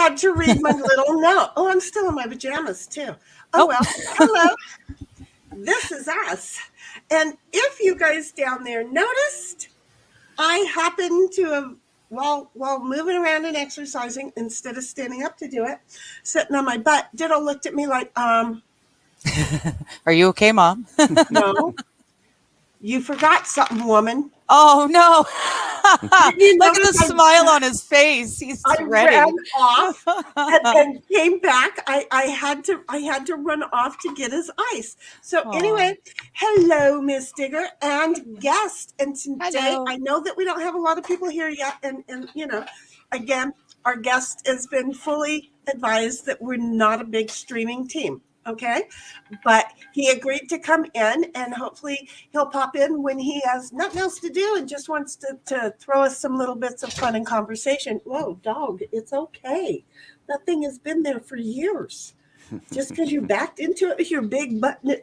had to read my little note. Oh, I'm still in my pajamas too. Oh, well, hello. This is us. And if you guys down there noticed, I happened to have, while moving around and exercising, instead of standing up to do it, sitting on my butt, Ditto looked at me like, Are you okay, Mom? no, you forgot something, woman. Oh, no. You Look at the notice smile on his face. He's I ready. ran off and came back. I had to run off to get his ice. So anyway, hello, Miss Digger and guest. And today, Hello. I know that we don't have a lot of people here yet, and again, our guest has been fully advised that we're not a big streaming team. Okay, but he agreed to come in, and hopefully he'll pop in when he has nothing else to do and just wants to throw us some little bits of fun and conversation. Whoa, dog, it's okay. That thing has been there for years. Just because you backed into it with your big butt and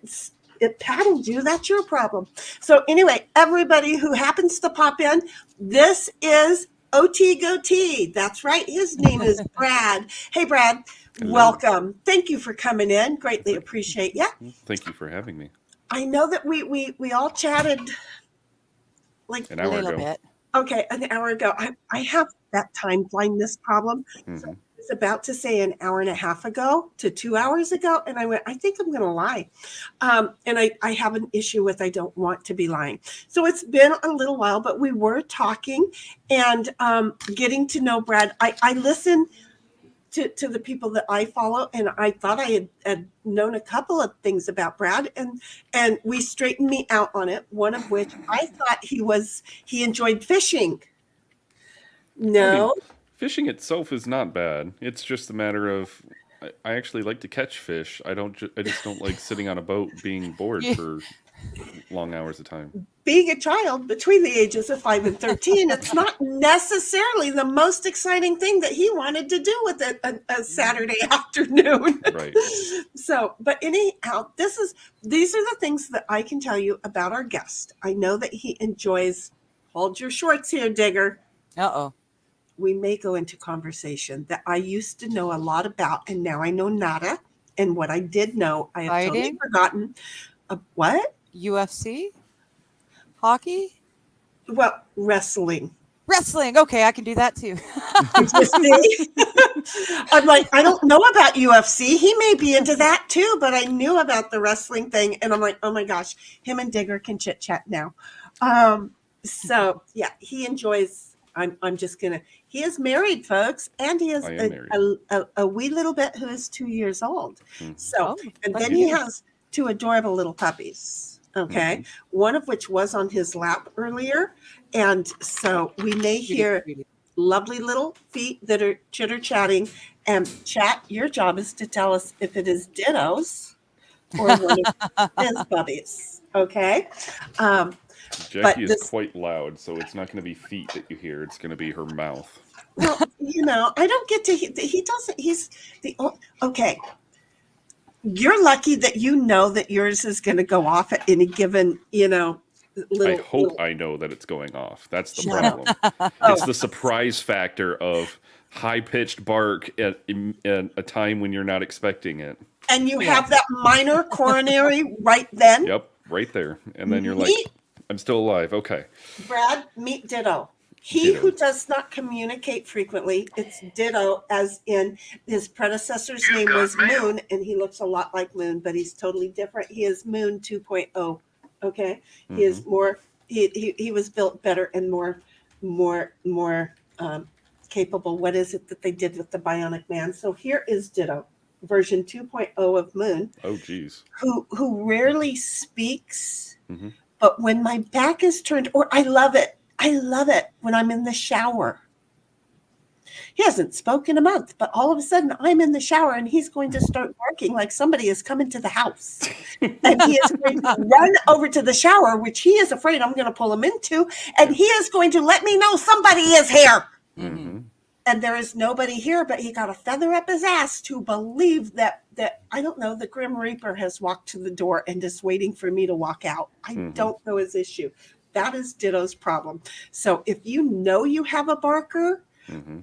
it paddled you, that's your problem. So anyway, everybody who happens to pop in, this is OT Goatee. That's right. His name is Brad. Hey, Brad. Hello. Welcome. Thank you for coming in. Greatly appreciate you. Thank you for having me. I know that we all chatted like An hour ago. Bit. Okay, an hour ago. I have that time blindness problem. Mm-hmm. So I was about to say an hour and a half ago to 2 hours ago, and I went, I think I'm going to lie. And I have an issue with I don't want to be lying. So it's been a little while, but we were talking and getting to know Brad. I listen to the people that I follow, and I thought I had known a couple of things about Brad, and we straightened me out on it. One of which I thought he enjoyed fishing. No, I mean, fishing itself is not bad. It's just a matter of I actually like to catch fish. I just don't like sitting on a boat being bored for long hours of time. Being a child between the ages of 5 and 13, it's not necessarily the most exciting thing that he wanted to do with a Saturday afternoon. Right. So, but anyhow, these are the things that I can tell you about our guest. I know that he enjoys, hold your shorts here, Digger. Uh-oh. We may go into conversation that I used to know a lot about, and now I know nada. And what I did know, I have totally forgotten. What? UFC? Hockey? Well, wrestling. Wrestling. Okay, I can do that too. I'm like, I don't know about UFC. He may be into that too, but I knew about the wrestling thing. And I'm like, oh my gosh, him and Digger can chit chat now. So yeah, he enjoys, I'm just going to, he is married, folks. And he is a wee little bit who is 2 years old. Mm-hmm. So, and then he has 2 adorable little puppies. Okay. Mm-hmm. One of which was on his lap earlier. And so we may hear lovely little feet that are chitter chatting. And Chat, your job is to tell us if it is Ditto's or one of his puppies. Okay. Jackie is quite loud, so it's not going to be feet that you hear. It's going to be her mouth. Well, I don't get to, he doesn't, he's the, okay. You're lucky that you know that yours is going to go off at any given, little. I hope I know that it's going off. That's the problem. It's the surprise factor of high-pitched bark at a time when you're not expecting it. And you have that minor coronary right then? Yep, right there. And then you're like, I'm still alive. Okay. Brad, meet Ditto. Ditto. Who does not communicate frequently, it's Ditto, as in his predecessor's name was Moon, and he looks a lot like Moon, but he's totally different. He is Moon 2.0. Okay, mm-hmm. He is more. He was built better and more capable. What is it that they did with the Bionic Man? So here is Ditto, version 2.0 of Moon. Oh, geez. Who rarely speaks, mm-hmm. But when my back is turned, or I love it when I'm in the shower. He hasn't spoken a month, but all of a sudden I'm in the shower and he's going to start barking like somebody is coming to the house. And he is going to run over to the shower, which he is afraid I'm going to pull him into. And he is going to let me know somebody is here. Mm-hmm. And there is nobody here, but he got a feather up his ass to believe that I don't know, the Grim Reaper has walked to the door and is waiting for me to walk out. I don't know his issue. That is Ditto's problem. So if you know you have a barker, mm-hmm.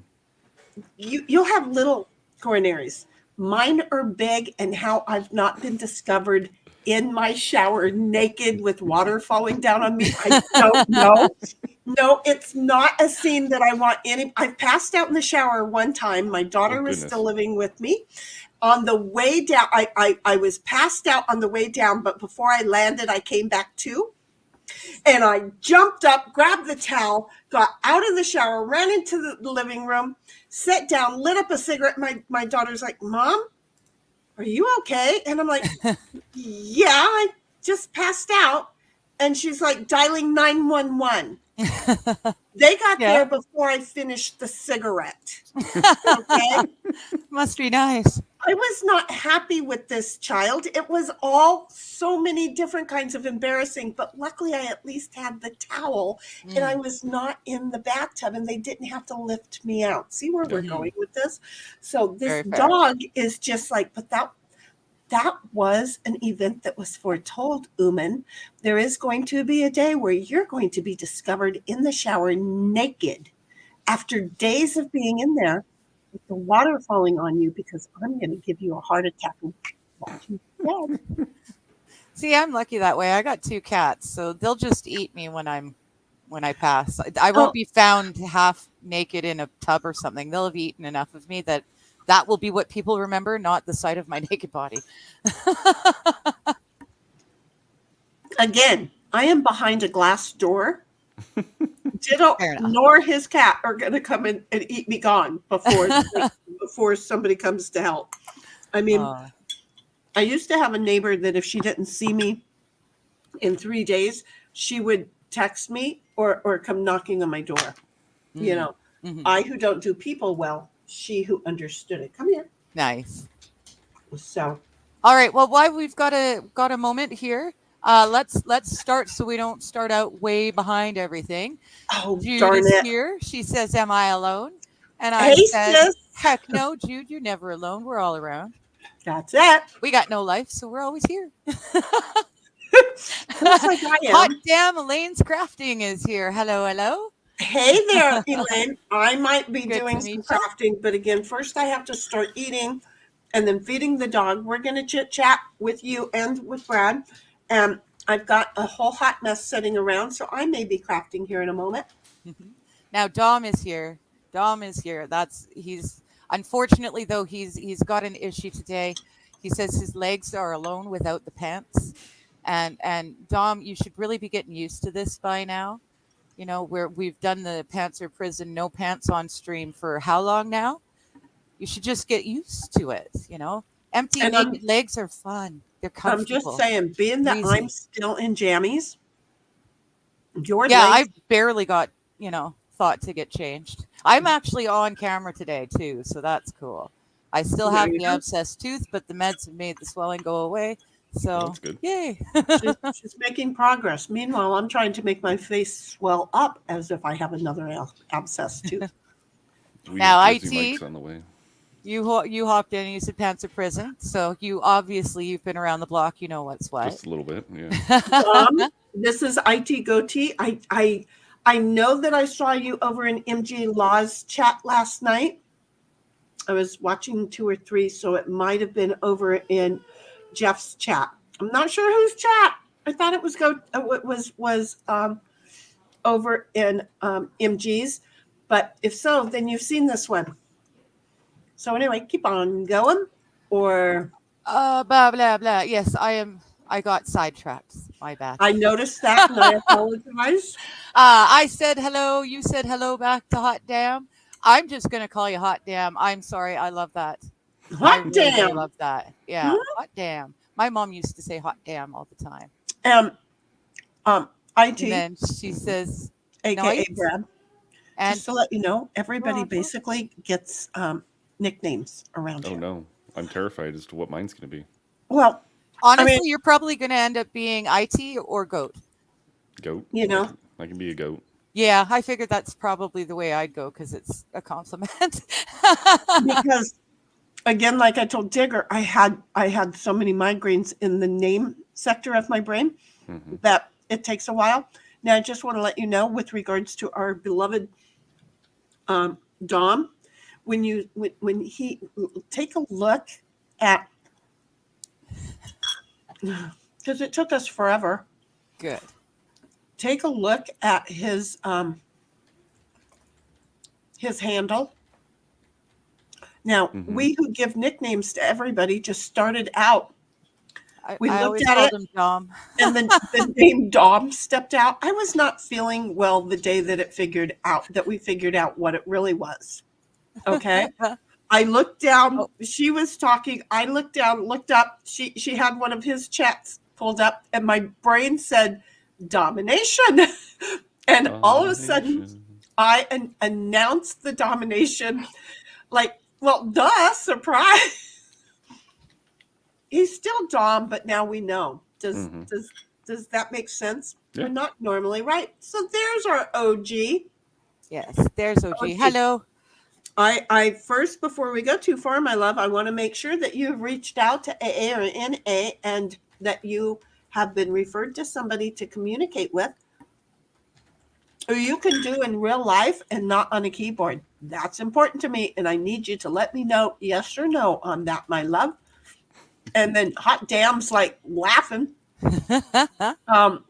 You'll have little coronaries. Mine are big, and how I've not been discovered in my shower naked with water falling down on me, I don't know. No, it's not a scene that I want any. I've passed out in the shower one time. My daughter was still living with me. On the way down, I was passed out on the way down, but before I landed, I came back to. And I jumped up, grabbed the towel, got out of the shower, ran into the living room, sat down, lit up a cigarette. My daughter's like, Mom, are you okay? And I'm like, yeah, I just passed out. And she's like, dialing 911. They got there before I finished the cigarette. Okay. Must be nice. I was not happy with this child. It was all so many different kinds of embarrassing, but luckily I at least had the towel and I was not in the bathtub and they didn't have to lift me out. See where we're going with this? So this dog is just like, but that was an event that was foretold, Uman. There is going to be a day where you're going to be discovered in the shower naked after days of being in there with the water falling on you because I'm going to give you a heart attack and watch you dead. See, I'm lucky that way. I got 2 cats, so they'll just eat me when I pass. I won't be found half naked in a tub or something. They'll have eaten enough of me that will be what people remember, not the sight of my naked body. Again, I am behind a glass door. Ditto, nor his cat are going to come in and eat me gone before somebody comes to help. I mean, I used to have a neighbor that if she didn't see me in 3 days, she would text me or come knocking on my door. You know, I who don't do people well, she who understood it. Come here. Nice. So, all right. Well, while we've got a moment here, let's start so we don't start out way behind everything. Oh, Jude darn is it. here. She says, "Am I alone?" And I said, "Heck no, Jude. You're never alone. We're all around. That's it. We got no life, so we're always here." Looks like I am. Hot damn, Elaine's Crafting is here. Hello, hello. Hey there, Elaine. I might be Good doing to some meet you. crafting, but again, first I have to start eating and then feeding the dog. We're going to chit chat with you and with Brad. I've got a whole hot mess sitting around, so I may be crafting here in a moment. Now Dom is here. He's unfortunately though he's got an issue today. He says his legs are alone without the pants. And Dom, you should really be getting used to this by now. You know, we've done the Pants or Prison, no pants on stream for how long now? You should just get used to it, you know. Empty And naked legs are fun. They're comfortable. I'm just saying, being that I'm still in jammies, your yeah, legs. I barely got, thought to get changed. I'm actually on camera today too, so that's cool. I still have the abscessed tooth, but the meds have made the swelling go away. So that's good. Yay. she's making progress. Meanwhile, I'm trying to make my face swell up as if I have another abscess tooth. Now, IT, on the way. You hopped in and you said Pants or Prison. So you've been around the block. You know what's what. Just a little bit, yeah. This is IT Goatee. I know that I saw you over in MJ Law's chat last night. I was watching 2 or 3, so it might have been over in Jeff's chat. I'm not sure whose chat. I thought it was over in MG's, but if so, then you've seen this one. So anyway, keep on going. Or blah blah blah. Yes, I got sidetracked. My bad. I noticed that, and I apologize. I said hello. You said hello back to Hot Damn. I'm just gonna call you Hot Damn. I'm sorry. I love that. Hot Damn. Really love that. Yeah, Hot Damn. My mom used to say Hot Damn all the time. IT. And then she says, AKA Brad. And just to let you know, everybody basically gets nicknames around here. Oh no, I'm terrified as to what mine's going to be. Well, honestly, you're probably going to end up being IT or Goat. Goat. You know, I can be a goat. Yeah, I figured that's probably the way I'd go because it's a compliment. Because, again, like I told Digger, I had so many migraines in the name sector of my brain that it takes a while. Now, I just want to let you know, with regards to our beloved Dom, when he take a look at, because it took us forever. Good. Take a look at his handle. Now, we who give nicknames to everybody just started out. We I looked always at called it, him Dom. and then the name Dom stepped out. I was not feeling well the day that we figured out what it really was. Okay. I looked down. Oh. She was talking. I looked down, looked up. She had one of his chats pulled up, and my brain said domination. And all of a sudden, I announced the domination. Like, well, duh, surprise. He's still Dom, but now we know. Does that make sense? Yeah. We're not normally right. So there's our OG. Yes, there's OG. Hello. I first, before we go too far, my love, I want to make sure that you've reached out to AA or NA and that you have been referred to somebody to communicate with, or you can do in real life and not on a keyboard. That's important to me, and I need you to let me know yes or no on that, my love. And then hot damn's like laughing,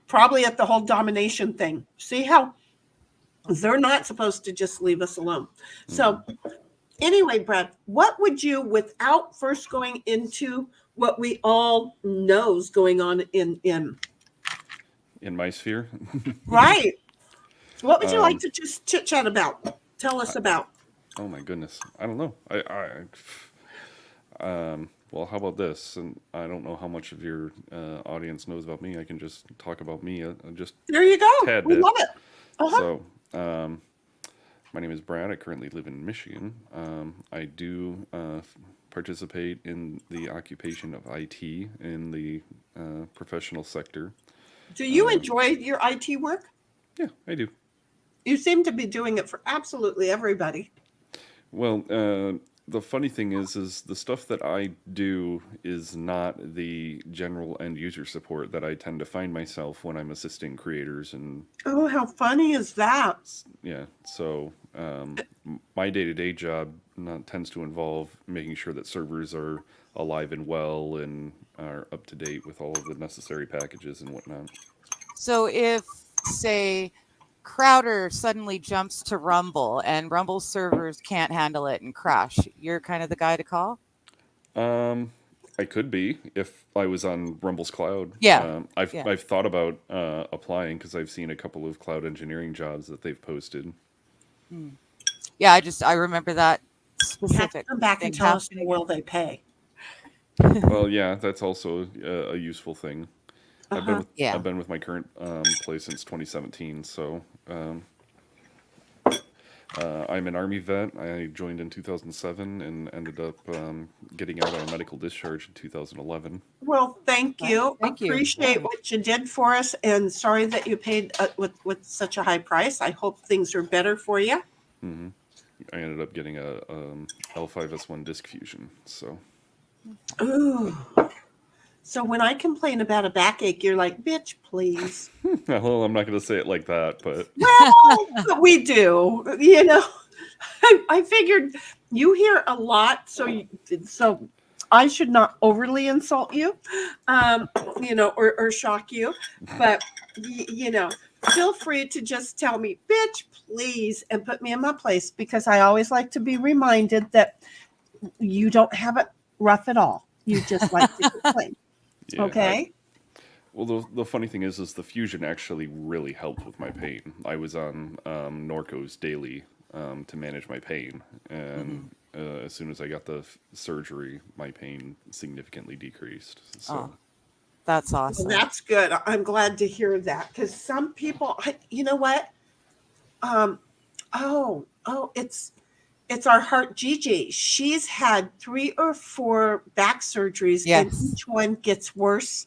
probably at the whole domination thing. See how they're not supposed to just leave us alone. So anyway, Brad, what would you, without first going into what we all knows going on in my sphere? Right. What would you like to just chit chat about? Tell us about. Oh my goodness. I don't know. Well, how about this? And I don't know how much of your audience knows about me. I can just talk about me. Just there you go. Tad We bit. love it. So, my name is Brad. I currently live in Michigan. I do participate in the occupation of IT in the professional sector. Do you enjoy your IT work? Yeah, I do. You seem to be doing it for absolutely everybody. Well, the funny thing is the stuff that I do is not the general end user support that I tend to find myself when I'm assisting creators and. Oh, how funny is that? Yeah, so my day-to-day job tends to involve making sure that servers are alive and well and are up to date with all of the necessary packages and whatnot. So if, say, Crowder suddenly jumps to Rumble and Rumble servers can't handle it and crash, you're kind of the guy to call? I could be if I was on Rumble's cloud. Yeah. I've thought about applying because I've seen a couple of cloud engineering jobs that they've posted. Yeah, I remember that specific. Come back and tell us how well they pay. Well, yeah, that's also a useful thing. I've been with my current place since 2017, so I'm an Army vet. I joined in 2007 and ended up getting out on a medical discharge in 2011. Well, thank you. Thank you. Appreciate what you did for us, and sorry that you paid with such a high price. I hope things are better for you. Mm-hmm. I ended up getting a L5S1 disc fusion. So. Ooh. So when I complain about a backache, you're like, bitch, please. Well, I'm not going to say it like that, but. Well, we do. You know, I figured you hear a lot, so I should not overly insult you, you know, or shock you. But, you know, feel free to just tell me, bitch, please, and put me in my place, because I always like to be reminded that you don't have it rough at all. You just like to complain. Yeah, okay. Well, the funny thing is the fusion actually really helped with my pain. I was on Norcos daily to manage my pain, and as soon as I got the surgery, my pain significantly decreased. So. That's awesome. Well, that's good. I'm glad to hear that, because some people, you know what? It's our heart Gigi. She's had 3 or 4 back surgeries, and each one gets worse.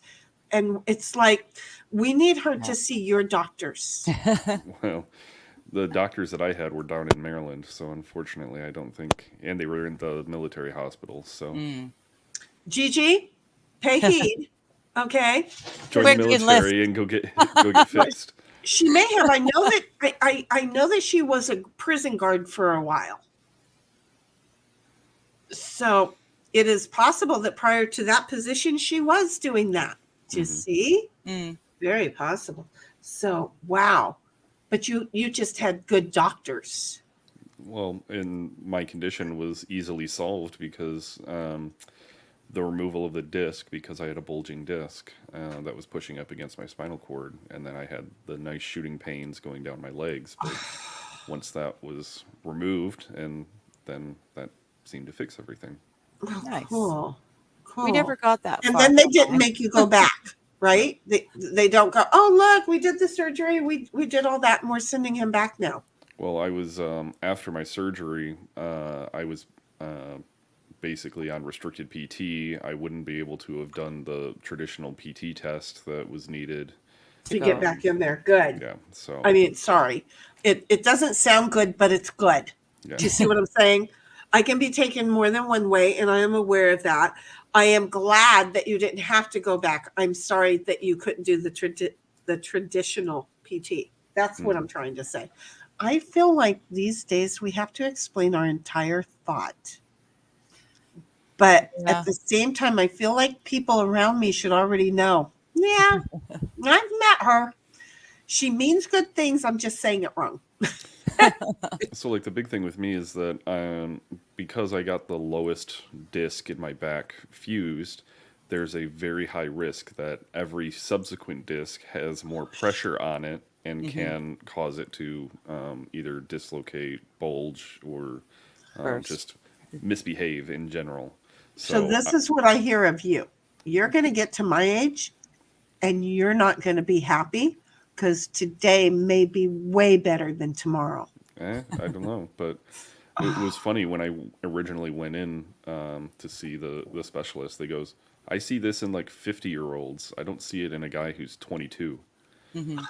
And it's like, we need her to see your doctors. Well, the doctors that I had were down in Maryland, so unfortunately I don't think, and they were in the military hospital, so. Gigi, pay heed, okay? Join the military and go get fixed. She may have. I know that she was a prison guard for a while. So it is possible that prior to that position, she was doing that. Do you see? Very possible. So, wow. But you just had good doctors. Well, and my condition was easily solved because the removal of the disc, because I had a bulging disc that was pushing up against my spinal cord, and then I had the nice shooting pains going down my legs. But once that was removed, and then that seemed to fix everything. Oh, Nice. cool. We never got that And far. then they didn't make you go back, right? They don't go, oh, look, we did the surgery. We did all that, and we're sending him back now. Well, I was, after my surgery, I was basically on restricted PT. I wouldn't be able to have done the traditional PT test that was needed To get back in there. Good. Yeah, so I mean, sorry. It doesn't sound good, but it's good. yeah. Do you see what I'm saying? I can be taken more than one way, and I am aware of that. I am glad that you didn't have to go back. I'm sorry that you couldn't do the traditional PT. That's what I'm trying to say. I feel like these days we have to explain our entire thought. But at the same time, I feel like people around me should already know. Yeah, I've met her. She means good things. I'm just saying it wrong. So, like, the big thing with me is that because I got the lowest disc in my back fused, there's a very high risk that every subsequent disc has more pressure on it and can cause it to either dislocate, bulge, or just misbehave in general. So this is what I hear of you. You're going to get to my age, and you're not going to be happy because today may be way better than tomorrow. I don't know, but it was funny when I originally went in to see the specialist. They goes, I see this in like 50-year-olds. I don't see it in a guy who's 22. Oh my God.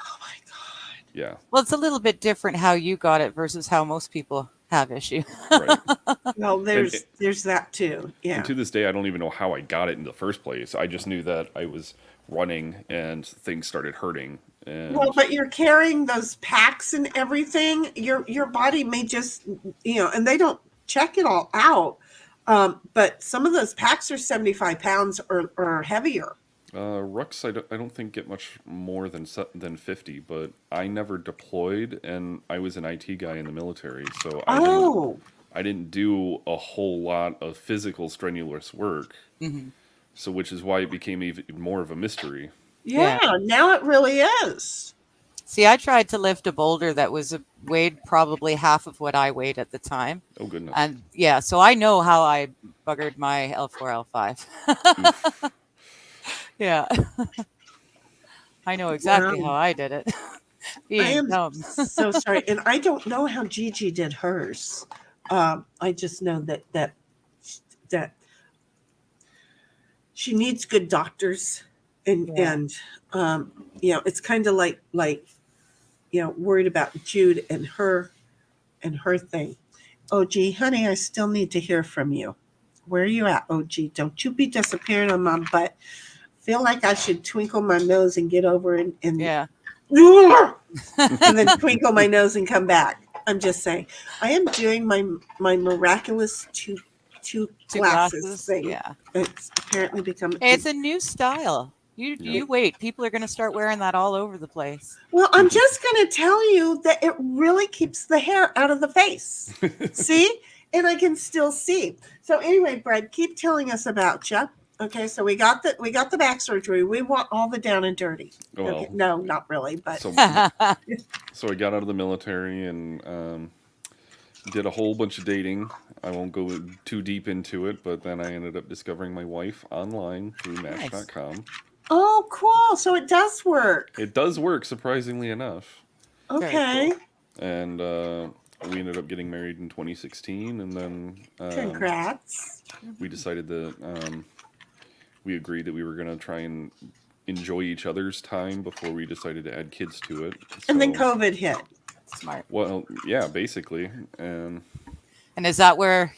Yeah. Well, it's a little bit different how you got it versus how most people have issue. Right. Well, there's that too. Yeah. And to this day, I don't even know how I got it in the first place. I just knew that I was running and things started hurting. And Well, but you're carrying those packs and everything. Your body may just, and they don't check it all out. But some of those packs are 75 pounds or heavier. Rucks, I don't think get much more than 50, but I never deployed, and I was an IT guy in the military, so I didn't do a whole lot of physical strenuous work. So, which is why it became even more of a mystery. Yeah, now it really is. See, I tried to lift a boulder that weighed probably half of what I weighed at the time. Oh, goodness. And yeah, so I know how I buggered my L4, L5. Yeah. I know exactly how I did it. I am so sorry. And I don't know how Gigi did hers. I just know that she needs good doctors. And it's kind of like worried about Jude and her thing. OG, honey, I still need to hear from you. Where are you at, OG? Don't you be disappearing on my butt. Feel like I should twinkle my nose and get over and and then twinkle my nose and come back. I'm just saying. I am doing my miraculous two glasses thing. Yeah. It's apparently become It's a new style. You wait. People are going to start wearing that all over the place. Well, I'm just going to tell you that it really keeps the hair out of the face. See? And I can still see. So anyway, Brad, keep telling us about you. Okay, so we got the back surgery. We want all the down and dirty. Well, okay. No, not really, but so I got out of the military and did a whole bunch of dating. I won't go too deep into it, but then I ended up discovering my wife online through Match.com. Oh, cool. So it does work. It does work, surprisingly enough. Okay. Cool. And we ended up getting married in 2016, and then congrats. We decided that we agreed that we were going to try and enjoy each other's time before we decided to add kids to it. And then COVID hit. Smart. Well, yeah, basically. And is that where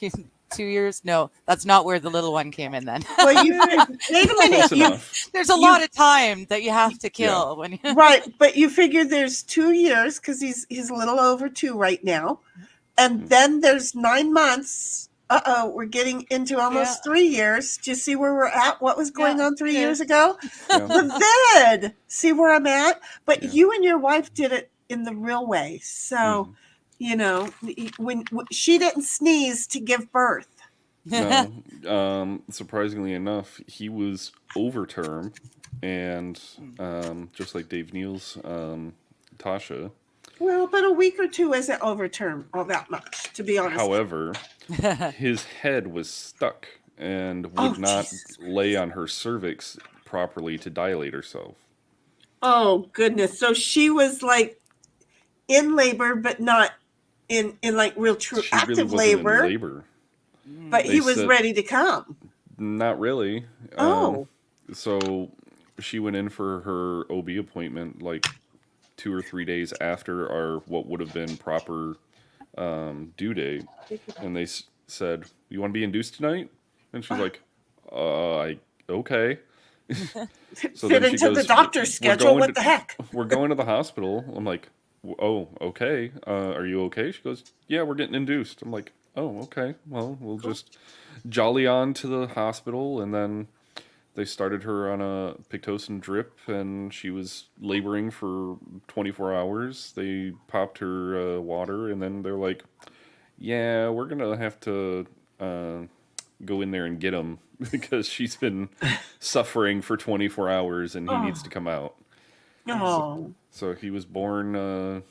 2 years? No, that's not where the little one came in then. Well, wait a minute. There's a lot of time that you have to kill when you right, but you figure there's 2 years because he's a little over 2 right now, and then there's 9 months we're getting into almost Yeah. 3 years. Do you see where we're at? What was going on 3 years good. ago? Yeah. The vid. See where I'm at? But Yeah. you and your wife did it in the real way. So, when she didn't sneeze to give birth. No. Surprisingly enough, he was overterm, and just like Dave Neal's Tasha. Well, but a week or two isn't overterm all that much, to be honest. However, his head was stuck and Oh, would not Jesus lay on her cervix properly to dilate herself. Oh goodness. So she was like in labor, but not in like real true She really active wasn't in labor. labor. But They he was said- ready to come. Not really. Oh. So she went in for her OB appointment like 2 or 3 days after our what would have been proper due date, and they said, "You want to be induced tonight?" And she's like, okay." So Fit then she into goes, the doctor's schedule. What the heck? We're going to the hospital. I'm like, oh, okay. Are you okay? She goes, yeah, we're getting induced. I'm like, oh, okay. Well, we'll just jolly on to the hospital. And then they started her on a Pitocin drip, and she was laboring for 24 hours. They popped her water, and then they're like, yeah, we're going to have to go in there and get him because she's been suffering for 24 hours and he needs to come out. Oh. So he was born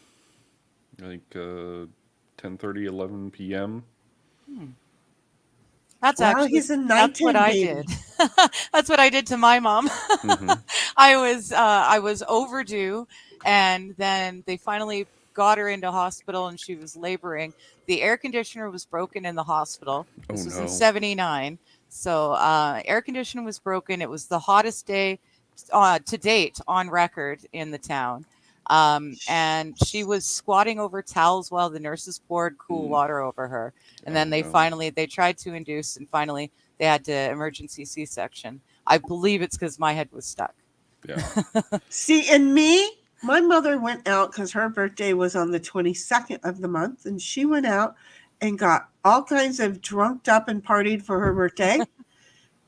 like 10:30, 11 p.m. That's Wow, actually he's a that's what 19 I baby. did. That's what I did to my mom. I was overdue, and then they finally got her into hospital, and she was laboring. The air conditioner was broken in the hospital. This was in '79. So air conditioner was broken. It was the hottest day to date on record in the town. And she was squatting over towels while the nurses poured cool water over her. And then they tried to induce, and finally they had to emergency C-section. I believe it's because my head was stuck. Yeah. See, and me, my mother went out because her birthday was on the 22nd of the month, and she went out and got all kinds of drunked up and partied for her birthday,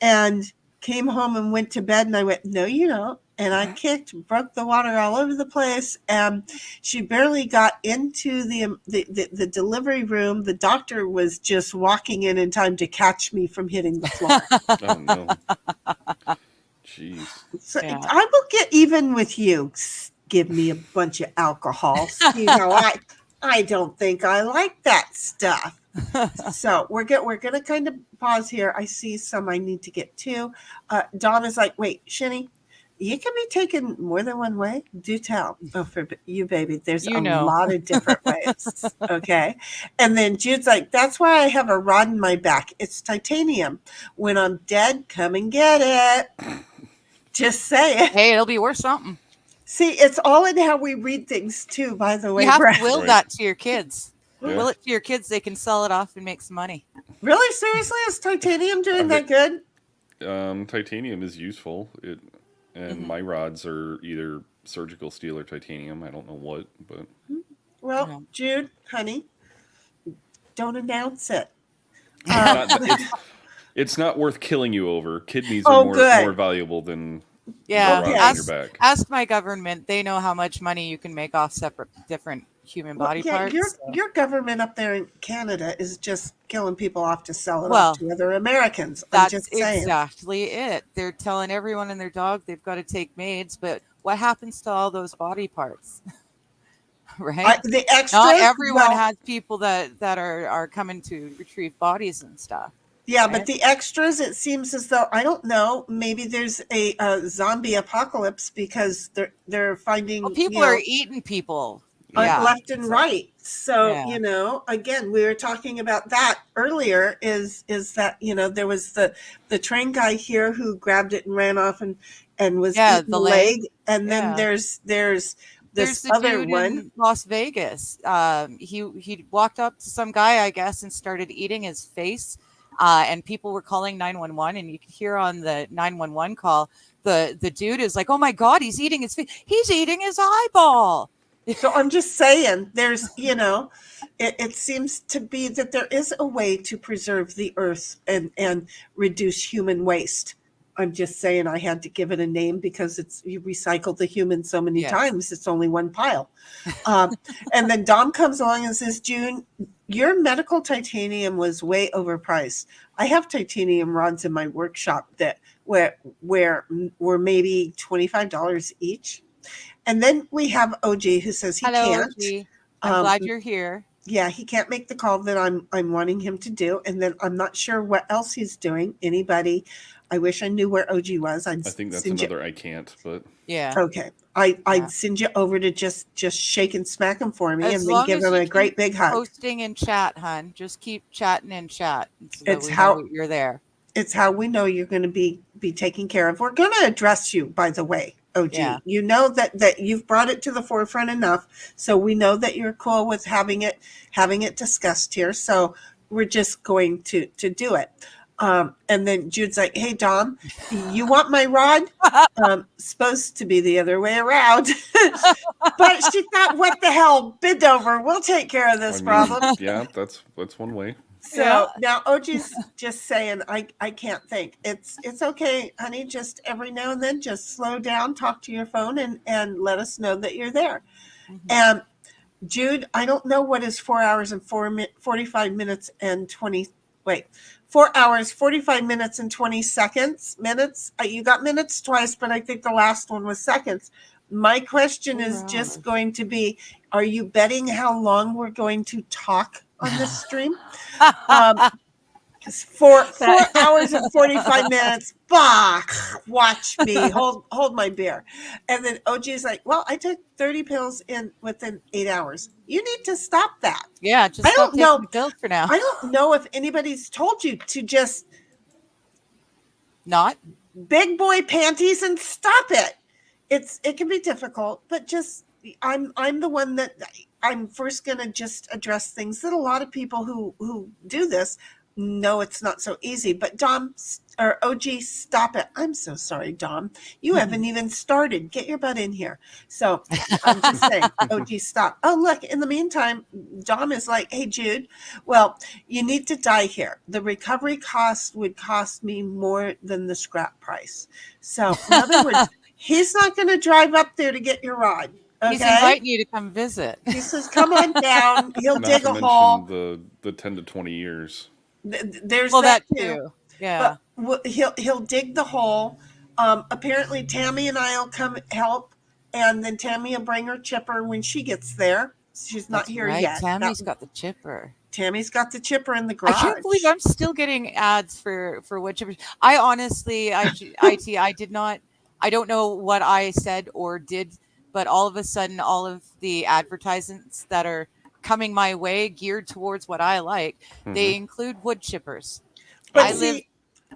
and came home and went to bed. And I went, no, you don't. And I broke the water all over the place. And she barely got into the delivery room. The doctor was just walking in time to catch me from hitting the floor. Oh no. Jeez. So I will get even with you. Give me a bunch of alcohol. See how I don't think I like that stuff. So we're going to kind of pause here. I see some I need to get to. Dawn is like, wait, Sheni, you can be taken more than one way. Do tell. Oh, for you, baby, there's a lot of different ways. Okay. And then Jude's like, that's why I have a rod in my back. It's titanium. When I'm dead, come and get it. Just say it. Hey, it'll be worth something. See, it's all in how we read things too, by the way. You have to will that to your kids. Yeah. Will it to your kids, they can sell it off and make some money. Really? Seriously? Is titanium doing that good? Titanium is useful. And my rods are either surgical steel or titanium. I don't know what, but well, Jude, honey, don't announce it. It's not worth killing you over. Kidneys are more valuable than rods on your back. Ask my government. They know how much money you can make off different human body parts. Your government up there in Canada is just killing people off to sell it off to other Americans. That's just saying. Exactly it. They're telling everyone and their dog they've got to take maids, but what happens to all those body parts? Right? The extras. Not everyone has people that are coming to retrieve bodies and stuff. Yeah, right? But the extras, it seems as though, I don't know, maybe there's a zombie apocalypse because they're finding people are eating people. Left and right. So, again, we were talking about that earlier is that, there was the train guy here who grabbed it and ran off and was eating the leg. And then there's this other one in Las Vegas. He walked up to some guy, I guess, and started eating his face. And people were calling 911, and you could hear on the 911 call, the dude is like, oh my God, he's eating his face. He's eating his eyeball. So I'm just saying, there's, it seems to be that there is a way to preserve the earth and reduce human waste. I'm just saying I had to give it a name because you recycled the human so many Yes. times, it's only one pile. And then Dom comes along and says, June, your medical titanium was way overpriced. I have titanium rods in my workshop that were maybe $25 each. And then we have OG who says he Hello, can't. OG. I'm glad you're here. Yeah, he can't make the call that I'm wanting him to do. And then I'm not sure what else he's doing. Anybody? I wish I knew where OG was. I think that's another I can't, but yeah. Okay. I'd send you over to just shake and smack him for me, As and then long give as him you a great big hug. Posting in chat, hun. Just keep chatting in chat so that It's we how- know you're there. It's how we know you're going to be taken care of. We're going to address you, by the way, OG. Yeah. You know that you've brought it to the forefront enough, so we know that you're cool with having it discussed here. So we're just going to do it. And then Jude's like, "Hey, Dom, you want my rod?" Supposed to be the other way around. But she thought, what the hell? Bend over. We'll take care of this problem. Yeah, that's one way. So now OG's just saying, I can't think. It's okay, honey. Just every now and then, just slow down, talk to your phone, and let us know that you're there. Mm-hmm. And Jude, I don't know what is 4 hours and 45 minutes and 20. Wait, 4 hours, 45 minutes and 20 seconds. Minutes. You got minutes twice, but I think the last one was seconds. My question is just going to be: are you betting how long we're going to talk on this stream? For 4 hours and 45 minutes, bah, watch me, hold my beer. And then OG's like, well, I took 30 pills within 8 hours. You need to stop that. Yeah, just stop taking the pills for now. I don't know if anybody's told you to just not big boy panties and stop it. It can be difficult, but just I'm the one that I'm first going to just address things that a lot of people who do this know it's not so easy. But Dom or OG, stop it. I'm so sorry, Dom. You haven't even started. Get your butt in here. So I'm just saying, OG, stop. Oh, look, in the meantime, Dom is like, hey, Jude, well, you need to die here. The recovery cost would cost me more than the scrap price. So in other words, he's not going to drive up there to get your rod. Okay? He's inviting you to come visit. He says, come on down. He'll Not dig to a mention hole. the 10 to 20 years. There's that too. Yeah. But he'll dig the hole. Apparently Tammy and I'll come help, and then Tammy will bring her chipper when she gets there. She's not here yet. Tammy's got the chipper. Tammy's got the chipper in the garage. I can't believe I'm still getting ads for wood chippers. I honestly, I did not. I don't know what I said or did, but all of a sudden, all of the advertisements that are coming my way geared towards what I like, they include wood chippers. But I live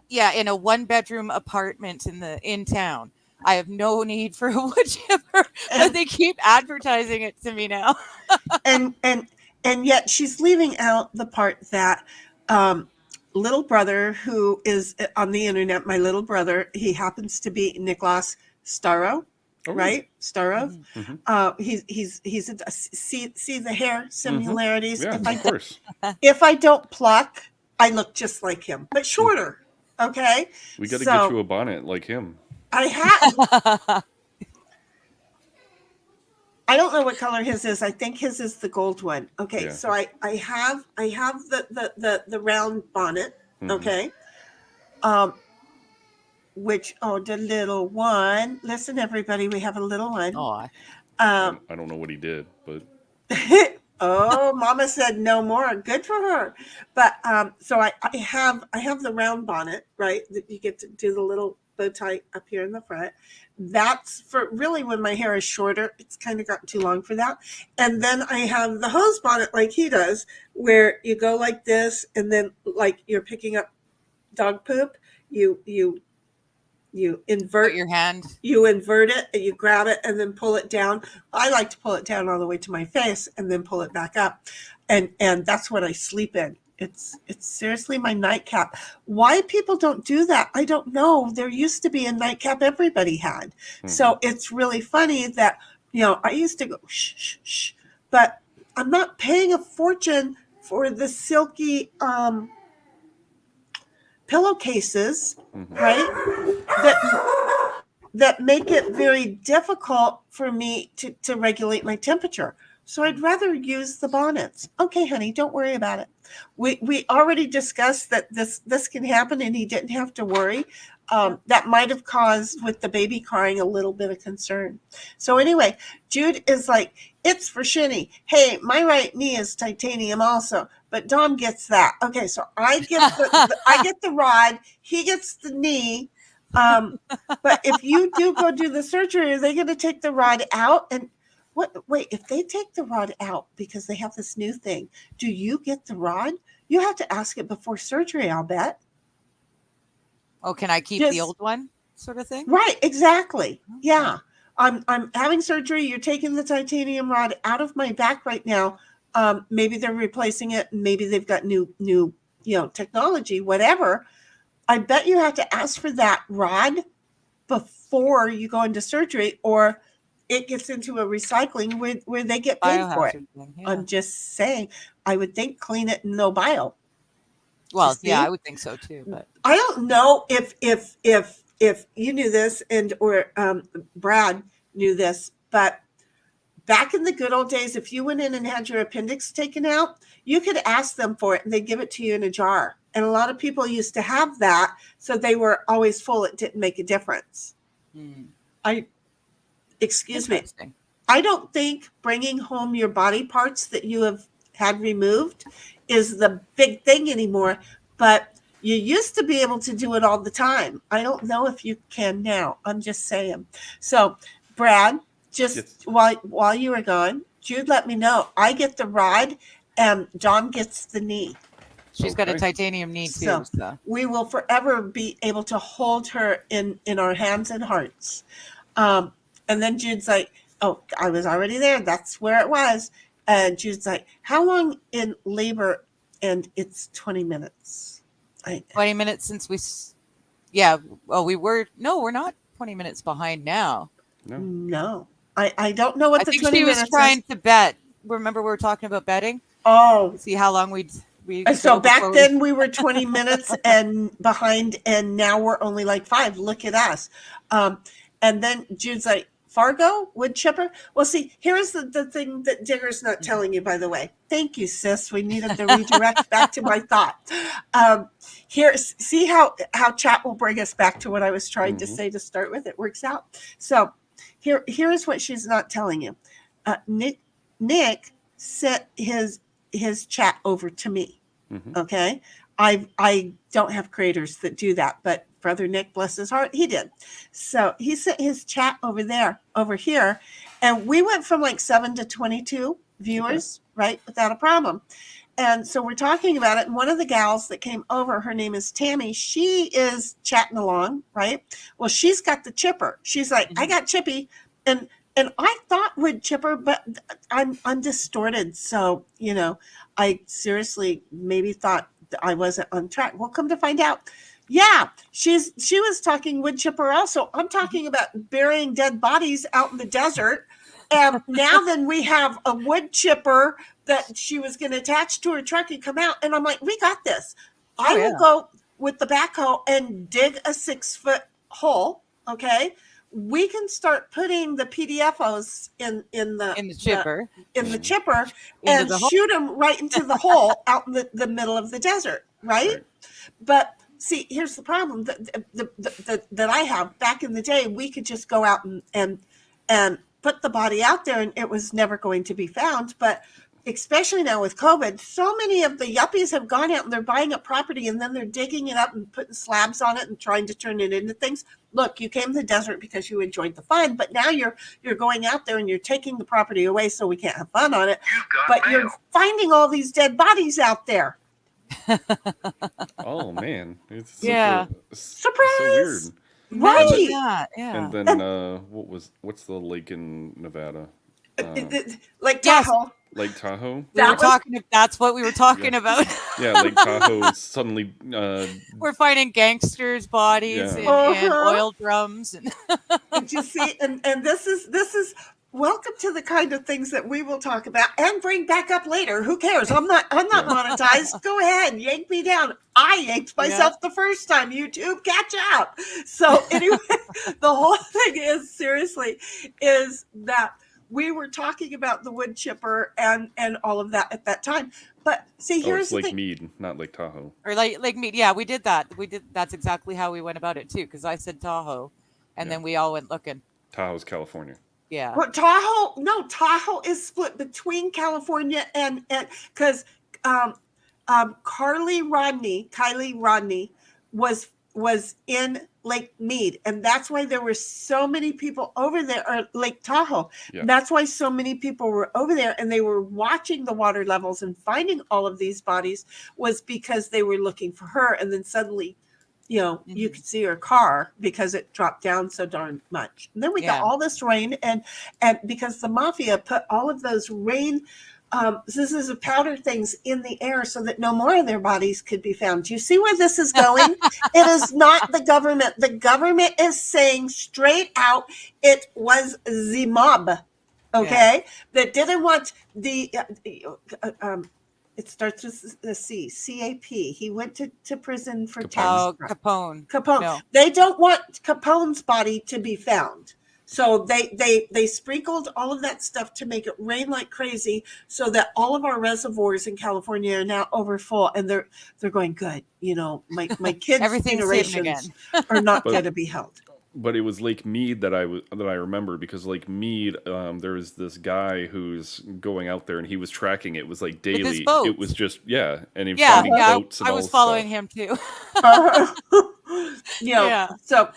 in a 1-bedroom apartment in town. I have no need for a wood chipper, but they keep advertising it to me now. and yet she's leaving out the part that little brother who is on the internet, my little brother, he happens to be Nicholas Starro. Oh, right, Starov. Mm-hmm. He's see the hair similarities. Yeah, of course. If I don't pluck, I look just like him, but shorter. Okay, we got to get you a bonnet like him. I have. I don't know what color his is. I think his is the gold one. Okay, so I have the round bonnet. Okay. Which, the little one. Listen, everybody, we have a little one. Oh, I don't know what he did, but. Oh, Mama said no more. Good for her. But so I have the round bonnet, right? That you get to do the little bow tie up here in the front. That's for really when my hair is shorter. It's kind of gotten too long for that. And then I have the hose bonnet like he does, where you go like this, and then like you're picking up dog poop. You invert put your hand. You invert it, and you grab it, and then pull it down. I like to pull it down all the way to my face, and then pull it back up, and that's what I sleep in. It's seriously my nightcap. Why people don't do that, I don't know. There used to be a nightcap everybody had, so it's really funny that I used to go shh, shh, shh, but I'm not paying a fortune for the silky pillowcases, right? That make it very difficult for me to regulate my temperature. So I'd rather use the bonnets. Okay, honey, don't worry about it. We already discussed that this can happen, and he didn't have to worry. That might have caused, with the baby crying, a little bit of concern. So anyway, Jude is like, it's for Sheni. Hey, my right knee is titanium also, but Dom gets that. Okay, so I get the rod. He gets the knee. But if you do go do the surgery, are they going to take the rod out? And wait, if they take the rod out because they have this new thing, do you get the rod? You have to ask it before surgery, I'll bet. Oh, can I keep the old one, sort of thing? Right, exactly. Okay. Yeah. I'm having surgery. You're taking the titanium rod out of my back right now. Maybe they're replacing it. Maybe they've got new technology, whatever. I bet you have to ask for that rod before you go into surgery, or it gets into a recycling where they get paid for it. Yeah. I'm just saying, I would think clean it and no bio. Well, yeah, I would think so too. But I don't know if you knew this or Brad knew this, but back in the good old days, if you went in and had your appendix taken out, you could ask them for it and they'd give it to you in a jar. And a lot of people used to have that, so they were always full. It didn't make a difference. Excuse me. I don't think bringing home your body parts that you have had removed is the big thing anymore, but you used to be able to do it all the time. I don't know if you can now. I'm just saying. So, Brad, just while you were gone, Jude let me know. I get the rod and John gets the knee. She's got a titanium knee too. So we will forever be able to hold her in our hands and hearts. And then Jude's like, oh, I was already there. That's where it was. And Jude's like, how long in labor? And it's 20 minutes. 20 minutes since we're not 20 minutes behind now. No. I don't know what the 20 minutes is. I think she was trying to bet. Remember we were talking about betting? Oh. See how long we so back then we were 20 minutes and behind, and now we're only like 5. Look at us. And then Jude's like, Fargo, wood chipper. Well, see, here's the thing that Digger's not telling you, by the way. Thank you, sis. We needed to redirect back to my thought. Here, see how chat will bring us back to what I was trying to say to start with. It works out. So here's what she's not telling you. Nick sent his chat over to me. Okay. I don't have creators that do that, but Brother Nick, bless his heart, he did. So he sent his chat over here, and we went from like 7 to 22 viewers, right, without a problem. And so we're talking about it, and one of the gals that came over, her name is Tammy, she is chatting along, right? Well, she's got the chipper. She's like, I got Chippy, and I thought would chipper, but I'm distorted. So, I seriously maybe thought I wasn't on track. Well, come to find out, yeah, she was talking wood chipper also. I'm talking about burying dead bodies out in the desert. And now then we have a wood chipper that she was going to attach to her truck and come out. And I'm like, we got this. I will go with the backhoe and dig a 6-foot hole. Okay. We can start putting the PDFOs in the chipper and shoot them right into the hole out in the middle of the desert, right? But see, here's the problem that I have. Back in the day, we could just go out and put the body out there, and it was never going to be found. But especially now with COVID, so many of the yuppies have gone out and they're buying a property, and then they're digging it up and putting slabs on it and trying to turn it into things. Look, you came to the desert because you enjoyed the fun, but now you're going out there and you're taking the property away so we can't have fun on it. But you're finding all these dead bodies out there. Oh man, it's surprise! So weird, right? And then what's the lake in Nevada? Lake Tahoe. Yes. Lake Tahoe. That's what we were talking about. Yeah, Lake Tahoe suddenly. We're finding gangsters' bodies in oil drums. Did you see? And this is welcome to the kind of things that we will talk about and bring back up later. Who cares? I'm not monetized. Go ahead, yank me down. I yanked myself the first time. YouTube, catch up. So anyway, the whole thing is seriously is that we were talking about the wood chipper and all of that at that time. But see, here's the Lake thing. Mead, not Lake Tahoe. Or Lake Mead. Yeah, we did that. That's exactly how we went about it too. Because I said Tahoe, and then we all went looking. Tahoe's California. Yeah. Well, Tahoe is split between California and because Kylie Rodney was in Lake Mead, and that's why there were so many people over there, or Lake Tahoe. Yeah. That's why so many people were over there, and they were watching the water levels and finding all of these bodies was because they were looking for her, and then suddenly, you could see her car because it dropped down so darn much. And then we got all this rain, and because the mafia put all of those rain this is a powder things in the air so that no more of their bodies could be found. Do you see where this is going? It is not the government. The government is saying straight out it was the mob, okay, that didn't want the it starts with the C, C-A-P. He went to prison for tax. Oh, Capone. No. They don't want Capone's body to be found. So they sprinkled all of that stuff to make it rain like crazy so that all of our reservoirs in California are now overfull, and they're going, good. My kids' generations are not going to be held. But it was Lake Mead that I remember, because Lake Mead, there was this guy who's going out there and he was tracking it. It was like daily. It was just and he finding boats and I all was following him too. So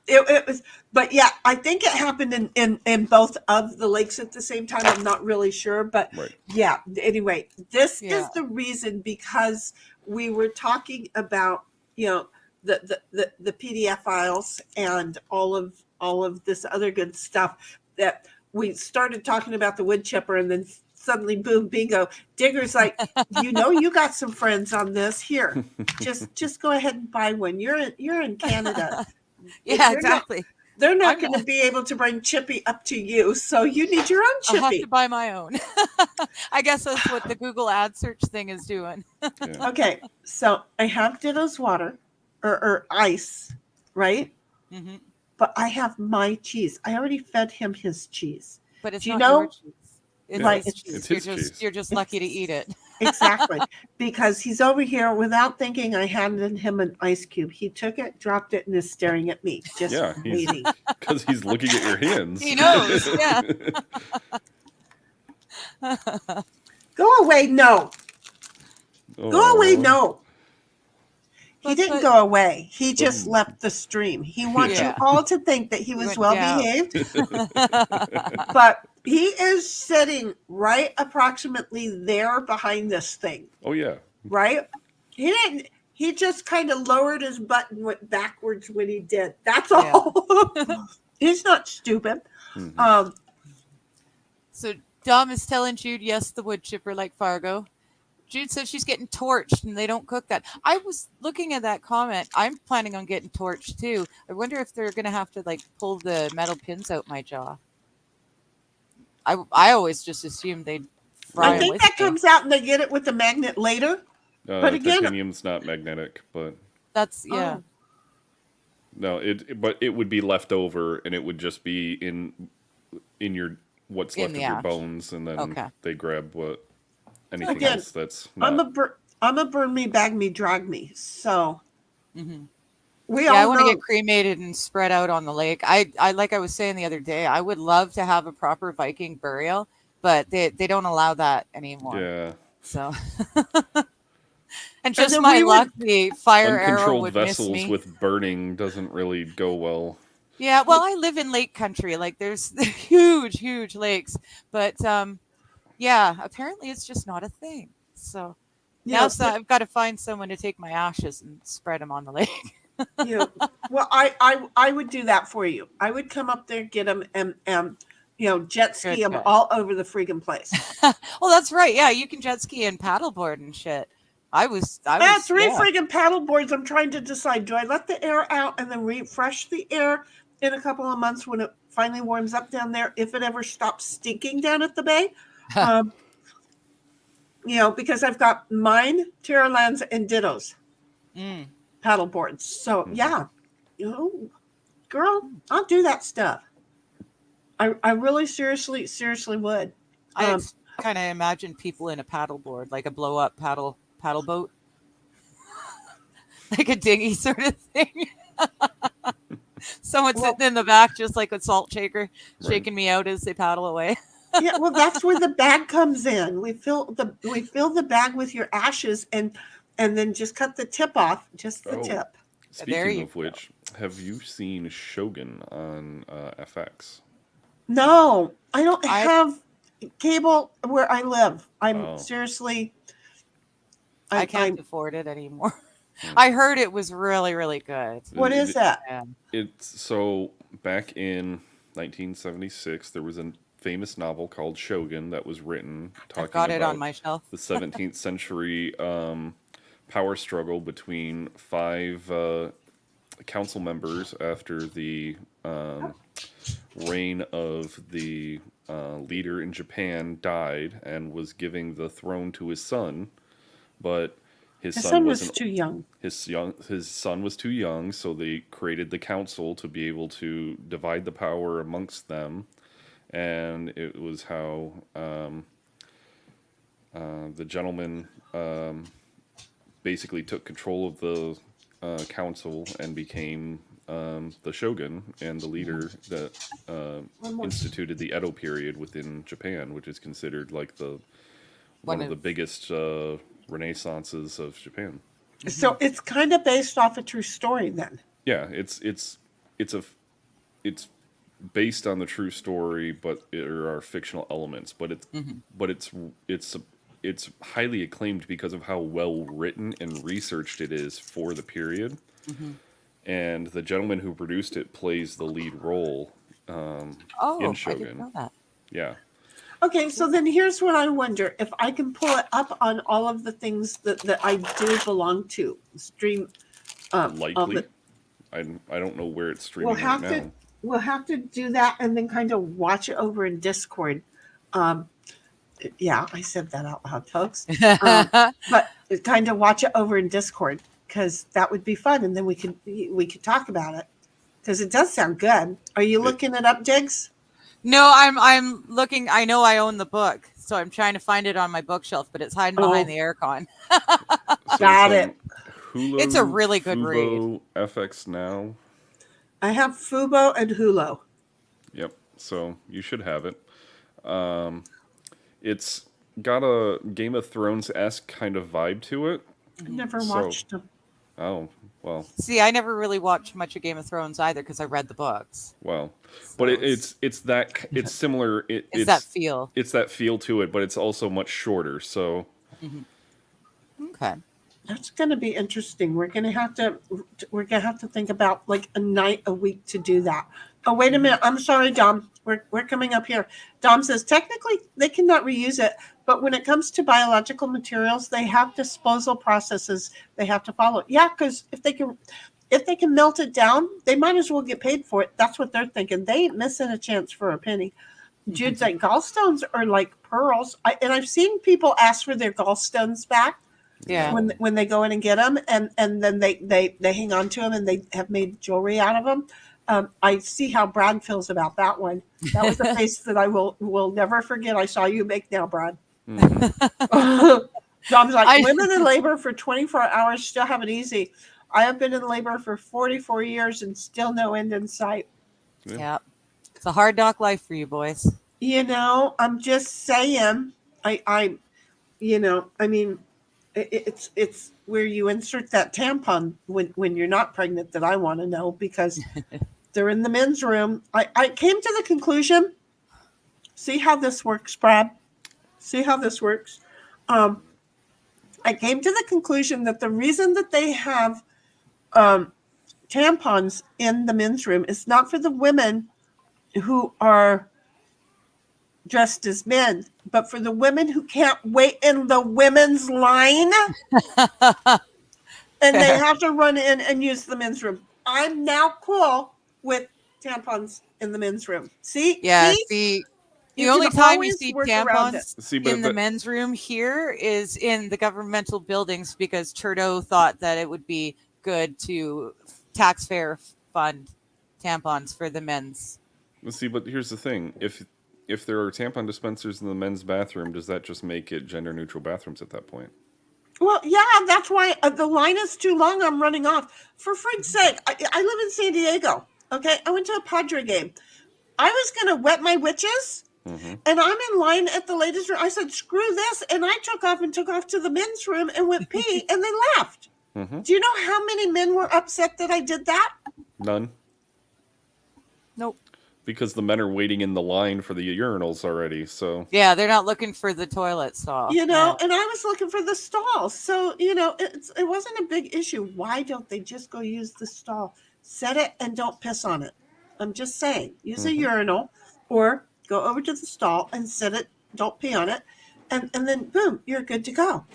it was, but I think it happened in both of the lakes at the same time. I'm not really sure, but anyway, this is the reason, because we were talking about the PDF files and all of this other good stuff, that we started talking about the wood chipper, and then suddenly, boom, bingo. Digger's like, you got some friends on this. Here, just go ahead and buy one. You're in Canada. Exactly. They're not going to be able to bring Chippy up to you, so you need your own Chippy. I'll have to buy my own. I guess that's what the Google ad search thing is doing. Okay, so I have Ditto's water or ice, right? Mm-hmm. But I have my cheese. I already fed him his cheese. But it's not your cheese. It's his cheese. You're just lucky to eat it. Exactly. Because he's over here, without thinking, I handed him an ice cube. He took it, dropped it, and is staring at me, just waiting. Because he's looking at your hands. He knows, Go away, no. Go away, no. He didn't go away. He just left the stream. He wants you all to think that he was well behaved. But he is sitting right approximately there behind this thing. Oh, yeah. Right? He just kind of lowered his butt and went backwards when he did. That's all. He's not stupid. Mm-hmm. So Dom is telling Jude, yes, the wood chipper like Fargo. Jude says she's getting torched and they don't cook that. I was looking at that comment. I'm planning on getting torched too. I wonder if they're going to have to pull the metal pins out my jaw. I always just assumed they'd fry. I think that comes out and they get it with the magnet later. But again, titanium's not magnetic, but that's No, but it would be left over, and it would just be in your what's left of your bones, and then they grab anything else that's not. I'm a burn me, bag me, drag me. So I want to get cremated and spread out on the lake. I like I was saying the other day, I would love to have a proper Viking burial, but they don't allow that anymore. Yeah. So and just my luck, the fire arrow would miss me. Uncontrolled vessels with burning doesn't really go well. Yeah, well, I live in lake country. There's huge lakes, but apparently it's just not a thing. So now I've got to find someone to take my ashes and spread them on the lake. Well, I would do that for you. I would come up there, get them, and jet ski them all over the freaking place. Well, that's right. Yeah, you can jet ski and paddleboard and shit. I was three freaking paddle boards. I'm trying to decide, do I let the air out and then refresh the air in a couple of months when finally warms up down there, if it ever stops stinking down at the bay. Um, because I've got mine, Terralands, and Dittos paddle boards. So yeah, girl, I'll do that stuff. I really seriously would. I kind of imagine people in a paddle board, like a blow up paddle boat, like a dinghy sort of thing. Someone sitting in the back, just like a salt shaker, shaking me out as they paddle away. Yeah, well, that's where the bag comes in. We fill the bag with your ashes, and then just cut the tip off, just the tip. Speaking of which, have you seen Shogun on FX? No, I don't have cable where I live. I'm seriously. I can't afford it anymore. I heard it was really, really good. What is that? It's so back in 1976, there was a famous novel called Shogun that was written talking about on my shelf. the 17th century power struggle between 5 council members after the reign of the leader in Japan died and was giving the throne to his son, but his son was too young. His son was too young, so they created the council to be able to divide the power amongst them, and it was how the gentleman basically took control of the council and became the shogun and the leader that instituted the Edo period within Japan, which is considered like one of the biggest renaissances of Japan. So it's kind of based off a true story, then. Yeah, it's based on the true story, but there are fictional elements. But it's highly acclaimed because of how well written and researched it is for the period. And the gentleman who produced it plays the lead role in Shogun. I didn't know that. Yeah. Okay, so then here's what I wonder. If I can pull it up on all of the things that I do belong to, stream. Likely. I don't know where it's streaming right now. We'll have to do that and then kind of watch it over in Discord. Yeah, I said that out loud, folks. But kind of watch it over in Discord, because that would be fun, and then we could talk about it, because it does sound good. Are you looking it up, Diggs? No, I'm looking. I know I own the book, so I'm trying to find it on my bookshelf, but it's hiding behind the aircon. Got it. Hulu, it's a really good Fubo, read. FX Now. I have Fubo and Hulu. Yep. So you should have it. It's got a Game of Thrones-esque kind of vibe to it. I never watched them. Oh, well. See, I never really watched much of Game of Thrones either because I read the books. Well, but it's similar. It's that feel. It's that feel to it, but it's also much shorter. So. Okay. That's going to be interesting. We're going to have to think about like a night a week to do that. Oh, wait a minute. I'm sorry, Dom. We're coming up here. Dom says technically they cannot reuse it, but when it comes to biological materials, they have disposal processes they have to follow. Yeah, because if they can melt it down, they might as well get paid for it. That's what they're thinking. They ain't missing a chance for a penny. Jude's like, gallstones are like pearls. I've seen people ask for their gallstones back. Yeah. When they go in and get them, and then they hang on to them, and they have made jewelry out of them. I see how Brad feels about that one. That was a face that I will never forget. I saw you make now, Brad. Dom's like, women in labor for 24 hours still have it easy. I have been in labor for 44 years and still no end in sight. Yeah. It's a hard knock life for you boys. I'm just saying. It's where you insert that tampon when you're not pregnant that I want to know, because they're in the men's room. I came to the conclusion, see how this works, Brad? See how this works? I came to the conclusion that the reason that they have tampons in the men's room is not for the women who are dressed as men, but for the women who can't wait in the women's line and they have to run in and use the men's room. I'm now cool with tampons in the men's room. See? Yeah, See? see, the You only can time you always see work around it. tampons See, but in the men's room here is in the governmental buildings because Trudeau thought that it would be good to taxpayer fund tampons for the men's. see, but here's the thing: if there are tampon dispensers in the men's bathroom, does that just make it gender neutral bathrooms at that point? Well, yeah, that's why the line is too long. I'm running off. For frig's sake, I live in San Diego. Okay, I went to a Padre game. I was going to wet my witches, Mm-hmm. and I'm in line at the ladies' room. I said, screw this, and I took off to the men's room and went pee, and they left. Mm-hmm. Do you know how many men were upset that I did that? None. Nope. Because the men are waiting in the line for the urinals already. So Yeah, they're not looking for the toilet stall. You know, Yeah. and I was looking for the stall. So, you know, it wasn't a big issue. Why don't they just go use the stall? Set it and don't piss on it. I'm just saying, use a urinal or go over to the stall and set it, don't pee on it. And then, boom, you're good to go.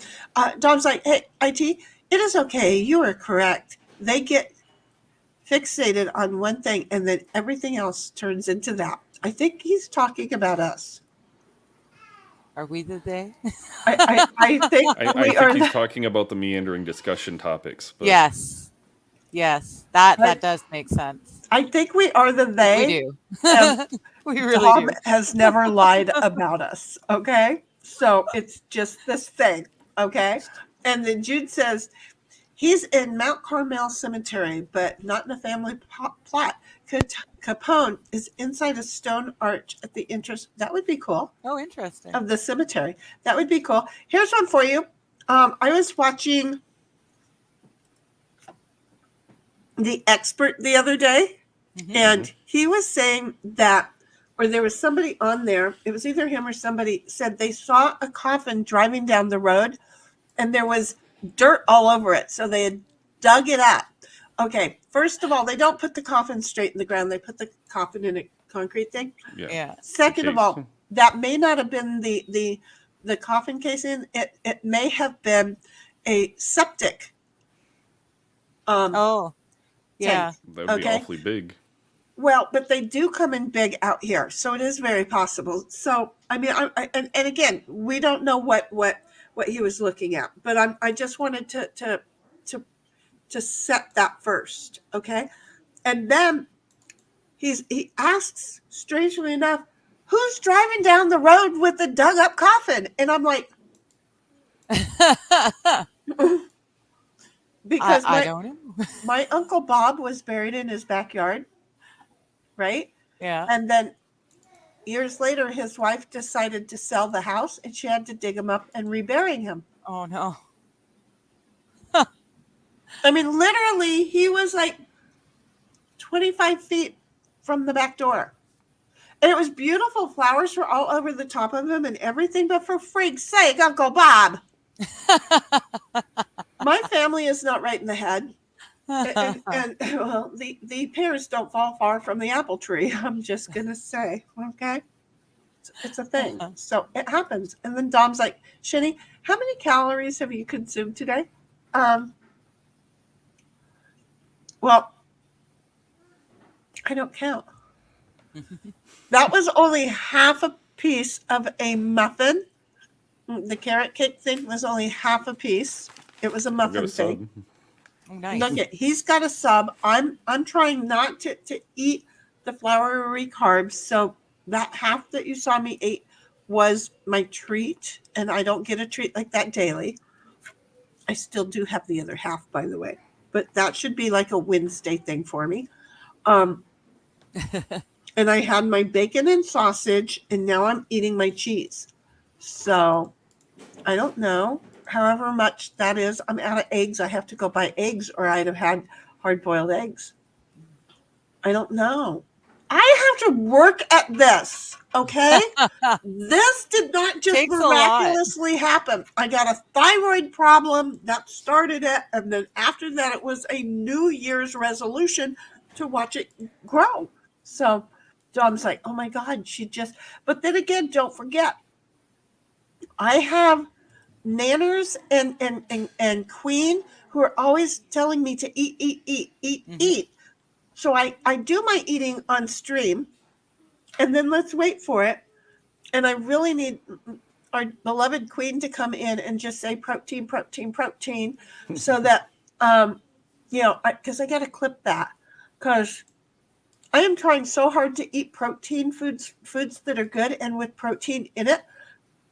Dom's like, hey, IT, it is okay. You are correct. They get fixated on one thing and then everything else turns into that. I think he's talking about us. Are we the they? I think I think he's talking about the meandering discussion topics. But Yes. Yes. That does make sense. I think we are the they. We do. Um, We really Tom do. has never lied about us. Okay. So it's just this thing. Okay. And then Jude says he's in Mount Carmel Cemetery, but not in a family plot. Capone is inside a stone arch at the entrance. That would be cool. Oh, interesting. Of the cemetery. That would be cool. Here's one for you. I was watching The Expert the other day, and he was saying that, or there was somebody on there, it was either him or somebody said they saw a coffin driving down the road and there was dirt all over it. So they had dug it up. Okay, first of all, they don't put the coffin straight in the ground. They put the coffin in a concrete thing. Yeah. Second of all, that may not have been the coffin casing. It may have been a septic. Oh, yeah. That would be awfully big. Well, but they do come in big out here, so it is very possible. So, I mean, and again, we don't know what he was looking at, but I just wanted to set that first, okay? And then he asks, strangely enough, who's driving down the road with the dug up coffin? And I'm like, because I don't know. My Uncle Bob was buried in his backyard, right? Yeah. And then years later, his wife decided to sell the house and she had to dig him up and rebury him. Oh, no. I mean, literally, he was like 25 feet from the back door. And it was beautiful. Flowers were all over the top of him and everything. But for freak's sake, Uncle Bob. My family is not right in the head. And well, the pears don't fall far from the apple tree. I'm just going to say, okay? It's a thing. So it happens. And then Dom's like, Sheni, how many calories have you consumed today? Well, I don't count. That was only half a piece of a muffin. The carrot cake thing was only half a piece. It was a muffin thing. Oh, nice. Look at, he's got a sub. I'm trying not to eat the floury carbs. So that half that you saw me eat was my treat, and I don't get a treat like that daily. I still do have the other half, by the way, but that should be like a Wednesday thing for me. And I had my bacon and sausage, and now I'm eating my cheese. So I don't know. However much that is, I'm out of eggs. I have to go buy eggs, or I'd have had hard-boiled eggs. I don't know. I have to work at this, okay? This did not just Takes miraculously happen. I got a thyroid problem that started it, and then after that, it was a New Year's resolution to watch it grow. So Dom's like, oh my God, but then again, don't forget, I have nanners and queen who are always telling me to eat. So I do my eating on stream, and then let's wait for it. And I really need our beloved queen to come in and just say protein, protein, protein, so that because I got to clip that, because I am trying so hard to eat protein foods that are good and with protein in it,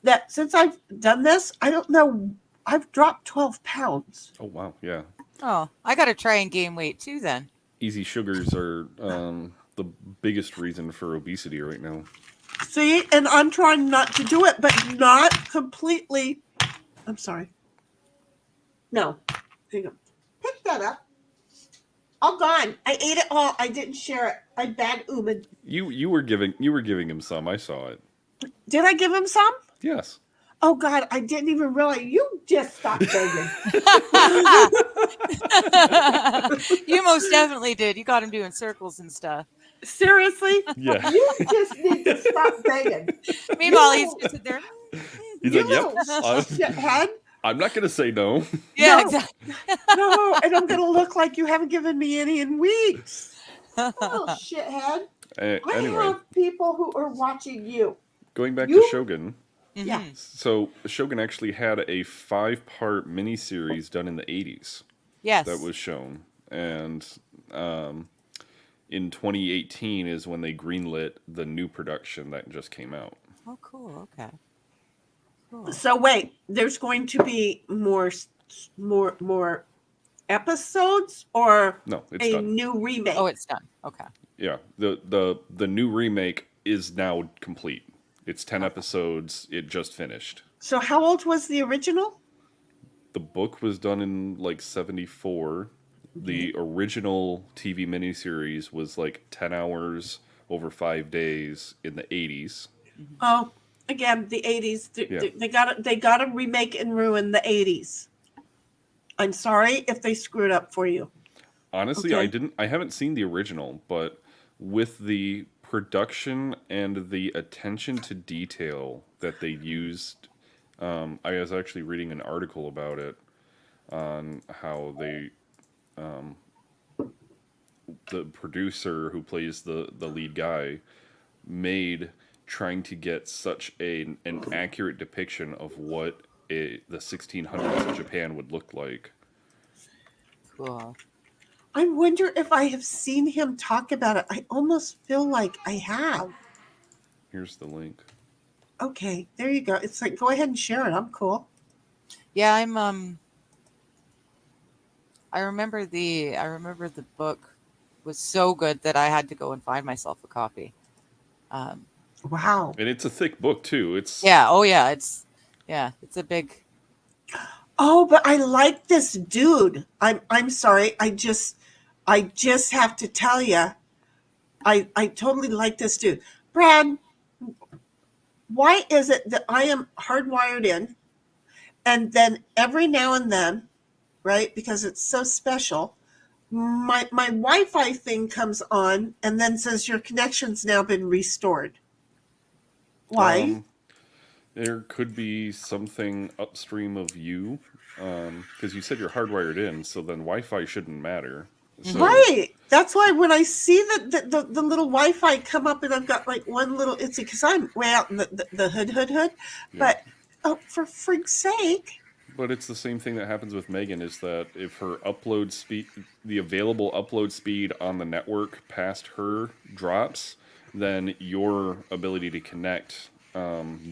that since I've done this, I don't know, I've dropped 12 pounds. Oh wow, yeah. Oh, I got to try and gain weight too then. Easy sugars are the biggest reason for obesity right now. See, and I'm trying not to do it, but not completely. I'm sorry. No. Hang on. Pick that up. All gone. I ate it all. I didn't share it. I bad oomed. You were giving him some. I saw it. Did I give him some? Yes. Oh God, I didn't even realize. You just stopped begging. You most definitely did. You got him doing circles and stuff. Seriously? Yeah. You just need to stop begging. Meanwhile, he's just sitting there. He's You like, yep. little shithead. I'm not gonna say no. Yeah, No. exactly. No, and I'm gonna look like you haven't given me any in weeks. Little shithead. I Anyway, have people who are watching you. going back You- to Shogun. Yeah. Mhm. So Shogun actually had a 5-part miniseries done in the 80s Yes. that was shown, and in 2018 is when they greenlit the new production that just came out. Oh, cool. Okay. Cool. So wait, there's going to be more episodes, or No, it's a done. new remake? Oh, it's done. Okay. Yeah, the new remake is now complete. It's 10 episodes. It just finished. So how old was the original? The book was done in like 74. The original TV miniseries was like 10 hours over 5 days in the 80s. Oh, again, the 80s. Yeah. They got to remake and ruin the 80s. I'm sorry if they screwed up for you. Honestly, Okay. I haven't seen the original, but with the production and the attention to detail that they used, I was actually reading an article about it on how they, the producer who plays the lead guy, made trying to get such an accurate depiction of what the 1600s in Japan would look like. Cool. I wonder if I have seen him talk about it. I almost feel like I have. Here's the link. Okay, there you go. It's like, go ahead and share it. I'm cool. Yeah, I remember the book was so good that I had to go and find myself a copy. Wow. And it's a thick book too. It's Yeah. Oh, yeah. It's a big. Oh, but I like this dude. I'm sorry. I just have to tell you, I totally like this dude. Brad, why is it that I am hardwired in, and then every now and then, right, because it's so special, my Wi-Fi thing comes on and then says your connection's now been restored. Why? There could be something upstream of you, because you said you're hardwired in, so then Wi-Fi shouldn't matter. So, Right. That's why when I see the little Wi-Fi come up and I've got like one little itsy, because I'm way out in the hood. Yeah. But oh, for freak's sake. But it's the same thing that happens with Megan, is that if her upload speed, the available upload speed on the network past her drops, then your ability to connect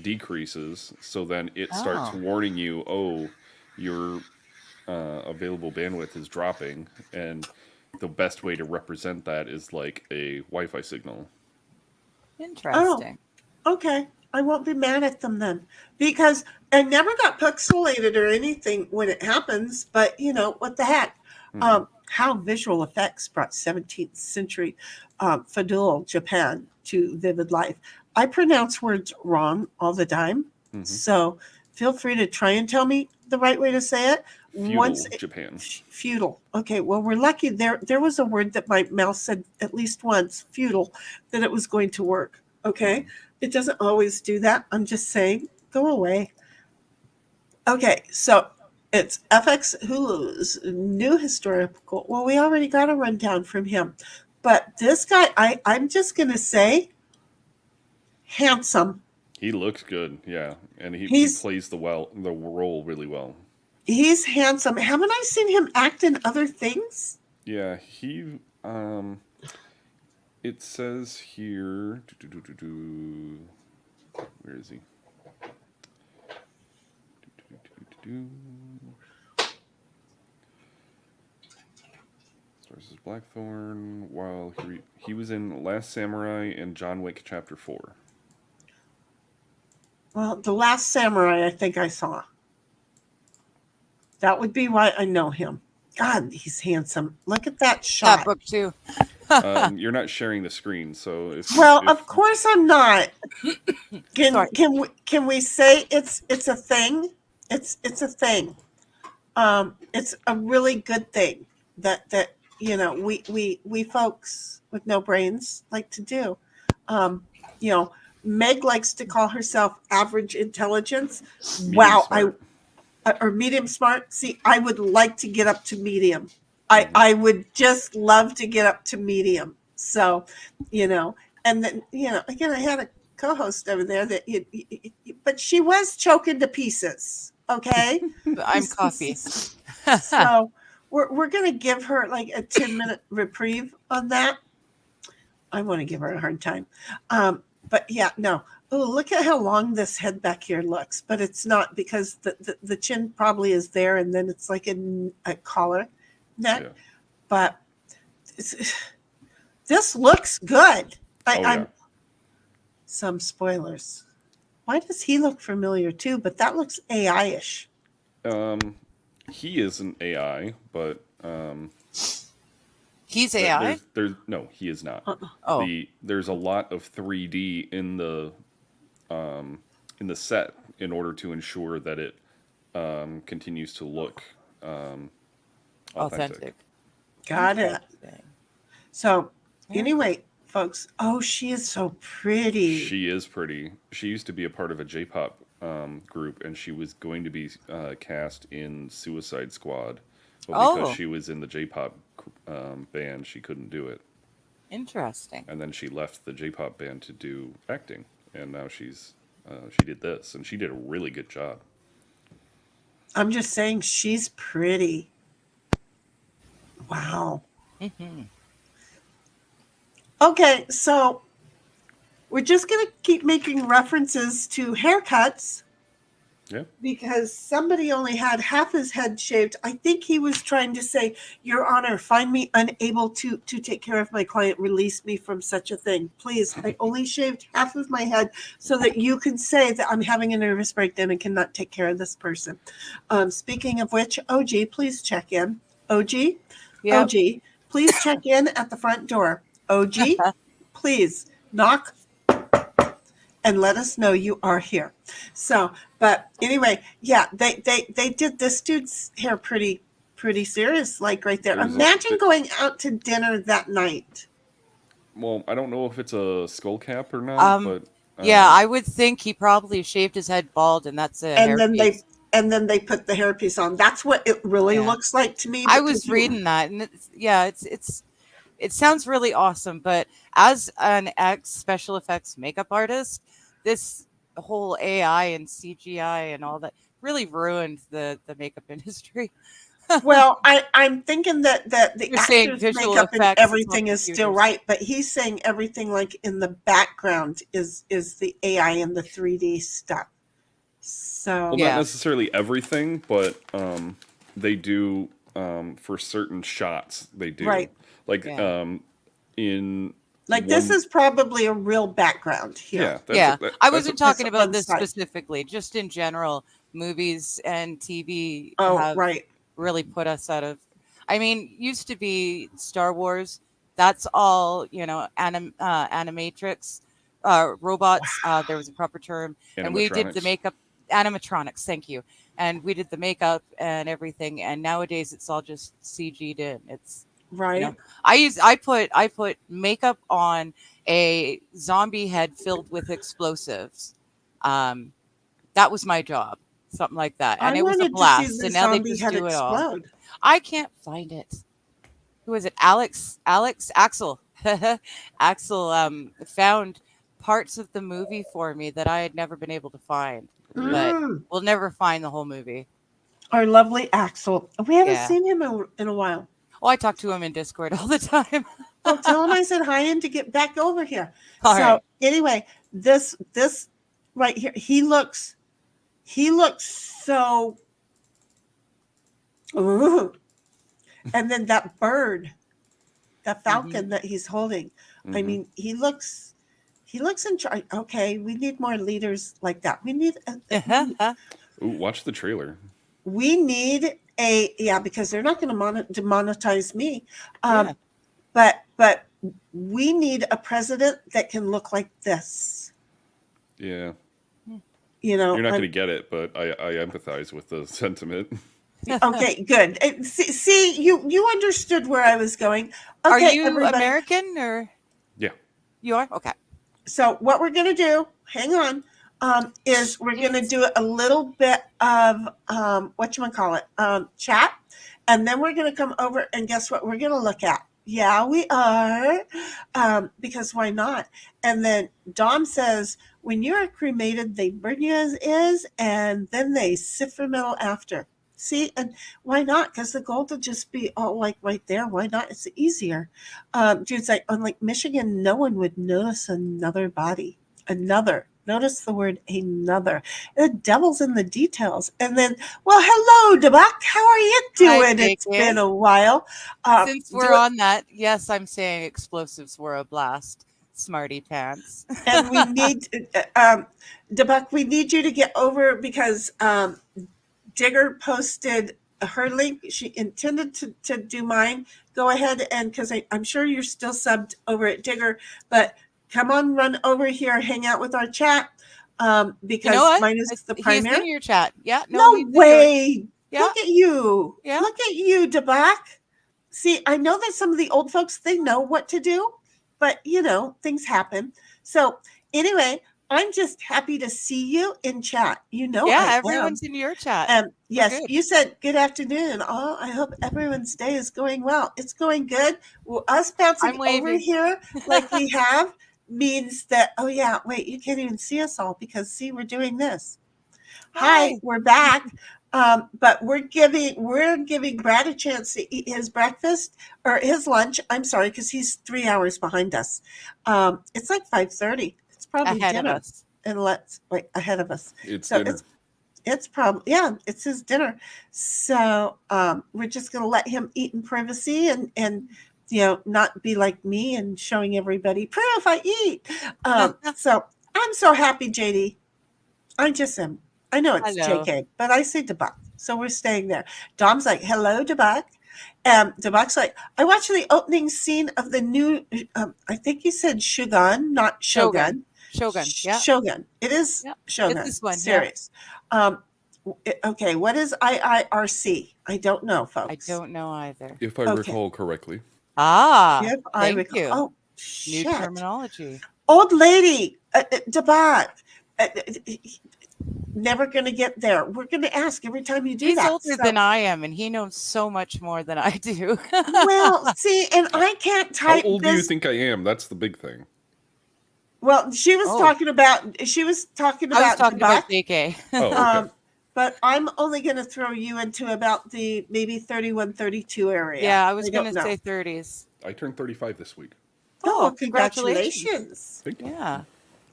decreases. So then it starts warning you, oh, your available bandwidth is dropping, and the best way to represent that is like a Wi-Fi signal. Interesting. Okay. I won't be mad at them then, because I never got pixelated or anything when it happens, but you know, what the heck? How visual effects brought 17th century feudal Japan to vivid life. I pronounce words wrong all the time, so feel free to try and tell me the right way to say it. Feudal Japan. Feudal. Okay, well, we're lucky there was a word that my mouth said at least once, feudal, that it was going to work. Okay, it doesn't always do that. I'm just saying, go away. Okay, so it's FX Hulu's new historical. Well, we already got a rundown from him, but this guy, I'm just going to say, handsome. He looks good, yeah, and he He's plays the role really well. he's handsome. Haven't I seen him act in other things? Yeah, he it says here, where is he? Stars as Blackthorn. While he was in Last Samurai and John Wick Chapter 4. Well, The Last Samurai, I think I saw. That would be why I know him. God, he's handsome. Look at that That shot. book too. You're not sharing the screen, so Well, if of course I'm not. Sorry. Can we say it's a thing? It's a thing. It's a really good thing that we folks with no brains like to do. You know, Meg likes to call herself average intelligence. medium Wow, smart. or medium smart. See, I would like to get up to medium. Mhm. I would just love to get up to medium. So, and then again, I had a co-host over there that but she was choking to pieces. Okay, I'm coffee. so we're gonna give her like a 10-minute reprieve on that. I want to give her a hard time, but yeah, no. Oh, look at how long this head back here looks, but it's not because the chin probably is there, and then it's like a collar neck. Yeah. But this looks good. I'm some spoilers. Why does he look familiar too? But that looks AI-ish. He isn't AI, but He's AI. no, he is not. Oh, There's a lot of 3D in the set in order to ensure that it continues to look authentic. Got it. Interesting. So Yeah. anyway, folks, oh, she is so pretty. She is pretty. She used to be a part of a J-pop group, and she was going to be cast in Suicide Squad, but because Oh. she was in the J-pop band, she couldn't do it. Interesting. And then she left the J-pop band to do acting, and now she did this, and she did a really good job. I'm just saying she's pretty. Wow. Mhm. Okay, so we're just going to keep making references to haircuts. Yeah. Because somebody only had half his head shaved. I think he was trying to say, Your Honor, find me unable to take care of my client. Release me from such a thing. Please, I only shaved half of my head so that you can say that I'm having a nervous breakdown and cannot take care of this person. Speaking of which, OG, please check in. OG? Yep. OG, please check in at the front door. OG, please knock and let us know you are here. So, but anyway, yeah, they did this dude's hair pretty serious, like right there. Imagine going out to dinner that night. Well, I don't know if it's a skull cap or not, but Yeah, I would think he probably shaved his head bald, and that's a and then hairpiece. they put the hairpiece on. That's what it really looks like to me. I was reading that, and it sounds really awesome. But as an ex special effects makeup artist, this whole AI and CGI and all that really ruined the makeup industry. Well, I'm thinking that the You're saying actors' visual makeup and effects, it's all everything is still computers. right, but he's saying everything like in the background is the AI and the 3D stuff. So well, Yeah. not necessarily everything, but they do for certain shots. They do Right. like Yeah. In like this one- is probably a real background here. Yeah, I wasn't talking That's about one this side. specifically, just in general. Movies and TV Oh, have right. really put us out of. I mean, used to be Star Wars. That's all animatrix, robots. There was a proper term, and we did the Animatronics. makeup. Animatronics, thank you. And we did the makeup and everything. And nowadays, it's all just CG'd in. It's Right. I put makeup on a zombie head filled with explosives. That was my job, something like that, and I it was a wanted to see blast. the And now they zombie just head do it all. explode. I can't find it. Who is it? Axel. Axel found parts of the movie for me that I had never been able to find. Really? But Mm. we'll never find the whole movie. Our lovely Axel. We haven't Yeah. seen him in a while. Oh, I talk to him in Discord all the time. Well, tell him I said hi and to get back over here. All so right. anyway, this right here, he looks so. Ooh. And then that bird, that falcon that he's holding. I mean, he looks in charge. Okay, we need more leaders like that. We need Ooh, watch the trailer. we need because they're not going to demonetize me. Yeah. But we need a president that can look like this. Yeah. You know, You're not going to get it, but I empathize with the sentiment. Okay, good. See, you understood where I was going. Okay, Are you everybody. American or? Yeah. You are? Okay. So what we're going to do, hang on, is we're going to do a little bit of chat, and then we're going to come over and guess what we're going to look at. Yeah, we are, because why not? And then Dom says, when you are cremated, they burn you as is, and then they sift for metal after. See, and why not? Because the gold will just be all like right there. Why not? It's easier. Jude's like, unlike Michigan, no one would notice another body. Notice the word another. The devil's in the details. And then, well, hello, Debak. How are you doing? Hi, It's been a while. Since we're on that, yes, I'm saying explosives were a blast. Smarty pants. And we need, Debak, we need you to get over because Digger posted her link. She intended to do mine. Go ahead and because I'm sure you're still subbed over at Digger, but come on, run over here, hang out with our chat because mine is the primary. He's in your chat. Yeah. No way. Yeah. Look at you. Yeah. Look at you, Debak. See, I know that some of the old folks, they know what to do, but things happen. So anyway, I'm just happy to see you in chat. Everyone's in your chat. Yes, you said good afternoon. Oh, I hope everyone's day is going well. It's going good. Well, us bouncing over here like we have means that, oh yeah, wait, you can't even see us all because see, we're doing this. Hi, we're back. But we're giving Brad a chance to eat his breakfast or his lunch. I'm sorry, because he's 3 hours behind us. It's like 5:30. It's probably ahead dinner. of us. And let's wait ahead of us. It's so dinner. it's probably it's his dinner. So we're just gonna let him eat in privacy and not be like me and showing everybody proof I eat. So I'm so happy, JD. I just am. I know it's JK, but I say Debak. So we're staying there. Dom's like, hello, Debak. Debak's like, I watched the opening scene of the new, I think you said Shogun, not Shogun. Shogun, yeah. Shogun. It is Shogun. It's this one, series. Okay, what is IIRC? I don't know, folks. I don't know either. If I recall correctly. Thank you. Oh, new terminology. Old lady, Debak. Never going to get there. We're going to ask every time you do that. He's older than I am, and he knows so much more than I do. Well, see, and I can't type. How old do you think I am? That's the big thing. Well, she was talking about. I was talking about JK. Oh, okay. But I'm only going to throw you into about the maybe 31, 32 area. Yeah, I was going to say 30s. I turned 35 this week. Oh, congratulations! Thank you. Yeah.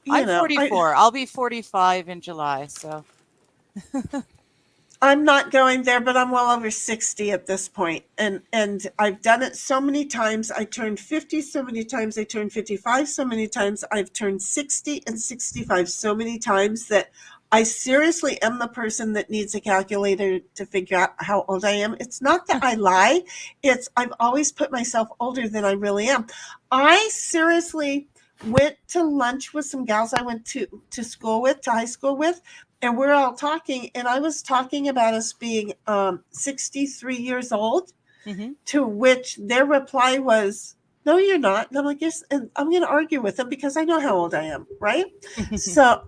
I'm 44. I'll be 45 in July, so. I'm not going there, but I'm well over 60 at this point. And I've done it so many times. I turned 50 so many times. I turned 55 so many times. I've turned 60 and 65 so many times that I seriously am the person that needs a calculator to figure out how old I am. It's not that I lie. It's I've always put myself older than I really am. I seriously went to lunch with some gals I went to high school with, and we're all talking, and I was talking about us being 63 years old, to which their reply was, no, you're not. And I'm like, yes, and I'm going to argue with them because I know how old I am, right? So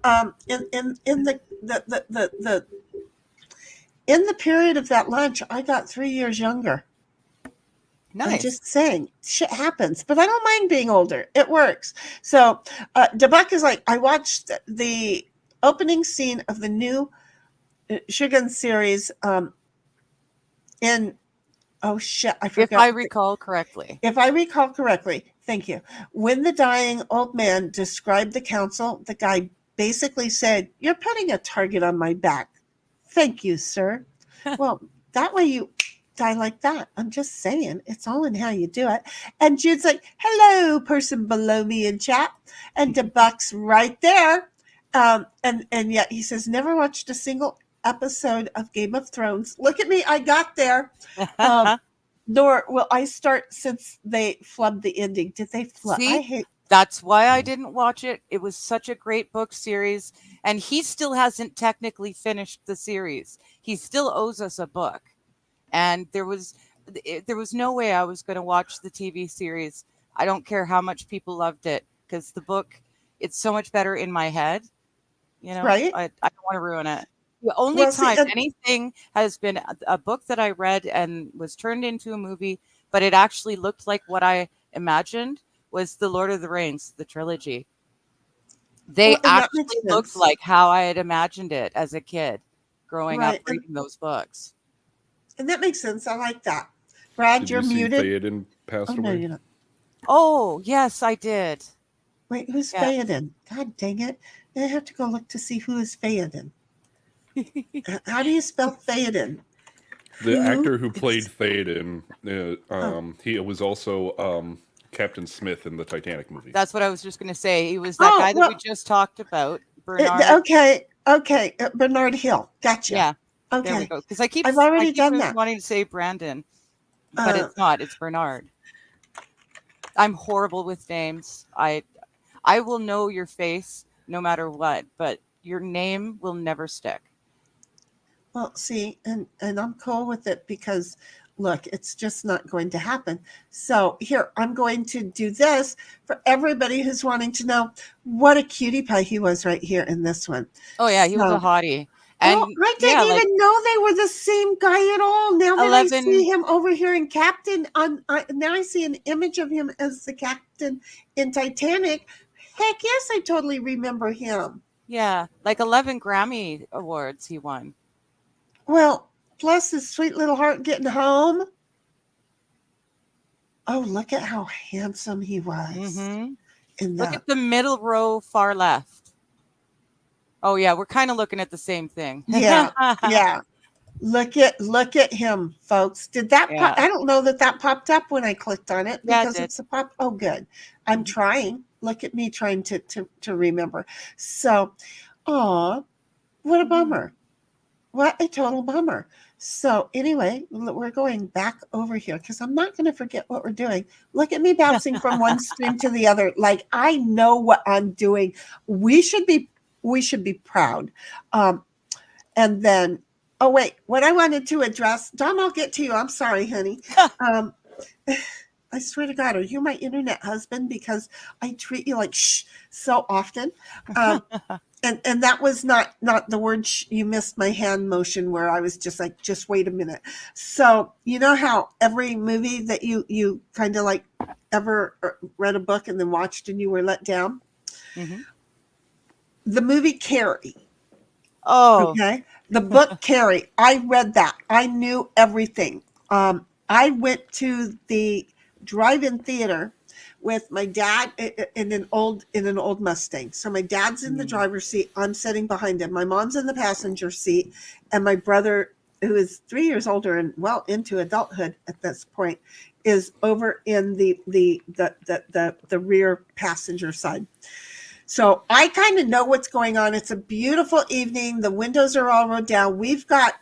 in the period of that lunch, I got 3 years younger. Nice. I'm just saying, shit happens, but I don't mind being older. It works. So DeBuck is like, I watched the opening scene of the new Shogun series in, oh shit, I forgot. If I recall correctly. If I recall correctly, thank you. When the dying old man described the council, the guy basically said, "You're putting a target on my back." Thank you, sir. Well, that way you die like that. I'm just saying, it's all in how you do it. And Jude's like, "Hello, person below me in chat," and DeBuck's right there. And yet he says, "Never watched a single episode of Game of Thrones." Look at me, I got there. Nor will I start since they flubbed the ending. Did they flub? See? I hate. That's why I didn't watch it. It was such a great book series, and he still hasn't technically finished the series. He still owes us a book, and there was no way I was going to watch the TV series. I don't care how much people loved it, because the book, it's so much better in my head. You know, Right? I don't want to ruin it. The only time anything has been a book that I read and was turned into a movie, but it actually looked like what I imagined, was The Lord of the Rings, the trilogy. They actually looked like how I had imagined it as a kid growing up reading those books. And that makes sense. I like that. Brad, you're muted. Theoden passed away? No, you're not. Oh, yes, I did. Wait, who's Theoden? God dang it. I have to go look to see who is Theoden. How do you spell Theoden? The actor who played Theoden, he was also Captain Smith in the Titanic movie. That's what I was just going to say. He was that guy that we just talked about, Bernard. Okay. Bernard Hill. Gotcha. Yeah. Okay. There we go. Because I've already done that. Wanting to say Brandon, but it's not. It's Bernard. I'm horrible with names. I will know your face no matter what, but your name will never stick. Well, see, and I'm cool with it because, look, it's just not going to happen. So here, I'm going to do this for everybody who's wanting to know what a cutie pie he was right here in this one. Oh, yeah, he was a hottie. And I didn't even know they were the same guy at all. Now that I see him over here in Captain, now I see an image of him as the captain in Titanic. Heck yes, I totally remember him. Yeah, like 11 Grammy Awards he won. Well, bless his sweet little heart getting home. Oh, look at how handsome he was. Mm-hmm. Look at the middle row far left. Oh, yeah, we're kind of looking at the same thing. Yeah, yeah. Look at him, folks. Did that pop? I don't know that popped up when I clicked on it because it's a pop. Oh, good. I'm trying. Look at me trying to remember. So, what a bummer. What a total bummer. So anyway, we're going back over here because I'm not going to forget what we're doing. Look at me bouncing from one stream to the other. Like I know what I'm doing. We should be proud. And then, oh wait, what I wanted to address, Dom, I'll get to you. I'm sorry, honey. I swear to God, are you my internet husband? Because I treat you like shh so often. And that was not the word you missed my hand motion where I was just like, just wait a minute. So you know how every movie that you kind of like ever read a book and then watched and you were let down? Mm-hmm. The movie Carrie. Oh. Okay. The book Carrie. I read that. I knew everything. I went to the drive-in theater with my dad in an old Mustang. So my dad's in the driver's seat. I'm sitting behind him. My mom's in the passenger seat, and my brother, who is 3 years older and well into adulthood at this point, is over in the rear passenger side. So I kind of know what's going on. It's a beautiful evening. The windows are all rolled down. We've got,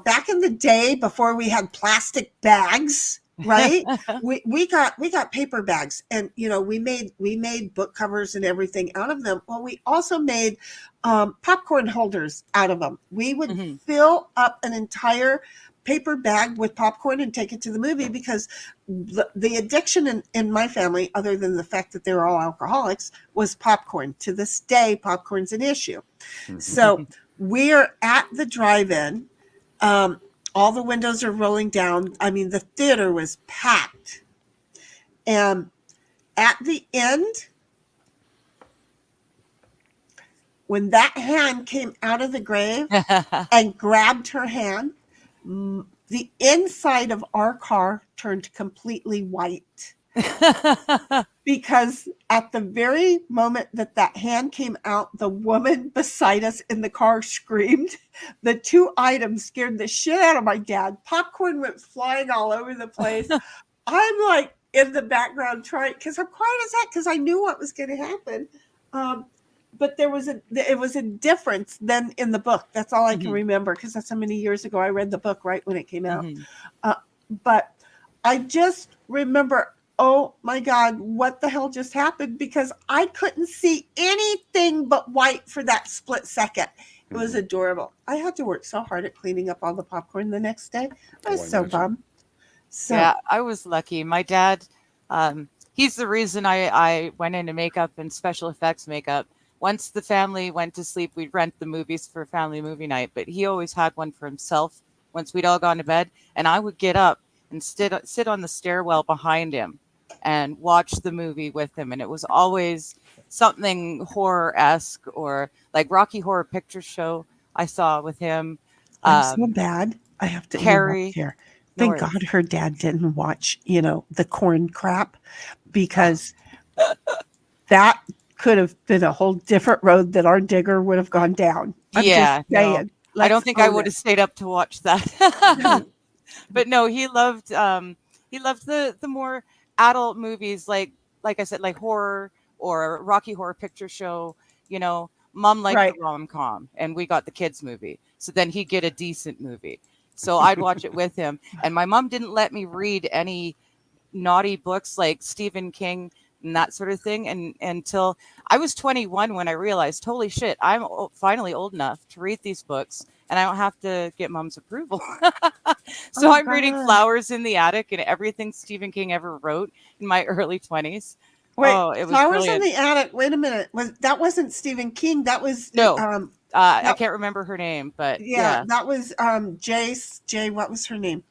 back in the day before we had plastic bags, right? we got paper bags, and we made book covers and everything out of them. Well, we also made popcorn holders out of them. We would fill up an entire paper bag with popcorn and take it to the movie because the addiction in my family, other than the fact that they were all alcoholics, was popcorn. To this day, popcorn's an issue. So we're at the drive-in. all the windows are rolling down. I mean, the theater was packed. And at the end, when that hand came out of the grave and grabbed her hand, the inside of our car turned completely white. Because at the very moment that hand came out, the woman beside us in the car screamed. The two items scared the shit out of my dad. Popcorn went flying all over the place. I'm like in the background trying, because I'm quiet as heck, because I knew what was going to happen. But it was a difference than in the book. That's all I can remember, because that's how many years ago I read the book, right when it came out. But I just remember, oh my God, what the hell just happened? Because I couldn't see anything but white for that split second. It was adorable. I had to work so hard at cleaning up all the popcorn the next day. I was so bummed. So yeah, I was lucky. My dad, he's the reason I went into makeup and special effects makeup. Once the family went to sleep, we'd rent the movies for family movie night, but he always had one for himself once we'd all gone to bed. And I would get up and sit on the stairwell behind him and watch the movie with him. And it was always something horror-esque, or like Rocky Horror Picture Show I saw with him. I'm so bad. I have to Carrie here. Thank God her dad didn't watch, the corn crap, because that could have been a whole different road that our digger would have gone down. I'm just saying. No, I don't think I would have stayed up to watch that. But no, he loved the more adult movies, like I said, like horror or Rocky Horror Picture Show. Mom liked the rom-com, and we got the kids movie. So then he'd get a decent movie. So I'd watch it with him. And my mom didn't let me read any naughty books like Stephen King and that sort of thing. And until I was 21, when I realized, holy shit, I'm finally old enough to read these books, and I don't have to get mom's approval. So I'm reading Flowers in the Attic and everything Stephen King ever wrote in my early 20s. Wait, it was Flowers brilliant. in the Attic. Wait a minute. That wasn't Stephen King. That was no. I can't remember her name, but yeah. That was J. What was her name?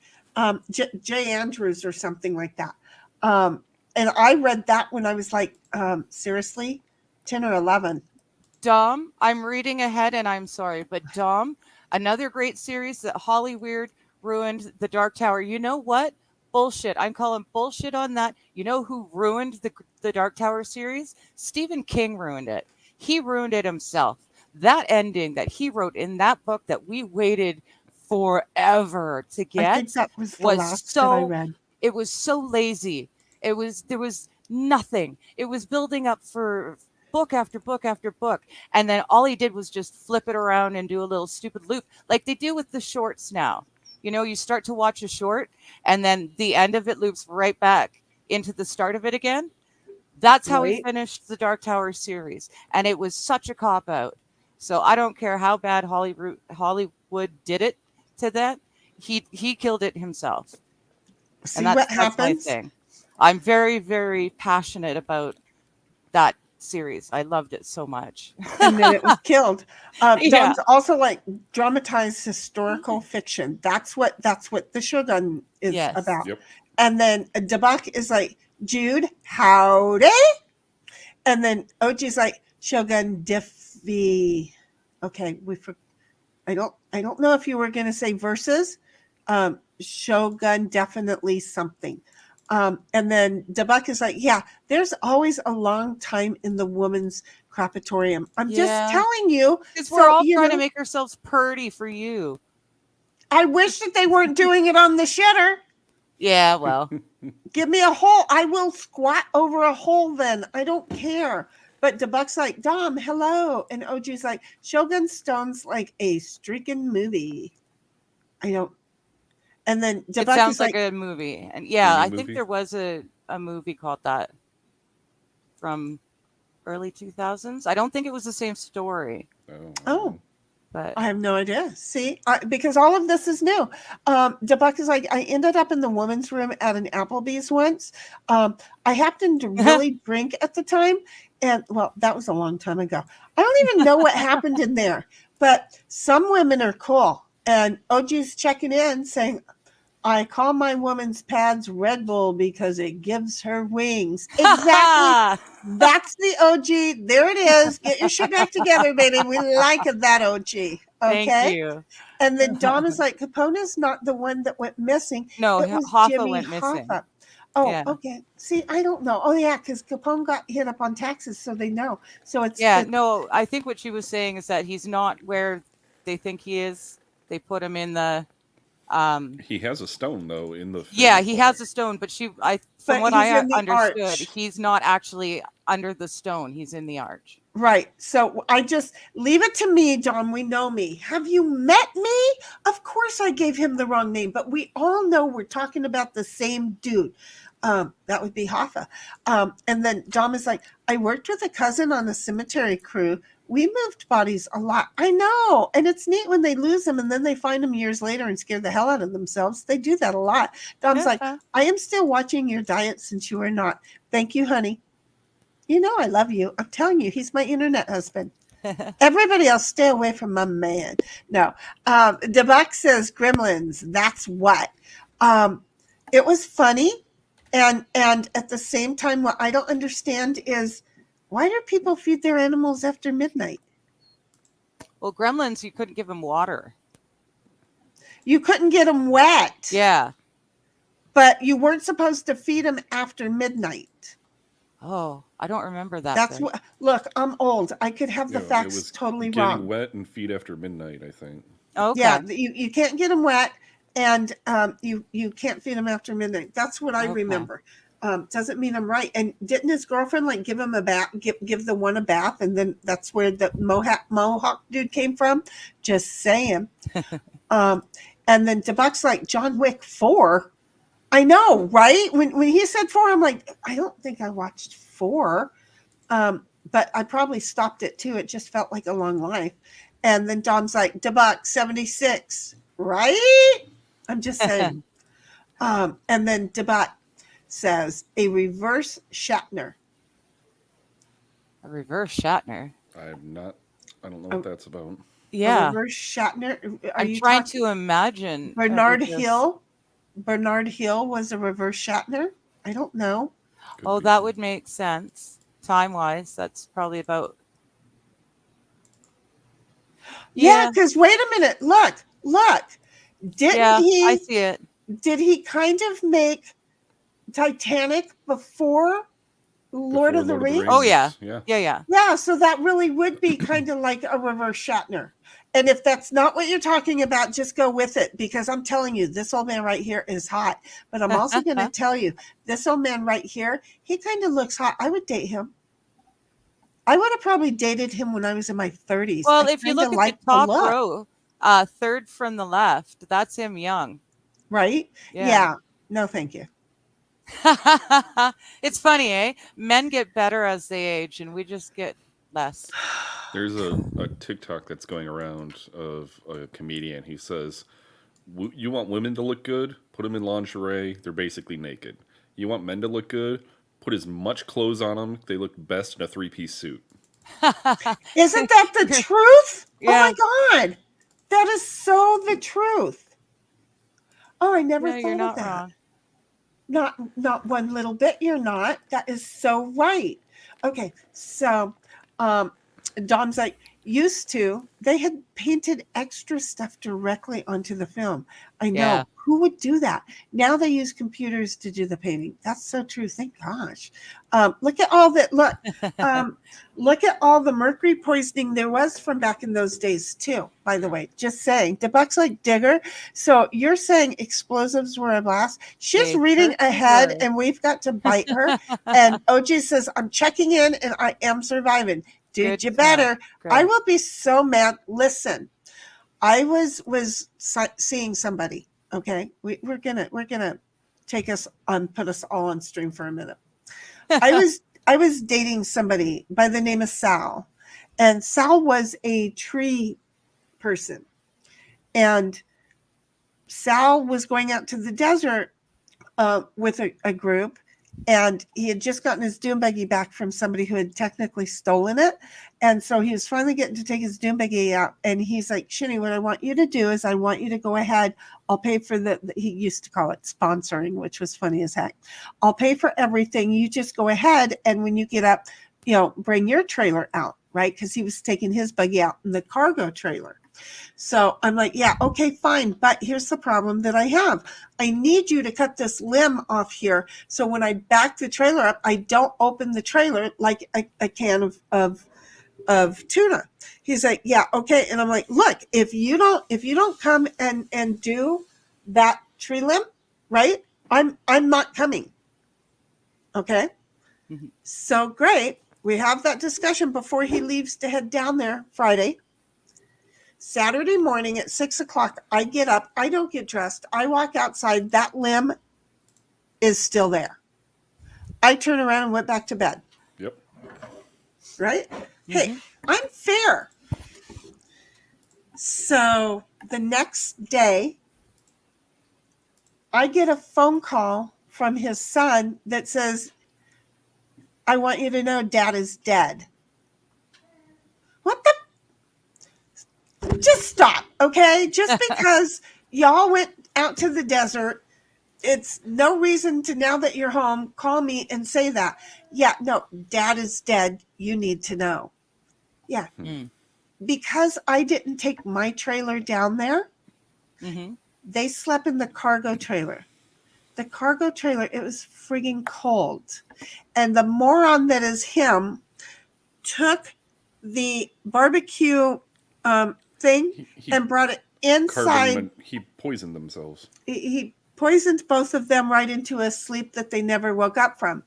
J. Andrews or something like that. And I read that when I was like, seriously, 10 or 11. Dom, I'm reading ahead, and I'm sorry, but Dom, another great series that Hollywood ruined, The Dark Tower. You know what? Bullshit. I'm calling bullshit on that. You know who ruined the Dark Tower series? Stephen King ruined it. He ruined it himself. That ending that he wrote in that book that we waited forever to get, I think that was the last that I read. It was so lazy. There was nothing. It was building up for book after book after book. And then all he did was just flip it around and do a little stupid loop like they do with the shorts now. You start to watch a short and then the end of it loops right back into the start of it again. That's how he finished the Dark Tower series. And it was such a cop-out. So I don't care how bad Hollywood did it to that. He killed it himself. See what happens? That's my thing. I'm very, very passionate about that series. I loved it so much. And then it was killed. Dom's also like dramatized historical fiction. That's what the Shogun is about. Yep. And then Debak is like, Jude, howdy. And then OG's like, Shogun Diffie. Okay, I don't know if you were going to say verses. Shogun definitely something. And then Debak is like, yeah, there's always a long time in the woman's crapatorium. I'm just telling you. Because we're all trying to make ourselves purty for you. I wish that they weren't doing it on the shitter. Yeah, well. Give me a hole. I will squat over a hole then. I don't care. But Debak's like, Dom, hello. And OG's like, Shogun Stone's like a streaking movie. And then Debak, it sounds like a movie. And I think there was a movie called that from early 2000s. I don't think it was the same story. Oh. But I have no idea. See, because all of this is new. Debak is like, I ended up in the women's room at an Applebee's once. I happened to really drink at the time. And well, that was a long time ago. I don't even know what happened in there. But some women are cool. And OG's checking in saying, I call my woman's pads Red Bull because it gives her wings. Exactly. That's the OG. There it is. Get your shit back together, baby. We like that OG. Okay. Thank you. And then Dom is like, Capone's not the one that went missing. No, it was Hoffa Jimmy went missing. Hoffa. Oh, Yeah. okay. See, I don't know. Oh, yeah, because Capone got hit up on taxes, so they know. So it's no. I think what she was saying is that he's not where they think he is. They put him in the. He has a stone though in the. Yeah, he has a stone, but from what I understood, arch. he's not actually under the stone. He's in the arch. Right. So I just leave it to me, John. We know me. Have you met me? Of course I gave him the wrong name, but we all know we're talking about the same dude. That would be Hoffa. And then Dom is like, I worked with a cousin on a cemetery crew. We moved bodies a lot. I know. And it's neat when they lose them and then they find them years later and scare the hell out of themselves. They do that a lot. Dom's like, I am still watching your diet since you are not. Thank you, honey. You know I love you. I'm telling you, he's my internet husband. Everybody else, stay away from my man. No. Debuck says Gremlins. That's what. It was funny. And at the same time, what I don't understand is, why do people feed their animals after midnight? Well, Gremlins, you couldn't give them water. You couldn't get them wet. Yeah. But you weren't supposed to feed them after midnight. Oh, I don't remember that. That's what. Look, I'm old. I could have the facts totally wrong. Getting wet and feed after midnight, I think. Okay. Yeah, you can't get them wet, and you can't feed them after midnight. That's what I remember. Doesn't mean I'm right. And didn't his girlfriend like give him a bath, give the one a bath, and then that's where the Mohawk dude came from? Just saying. And then DeBuck's like, John Wick 4. I know, right? When he said 4, I'm like, I don't think I watched 4. But I probably stopped it too. It just felt like a long life. And then Dom's like, DeBuck 76, right? I'm just saying. And then DeBuck says, a reverse Shatner. A reverse Shatner? I don't know what that's about. Yeah. A reverse Shatner? I'm trying to imagine. Bernard Hill? Bernard Hill was a reverse Shatner? I don't know. That would make sense. Time-wise, that's probably about... Yeah, because wait a minute. Look. Didn't he... I see it. Did he kind of make Titanic before Lord of the Rings? Oh, yeah. Yeah, so that really would be kind of like a reverse Shatner. And if that's not what you're talking about, just go with it, because I'm telling you, this old man right here is hot. But I'm also going to tell you, this old man right here, he kind of looks hot. I would date him. I would have probably dated him when I was in my 30s. Well, if you look at the top row, third from the left, that's him young. Right? Yeah. No, thank you. It's funny, eh? Men get better as they age, and we just get less. There's a TikTok that's going around of a comedian. He says, you want women to look good? Put them in lingerie. They're basically naked. You want men to look good? Put as much clothes on them. They look best in a 3-piece suit. Isn't that the truth? Yeah. Oh my God. That is so the truth. Oh, I never thought of that. Wrong. Not one little bit. You're not. That is so right. Okay. So, Dom's like, used to, they had painted extra stuff directly onto the film. I know. Yeah. Who would do that? Now they use computers to do the painting. That's so true. Thank gosh. Look at all that. Look at all the mercury poisoning there was from back in those days too, by the way. Just saying. DeBuck's like Digger. So you're saying explosives were a blast? She's reading ahead and we've got to bite her. And OG says, I'm checking in and I am surviving. Dude, you better. I will be so mad. Listen, I was seeing somebody. Okay, we're gonna take us on, put us all on stream for a minute. I was dating somebody by the name of Sal, and Sal was a tree person, and Sal was going out to the desert with a group, and he had just gotten his dune buggy back from somebody who had technically stolen it. And so he was finally getting to take his dune buggy out. And he's like, Sheni, what I want you to do is I want you to go ahead. I'll pay for he used to call it sponsoring, which was funny as heck. I'll pay for everything. You just go ahead. And when you get up, bring your trailer out, right? Because he was taking his buggy out in the cargo trailer. So I'm like, yeah, okay, fine. But here's the problem that I have. I need you to cut this limb off here. So when I back the trailer up, I don't open the trailer like a can of tuna. He's like, yeah, okay. And I'm like, look, if you don't come and do that tree limb, right? I'm not coming. Okay. Mm-hmm. So great. We have that discussion before he leaves to head down there Friday. Saturday morning at 6:00, I get up. I don't get dressed. I walk outside. That limb is still there. I turn around and went back to bed. Yep. Right? Mm-hmm. Hey, I'm fair. So the next day, I get a phone call from his son that says, I want you to know Dad is dead. What the? Just stop, okay? Just because y'all went out to the desert, it's no reason to, now that you're home, call me and say that. Yeah, no, Dad is dead. You need to know. Yeah. Mm. Because I didn't take my trailer down there, Mm-hmm. they slept in the cargo trailer. The cargo trailer, it was frigging cold. And the moron that is him took the barbecue thing and brought it inside. He poisoned themselves. He poisoned both of them right into a sleep that they never woke up from.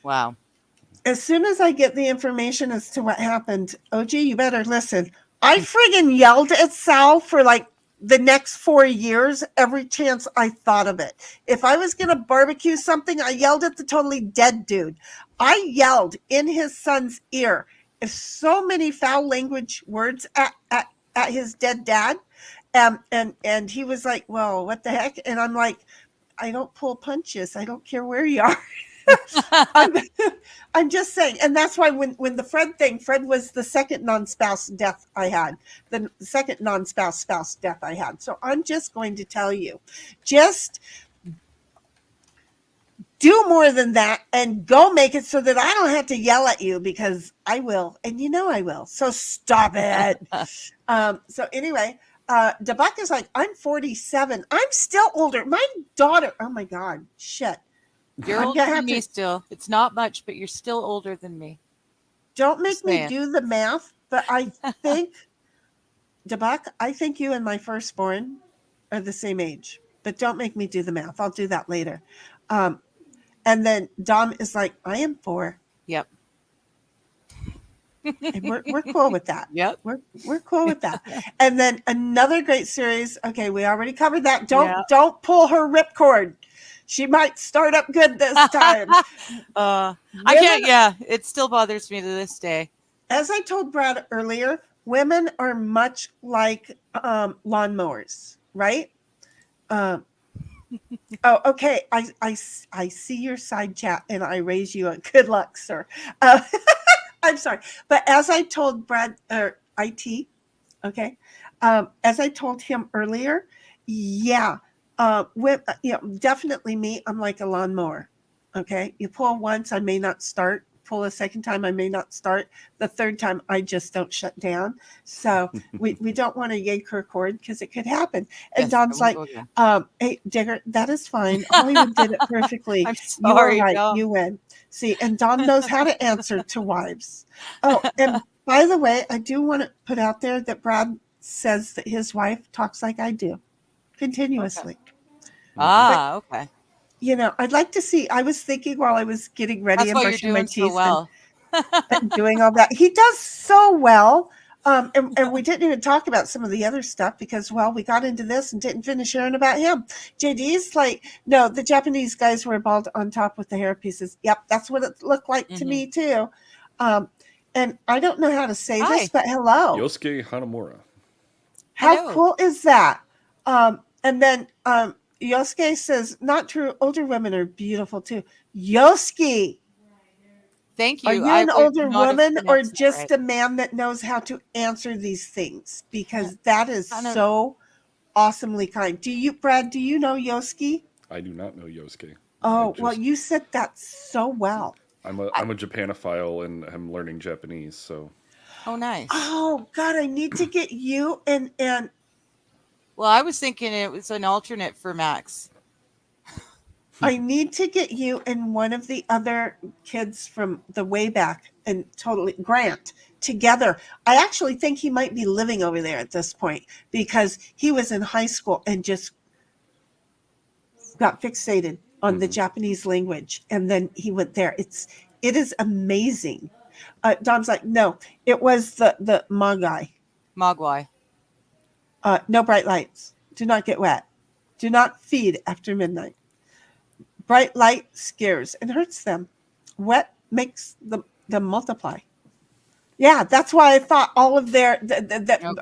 Wow. As soon as I get the information as to what happened, OG, you better listen. I friggin' yelled at Sal for like the next 4 years every chance I thought of it. If I was going to barbecue something, I yelled at the totally dead dude. I yelled in his son's ear so many foul language words at his dead dad. And he was like, well, what the heck? And I'm like, I don't pull punches. I don't care where you are. I'm just saying. And that's why when the Fred was the second non-spouse death I had, the second non-spouse death I had. So I'm just going to tell you, just do more than that and go make it so that I don't have to yell at you, because I will. And you know I will. So stop it. So anyway, DeBuck is like, I'm 47. I'm still older. My daughter, oh my God, shit. You're older than me still. It's not much, but you're still older than me. Don't make me do the math, but I think, DeBuck, I think you and my firstborn are the same age. But don't make me do the math. I'll do that later. And then Dom is like, I am 4. Yep. And we're cool with that. Yep. We're cool with that. And then another great series. Okay, we already covered that. Don't pull her ripcord. She might start up good this time. I can't. Yeah, it still bothers me to this day. As I told Brad earlier, women are much like lawnmowers, right? Oh, okay. I see your side chat and I raise you a good luck, sir. I'm sorry. But as I told Brad, or IT, okay, as I told him earlier, yeah, definitely me. I'm like a lawnmower. Okay. You pull once, I may not start. Pull a second time, I may not start. The third time, I just don't shut down. So we don't want to yank her cord because it could happen. And Yes, Don's like, hey, Digger, that is fine. Hollywood did it perfectly. I'm sorry, you are right. no. You win. See, and Don knows how to answer to wives. Oh, and by the way, I do want to put out there that Brad says that his wife talks like I do, continuously. Okay. Okay. You know, I'd like to see. I was thinking while I was getting ready That's and why you're brushing my doing teeth so well. and doing all that. He does so well. And we didn't even talk about some of the other stuff because, well, we got into this and didn't finish hearing about him. JD's like, no, the Japanese guys were bald on top with the hair pieces. Yep, that's what it looked like to me too. And I don't know how to say this, but hello. Yosuke Hanamura. How cool is that? And then Yosuke says, not true. Older women are beautiful too. Yosuke, Thank are you. you I an would older not have woman or pronounced that just right. a man that knows how to answer these things? Yeah, Because that is kind of. so awesomely kind. Brad, do you know Yosuke? I do not know Yosuke. I Oh, well, just you said that so well. I, I'm a Japanophile and I'm learning Japanese, so oh, nice. Oh God, I need to get you and Well, I was thinking it was an alternate for Max. I need to get you and one of the other kids from the way back and totally Grant together. I actually think he might be living over there at this point because he was in high school and just got fixated on the hmm Japanese language and then he went there. It is amazing. Dom's like, no, it was the Ma guy. Mogwai. No bright lights. Do not get wet. Do not feed after midnight. Bright light scares and hurts them. Wet makes them multiply. Yeah, that's why I thought all of that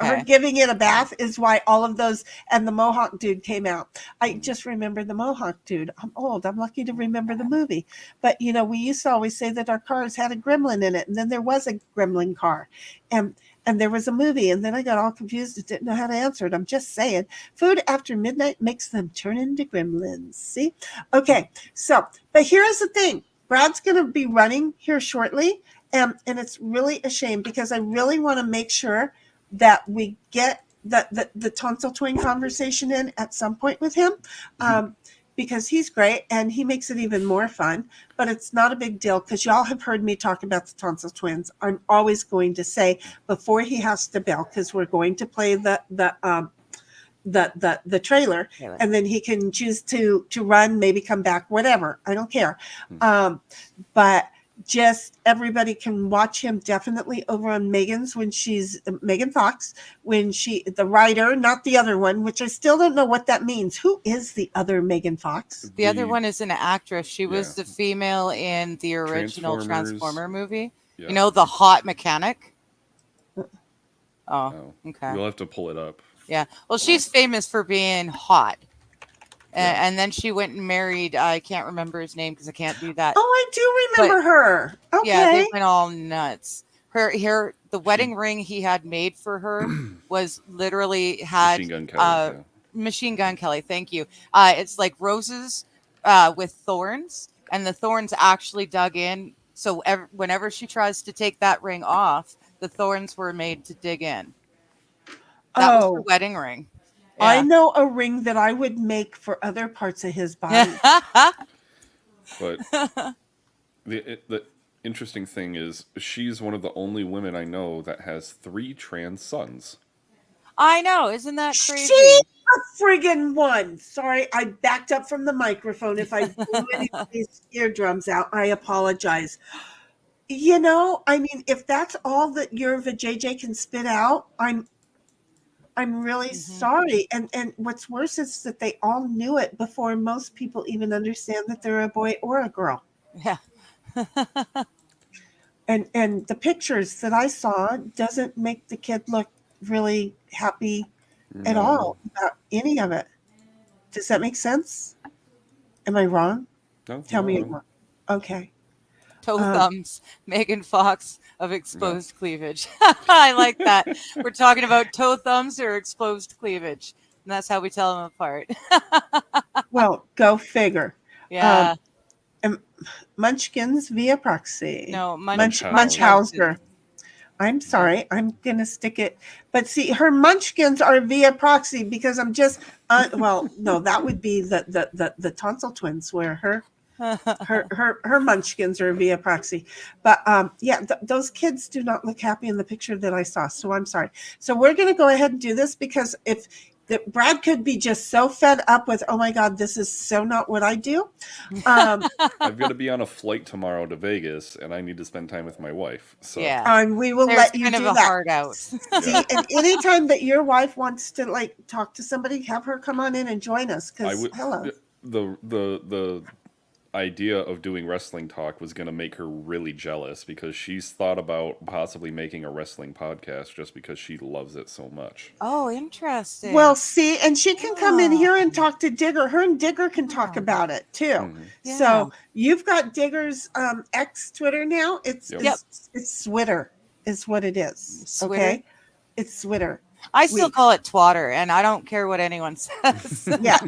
her Okay. giving it a bath is why all of those and the Mohawk dude came out. I just remember the Mohawk dude. I'm old. I'm lucky to remember the movie. But we used to always say that our cars had a gremlin in it, and then there was a gremlin car, and there was a movie, and then I got all confused and didn't know how to answer it. I'm just saying, food after midnight makes them turn into gremlins. See? Okay, so but here is the thing. Brad's going to be running here shortly. And it's really a shame because I really want to make sure that we get the tonsil twin conversation in at some point with him because he's great and he makes it even more fun. But it's not a big deal because y'all have heard me talk about the tonsil twins. I'm always going to say before he has to bail because we're going to play the trailer Taylor. and then he can choose to run, maybe come back, whatever. I don't care. But just everybody can watch him definitely over on Megan's when she's Megan Fox when the writer, not the other one, which I still don't know what that means. Who is the other Megan Fox? The other one is an actress. She was yeah. the female in the original Transformers. Transformer movie. Yeah. You know, the hot mechanic? Oh, Oh, okay. you'll have to pull it up. Yeah. Well, she's famous for being hot. Yeah. And then she went and married, I can't remember his name because I can't do that. Oh, I do remember her. Yeah, they Okay. went all nuts. The wedding ring he had made for her was literally had Machine Gun Kelly. Yeah. Machine Gun Kelly. Thank you. It's like roses with thorns, and the thorns actually dug in. So whenever she tries to take that ring off, the thorns were made to dig in. That was her Oh, wedding ring. I Yeah. know a ring that I would make for other parts of his body. But the interesting thing is she's one of the only women I know that has 3 trans sons. I know. Isn't that She's crazy? a friggin' one. Sorry, I backed up from the microphone. If I blew anybody's eardrums out, I apologize. I mean, if that's all that your vajayjay can spit out, I'm really sorry. And what's worse is that they all knew it before most people even understand that they're a boy or a girl. Yeah. And the pictures that I saw doesn't make the kid look really happy at No. all about any of it. Does that make sense? Am I wrong? No. Tell me no. I'm wrong. Okay. Toe thumbs, Megan Fox of exposed cleavage. I like that. We're talking about toe thumbs or exposed cleavage. And that's how we tell them apart. Well, go figure. Yeah. Munchkins via proxy. No, Munchauser. I'm sorry. I'm going to stick it. But see, her munchkins are via proxy because I'm just, well, no, that would be the tonsil twins where her munchkins are via proxy. But yeah, those kids do not look happy in the picture that I saw. So I'm sorry. So we're going to go ahead and do this because if Brad could be just so fed up with, oh my God, this is so not what I do. I've got to be on a flight tomorrow to Vegas, and I need to spend time with my wife. So Yeah. And we will There's let you kind of do a that. hard out. See, and anytime that your wife wants to like talk to somebody, have her come on in and join us. Because hello. idea of doing wrestling talk was going to make her really jealous because she's thought about possibly making a wrestling podcast just because she loves it so much. Oh, interesting. Well, see, and she can come in here and Yeah. talk to Digger. Her and Digger can talk Yeah. about it too. Mhm. Yeah. So you've got Digger's X Twitter now. It's Yep. it's Switter is what it is. Switter? Okay, it's Switter. I still call it twatter, and I don't care what anyone says. Yeah,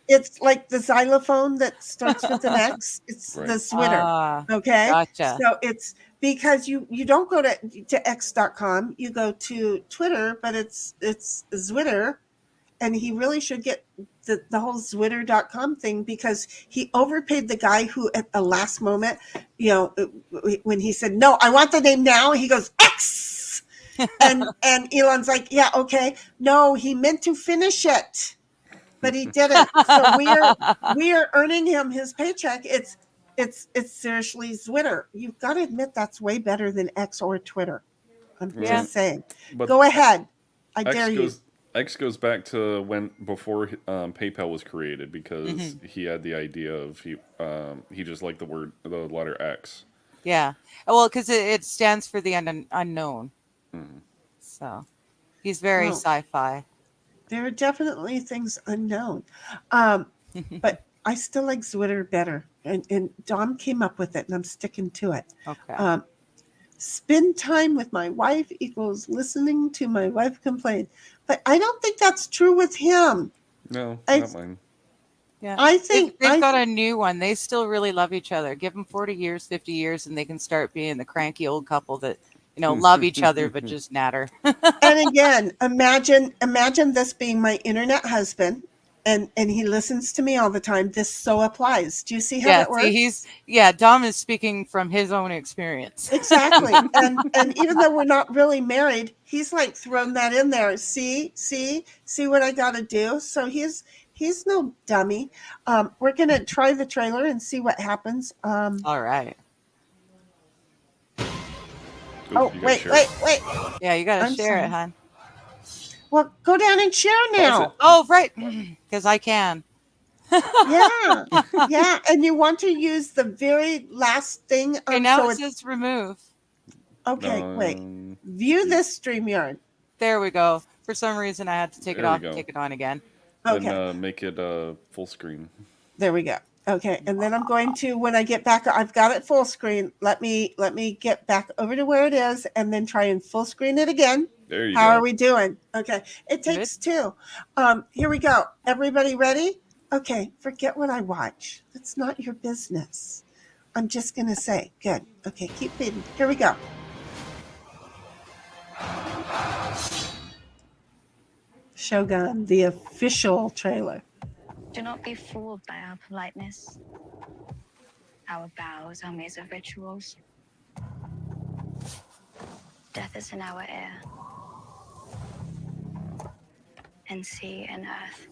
it's like the xylophone that starts with an X. It's Right. the Switter. Ah, Okay, gotcha. so it's because you don't go to x.com, you go to Twitter, but it's Zwitter, and he really should get the whole Zwitter.com thing because he overpaid the guy who at the last moment, when he said, no, I want the name now, he goes, X. and Elon's like, yeah, okay. No, he meant to finish it, but he didn't. So we are earning him his paycheck. It's seriously Zwitter. You've got to admit that's way better than X or Twitter. I'm just saying. But Go ahead. I dare you. X goes back to before PayPal was created because he had the idea of he just liked the letter X. Yeah. Well, because it stands for the unknown. Mhm. So he's very sci-fi. There are definitely things unknown. But I still like Zwitter better. And Dom came up with it, and I'm sticking to it. Okay. Spend time with my wife equals listening to my wife complain. But I don't think that's true with him. No, not mine. Yeah. I think they've got a new one. They still really love each other. Give them 40 years, 50 years, and they can start being the cranky old couple that, love each other but just natter. And again, imagine this being my internet husband, and he listens to me all the time. This so applies. Do you see how that works? Dom is speaking from his own experience. Exactly. and even though we're not really married, he's like thrown that in there. See what I got to do. So he's no dummy. We're gonna try the trailer and see what happens. All right. Wait. Yeah, you gotta share it, hon. Well, go down and share now. Oh, right, because I can. Yeah, and you want to use the very last thing. Okay, now it says remove. Okay, wait. View this StreamYard. There we go. For some reason, I had to take it off and take it on again. Okay. Then make it full screen. There we go. Okay, and then I'm going to, when I get back, I've got it full screen. Let me get back over to where it is, and then try and full screen it again. There you go. How are we doing? Okay, it takes two. Here we go. Everybody ready? Okay, forget what I watch. That's not your business. I'm just gonna say, good. Okay, keep feeding. Here we go. Shogun, the official trailer. Do not be fooled by our politeness. Our bows are made of rituals. Death is in our air. And sea and earth.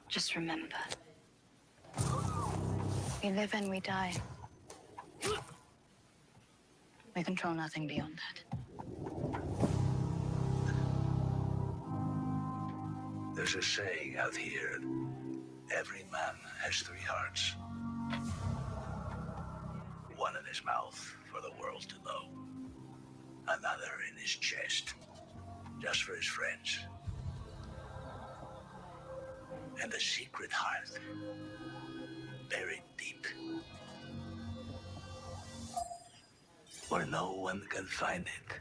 Just remember. We live and we die. We control nothing beyond that. There's a saying out here, every man has three hearts. One in his mouth for the world to know. Another in his chest, just for his friends. And a secret heart, buried deep, where no one can find it.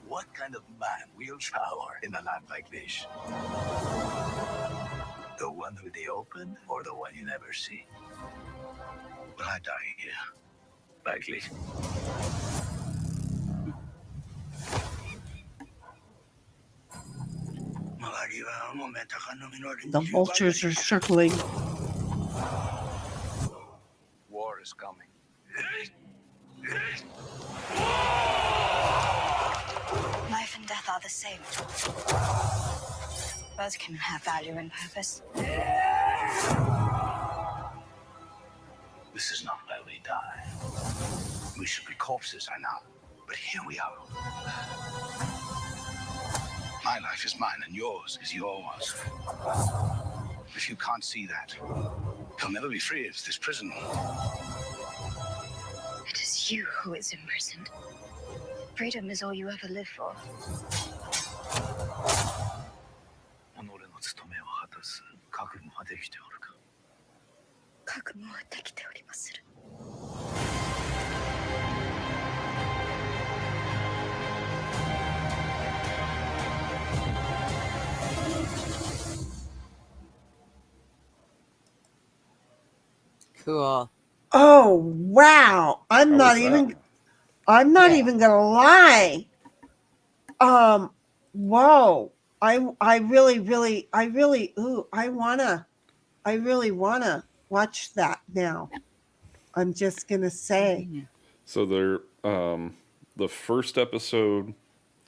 What kind of man wields power in a land like this? The one with the open or the one you never see? Will I die here? Likely. The vultures are circling. War is coming. Life and death are the same. Both can have value and purpose. This is not where we die. We should be corpses, I know. But here we are. My life is mine and yours is yours. If you can't see that, you'll never be free of this prison. It is you who is imprisoned. Freedom is all you ever live for. 己の務めを果たす覚悟はできておるか。覚悟はできておりまする。 Cool. Oh wow! I'm How not was even. that? I'm not Yeah. even gonna lie. Whoa! I really wanna watch that now. I'm just gonna say. Mhm. So the first episode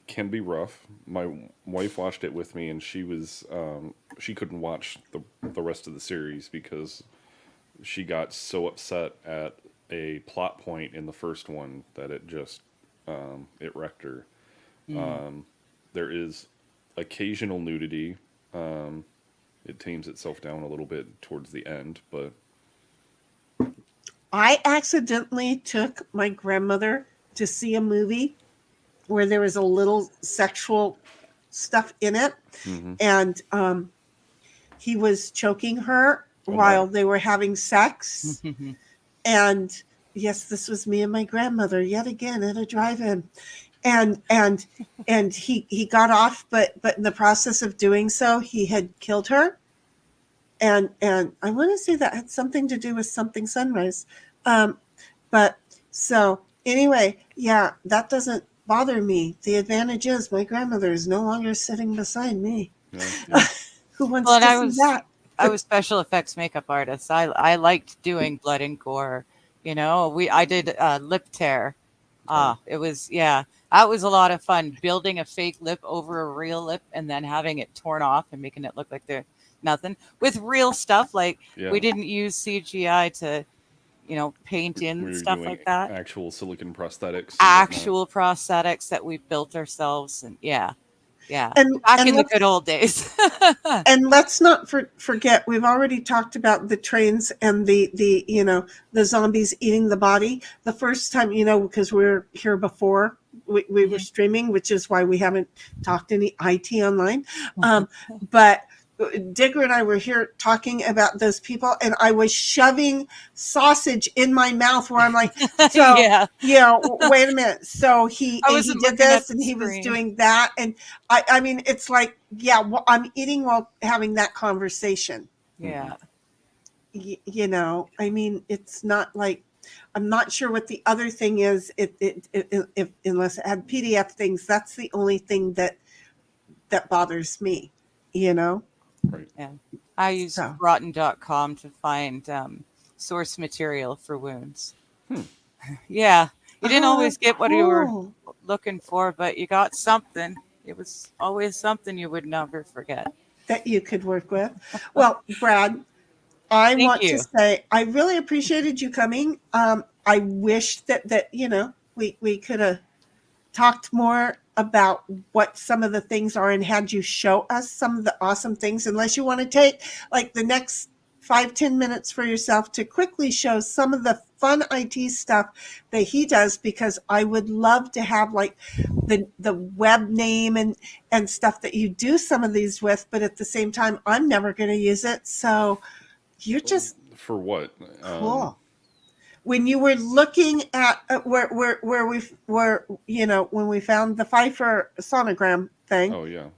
can be rough. My wife watched it with me, and she couldn't watch the rest of the series because she got so upset at a plot point in the first one that it just it wrecked her. There is occasional nudity. It tames itself down a little bit towards the end, but I accidentally took my grandmother to see a movie where there was a little sexual stuff in it, and he was choking her Oh, while no. they were having sex. And yes, this was me and my grandmother yet again at a drive-in. And he got off, but in the process of doing so, he had killed her. And I want to say that had something to do with something sunrise. But so anyway, yeah, that doesn't bother me. The advantage is my grandmother is no longer sitting beside me. yeah. Who wants Well, and to see that? I was special effects makeup artist. I liked doing blood and gore. You know, I did lip tear. It was that was a lot of fun building a fake lip over a real lip and then having it torn off and making it look like there's nothing with real stuff. Like Yeah. we didn't use CGI to, paint in We were stuff doing like that. actual silicon prosthetics. Actual prosthetics that we built ourselves, and yeah, And back and in the let's good old days. and let's not forget we've already talked about the trains and the zombies eating the body. The first time, because we were here before we were streaming, which is why we haven't talked any IT online. But Digger and I were here talking about those people, and I was shoving sausage in my mouth where I'm like, so Yeah. wait a minute. So he I he wasn't did looking at this the and he was screen. doing that, and I mean it's like, well, I'm eating while having that conversation. Yeah. I mean, it's not like I'm not sure what the other thing is. If unless it had PDF things, that's the only thing that bothers me. Right. Yeah. I use So. rotten.com to find source material for wounds. Yeah. You didn't always get what you were Cool. looking for, but you got something. It was always something you would never forget. That you could work with. Well, Brad, I Thank want to you. say I really appreciated you coming. I wish that we could have talked more about what some of the things are and had you show us some of the awesome things, unless you want to take like the next 5-10 minutes for yourself to quickly show some of the fun IT stuff that he does, because I would love to have like the web name and stuff that you do some of these with, but at the same time I'm never going to use it, so you're just For what? cool. When you were looking at where we were, when we found the Pfeiffer sonogram thing, Oh yeah.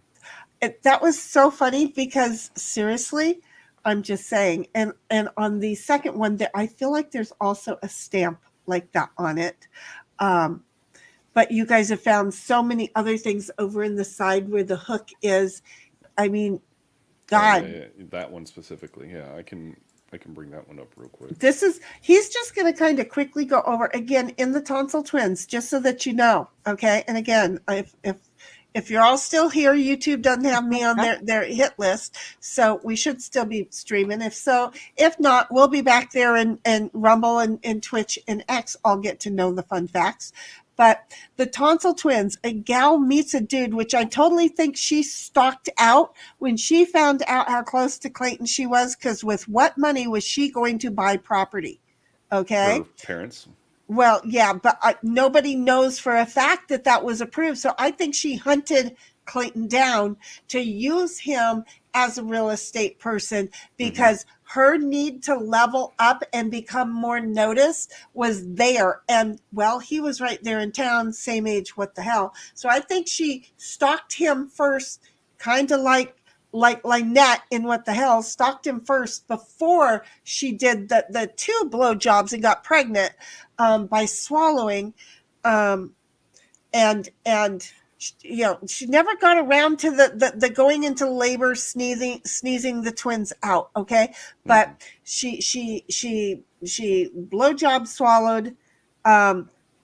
that was so funny because seriously, I'm just saying, and on the second one, that I feel like there's also a stamp like that on it. But you guys have found so many other things over in the side where the hook is. I mean, God. Oh, yeah. That one specifically. Yeah, I can bring that one up real quick. He's just going to kind of quickly go over again in the Tonsil Twins, just so that you know. Okay. And again, if you're all still here, YouTube doesn't have me on their hit list. So we should still be streaming. If not, we'll be back there and Rumble and Twitch and X. I'll get to know the fun facts. But the tonsil twins, a gal meets a dude, which I totally think she stalked out when she found out how close to Clayton she was, because with what money was she going to buy property? Her Okay. parents. Well, yeah, but nobody knows for a fact that that was approved. So I think she hunted Clayton down to use him as a real estate person because her need to level up and become more noticed was there. And well, he was right there in town, same age, what the hell. So I think she stalked him first, kind of like Lynette in What the Hell, stalked him first before she did the 2 blowjobs and got pregnant by swallowing, um, and she never got around to the going into labor, sneezing the twins out. Okay, but she blowjob swallowed,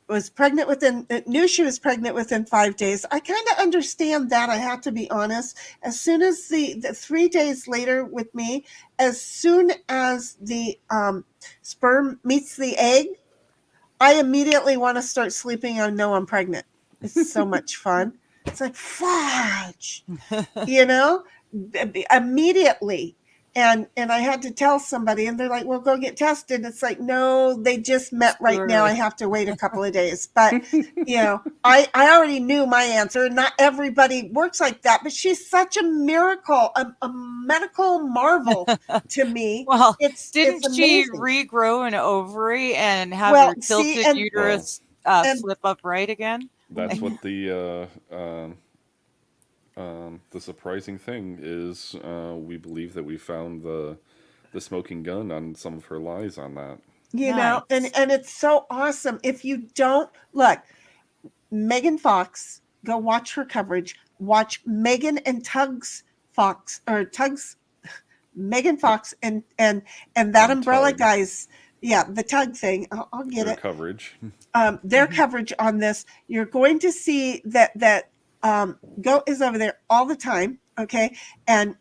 was pregnant knew she was pregnant within 5 days. I kind of understand that. I have to be honest. As soon as the 3 days later with me, as soon as the sperm meets the egg, I immediately want to start sleeping. I know I'm pregnant. It's so much fun. It's like fudge, you know, immediately. And I had to tell somebody, and they're like, "Well, go get tested." It's like, no, they just met right now. I have to wait a couple of days. But I already knew my answer. Not everybody works like that, but she's such a miracle, a medical marvel to me. Well, it's didn't she amazing. regrow an ovary and have Well, her see, tilted and uterus and flip upright again? That's what the surprising thing is. We believe that we found the smoking gun on some of her lies on that. and Nice. and it's so awesome. If you don't look, Megan Fox, go watch her coverage. Watch Megan and Tugs, Megan Fox and that And umbrella Tug, guys. Yeah, the Tug thing. I'll get their it. coverage. Their coverage on this. You're going to see that Goat is over there all the time. Okay, and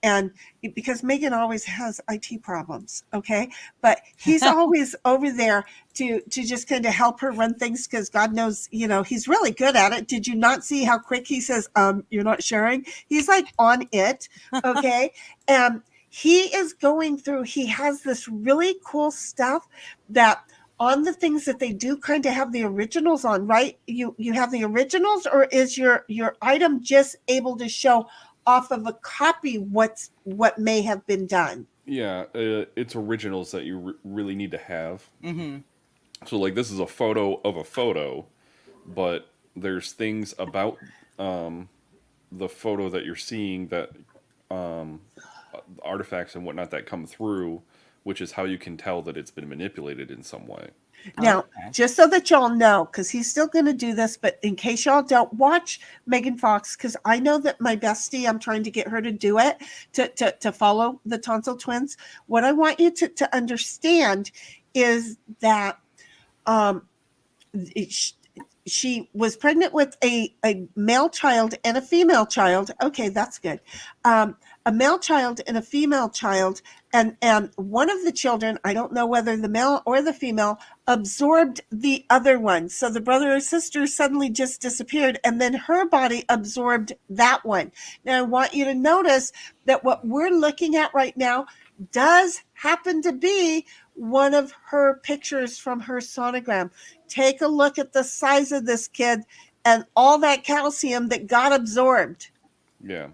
because Megan always has IT problems. Okay, but he's always over there to just kind of help her run things, because God knows, he's really good at it. Did you not see how quick he says, "You're not sharing"? He's like on it. Okay, and he is going through. He has this really cool stuff that on the things that they do kind of have the originals on, right? You have the originals, or is your item just able to show off of a copy what may have been done? Yeah, it's originals that you really need to have. Mm-hmm. So, like, this is a photo of a photo, but there's things about the photo that you're seeing that artifacts and whatnot that come through, which is how you can tell that it's been manipulated in some way. Now, Okay. just so that y'all know, because he's still going to do this, but in case y'all don't, watch Megan Fox, because I know that my bestie, I'm trying to get her to do it, to follow the tonsil twins. What I want you to understand is that she was pregnant with a male child and a female child. Okay, that's good. A male child and a female child, and one of the children, I don't know whether the male or the female, absorbed the other one. So the brother or sister suddenly just disappeared, and then her body absorbed that one. Now I want you to notice that what we're looking at right now does happen to be one of her pictures from her sonogram. Take a look at the size of this kid and all that calcium that got absorbed. Yeah.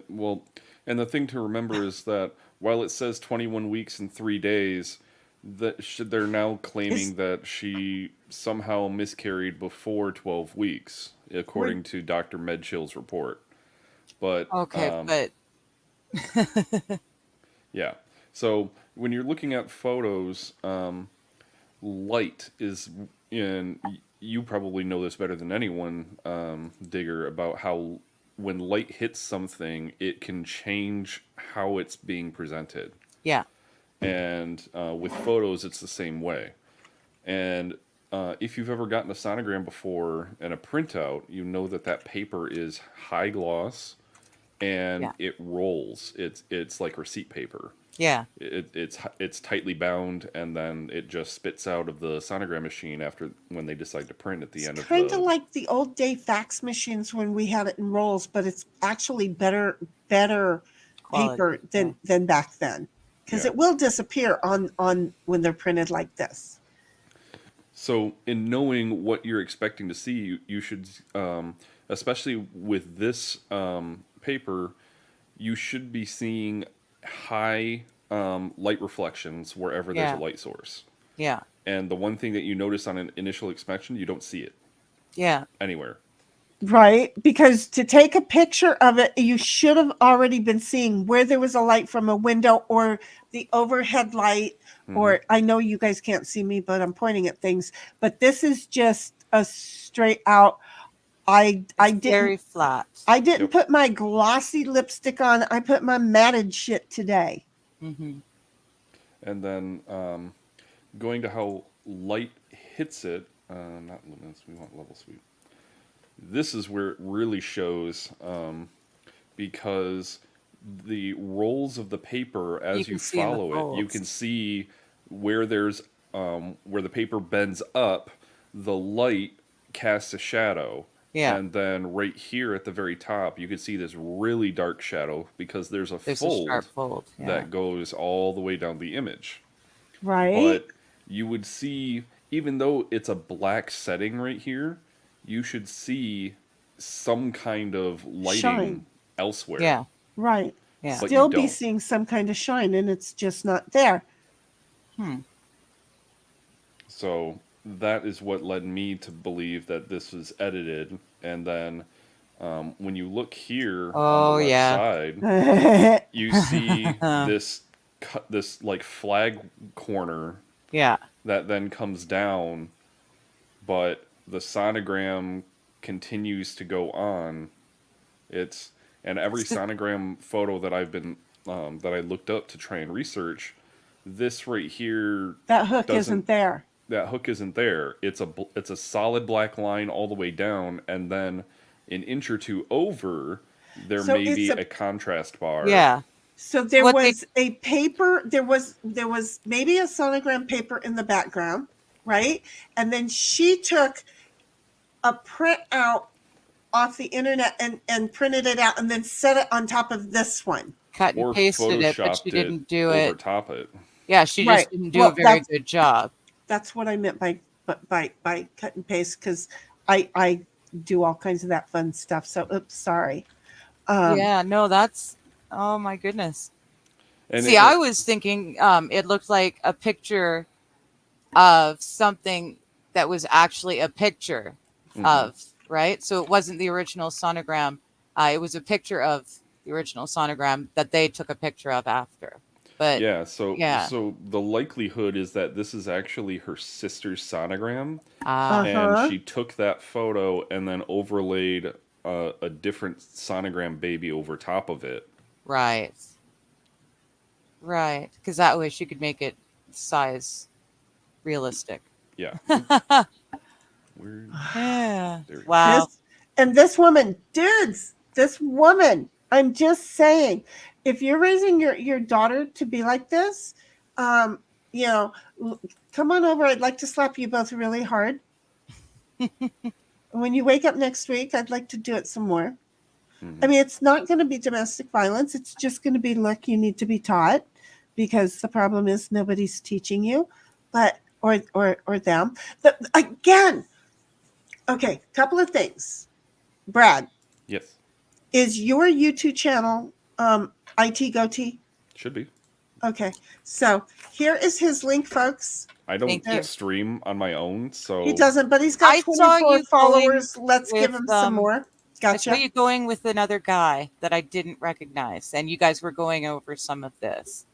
Well, and the thing to remember is that while it says 21 weeks and 3 days, they're now claiming that she somehow miscarried before 12 weeks, according to Dr. Medchill's report. But Okay, but yeah. So when you're looking at photos, light is in. You probably know this better than anyone, Digger, about how when light hits something, it can change how it's being presented. yeah. And with photos, it's the same way. And if you've ever gotten a sonogram before and a printout, you know that paper is high gloss and Yeah. it rolls. It's like receipt paper. Yeah. It's tightly bound, and then it just spits out of the sonogram machine after when they decide to print at the It's end of kind of the. like the old day fax machines when we had it in rolls, but it's actually better Quality. paper than back then, because Yeah. it will disappear on when they're printed like this. So, in knowing what you're expecting to see, you should, especially with this paper, you should be seeing high light reflections wherever there's a Yeah. light source. Yeah. And the one thing that you notice on an initial inspection, you don't see it Yeah. anywhere. Right, because to take a picture of it, you should have already been seeing where there was a light from a window or the overhead light. Or I know you guys can't see me, but I'm pointing at things. But this is just a straight out. I Very didn't flat. Yep. put my glossy lipstick on. I put my matted shit today. Mm-hmm. And then going to how light hits it, not luminance, we want level sweep. This is where it really shows because the rolls of the paper, as can you see in the follow it, you folds. can see where there's where the paper bends up, the light casts a shadow. Yeah. And then right here at the very top, you can see this really dark shadow because there's a There's a fold sharp fold. Yeah. that goes all the way down the image. Right. But you would see, even though it's a black setting right here, you should see some kind of lighting Shine. elsewhere. Yeah. Right. Yeah. But Still you be don't. seeing some kind of shine, and it's just not there. So that is what led me to believe that this was edited. And then when you look here on the Oh, left yeah. side, you see this like flag corner Yeah. that then comes down, but the sonogram continues to go on. And every sonogram photo that I've been that I looked up to try and research, this right here That hook doesn't. isn't there. That hook isn't there. It's a solid black line all the way down, and then an inch or two over, there So may it's be a- a contrast bar. Yeah. So there what they- was a paper, there was maybe a sonogram paper in the background, right? And then she took a print out off the internet and printed it out and then set it on top of this one. Cut and Or pasted it, but photoshopped she didn't do over it. top it. Yeah, she Right. just didn't do Well, a very that's- good job. That's what I meant by cut and paste, because I do all kinds of that fun stuff. So oops, sorry. Yeah, no, that's, oh my goodness. And See, I was thinking it looked like a picture of something that was actually a picture of, right? So it wasn't the original sonogram. It was a picture of the original sonogram that they took a picture of after. But yeah, so yeah. so the likelihood is that this is actually her sister's sonogram, Uh-huh. and she took that photo and then overlaid a different sonogram baby over top of it. Right. Right. Because that way she could make it size realistic. Yeah. Where, Yeah. there we go. Wow. This woman, dudes, this woman, I'm just saying, if you're raising your daughter to be like this, you know, come on over. I'd like to slap you both really hard. When you wake up next week, I'd like to do it some more. I mean, it's not going to be domestic violence. It's just going to be, look, you need to be taught, because the problem is nobody's teaching you, but or them. Again, okay, couple of things. Brad, Yes, is your YouTube channel IT Goatee? should be. Okay, so here is his link, folks. I don't Thank you. stream on my own, so He doesn't, but he's got I saw 24 you followers. going Let's give with, him some more. I saw Gotcha. you going with another guy that I didn't recognize, and you guys were going over some of this.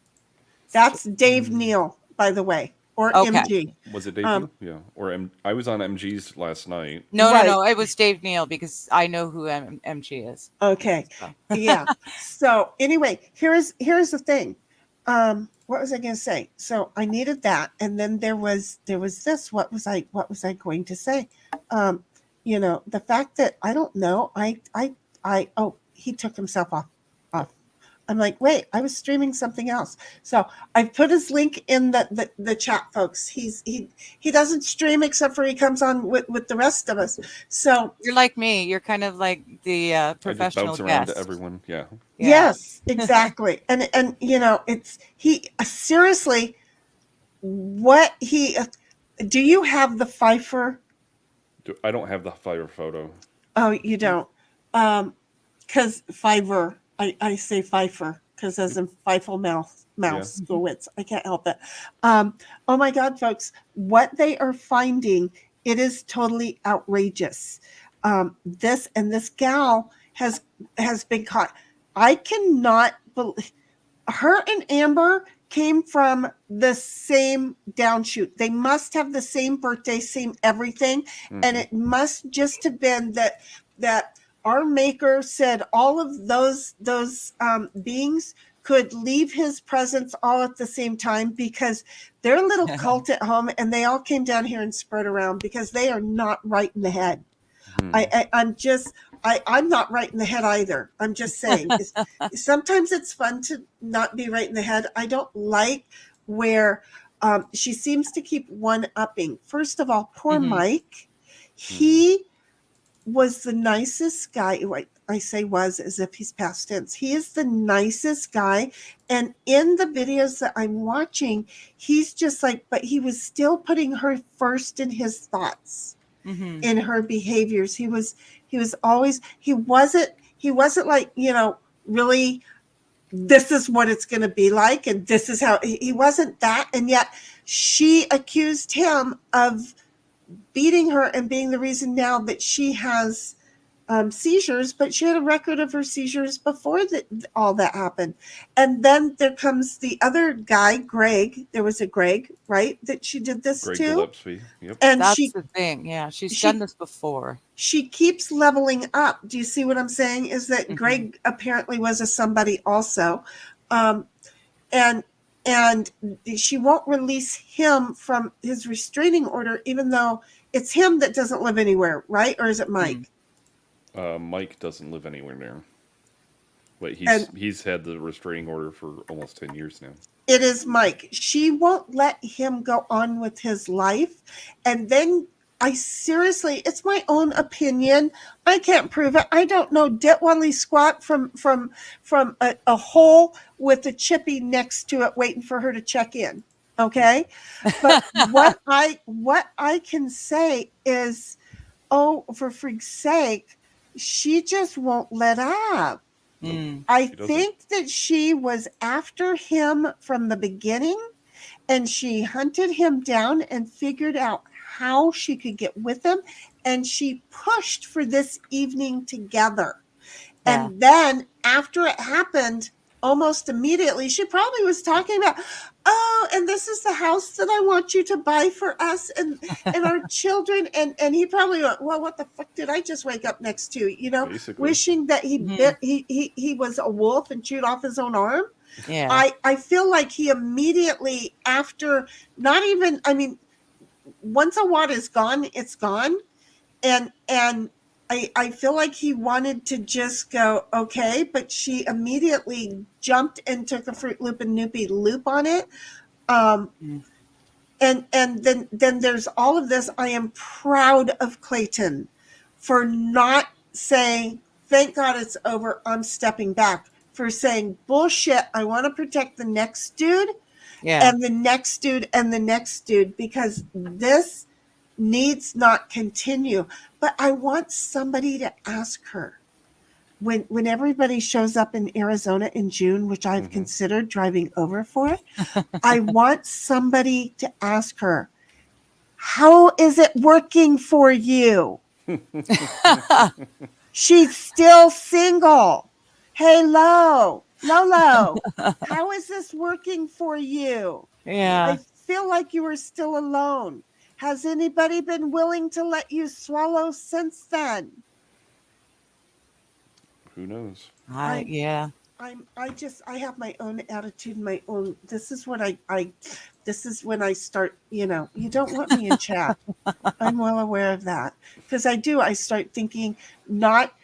That's Dave Neal, by the way, or Okay. MG. was it Dave? Yeah, or I was on MG's last night. No, Right. no, it was Dave Neal, because I know who MG is. Okay. So. Yeah. So anyway, here's the thing. What was I going to say? So I needed that, and then there was this. What was I going to say? You know, the fact that I don't know. Oh, he took himself off. I'm like, wait, I was streaming something else. So I put his link in the chat, folks. He doesn't stream except for he comes on with the rest of us. So You're like me. You're kind of like the I just professional bounce around to guest. everyone. Yeah. Yeah. yes, exactly. And you know, it's he seriously. What he do you have the Pfeiffer? I don't have the fire photo. Oh, you don't. Because Fiverr, I say Pfeiffer because as in Feifel Yeah. mouse, go wits. I can't help it. Oh my God, folks, what they are finding, it is totally outrageous. This gal has been caught. I cannot believe her and Amber came from the same downshoot. They must have the same birthday, same everything, and it must just have been that our maker said all of those beings could leave his presence all at the same time because they're a little cult at home and they all came down here and spread around because they are not right in the head. I'm not right in the head either. I'm just saying. Sometimes it's fun to not be right in the head. I don't like where she seems to keep one-upping. First of all, poor Mike. He was the nicest guy. I say was as if he's past tense. He is the nicest guy. And in the videos that I'm watching, he's just like, but he was still putting her first in his thoughts. In her behaviors. He wasn't like, you know, really this is what it's going to be like and this is how he wasn't that. And yet she accused him of beating her and being the reason now that she has seizures, but she had a record of her seizures before all that happened. And then there comes the other guy, Greg. There was a Greg, right, that she did this Greg to. Gillespie. Yep. And That's the thing. Yeah, she's done this before. She keeps leveling up. Do you see what I'm saying? Is that Greg apparently was a somebody also. And she won't release him from his restraining order, even though it's him that doesn't live anywhere, right? Or is it Mike? Mike doesn't live anywhere near. But he's had the restraining order for almost 10 years now. It is Mike. She won't let him go on with his life. And then it's my own opinion. I can't prove it. I don't know Ditwally squat from a hole with a chippy next to it waiting for her to check in. Okay. But what I can say is, oh, for freak's sake, she just won't let up. I think that she was after him from the beginning and she hunted him down and figured out how she could get with him. And she pushed for this evening together. Yeah. And then after it happened, almost immediately, she probably was talking about, oh, and this is the house that I want you to buy for us and our children. And he probably went, well, what the fuck did I just wake up next to? You know, basically. Wishing that he was a wolf and chewed off his own arm. Yeah. I feel like he immediately after, not even, I mean, once a wad is gone, it's gone. And I feel like he wanted to just go, okay, but she immediately jumped and took a Fruit Loop and Noopy loop on it. And then there's all of this. I am proud of Clayton for not saying, thank God it's over, I'm stepping back. For saying, bullshit, I want to protect the next dude and the next dude and the next dude because this needs not continue. But I want somebody to ask her when everybody shows up in Arizona in June, which I've considered driving over for, I want somebody to ask her, how is it working for you? She's still single. Hey, Lolo, how is this working for you? Yeah. I feel like you are still alone. Has anybody been willing to let you swallow since then? Who knows? I have my own attitude, my own. This is what this is when I start, you know, you don't want me in chat. I'm well aware of that because I start thinking not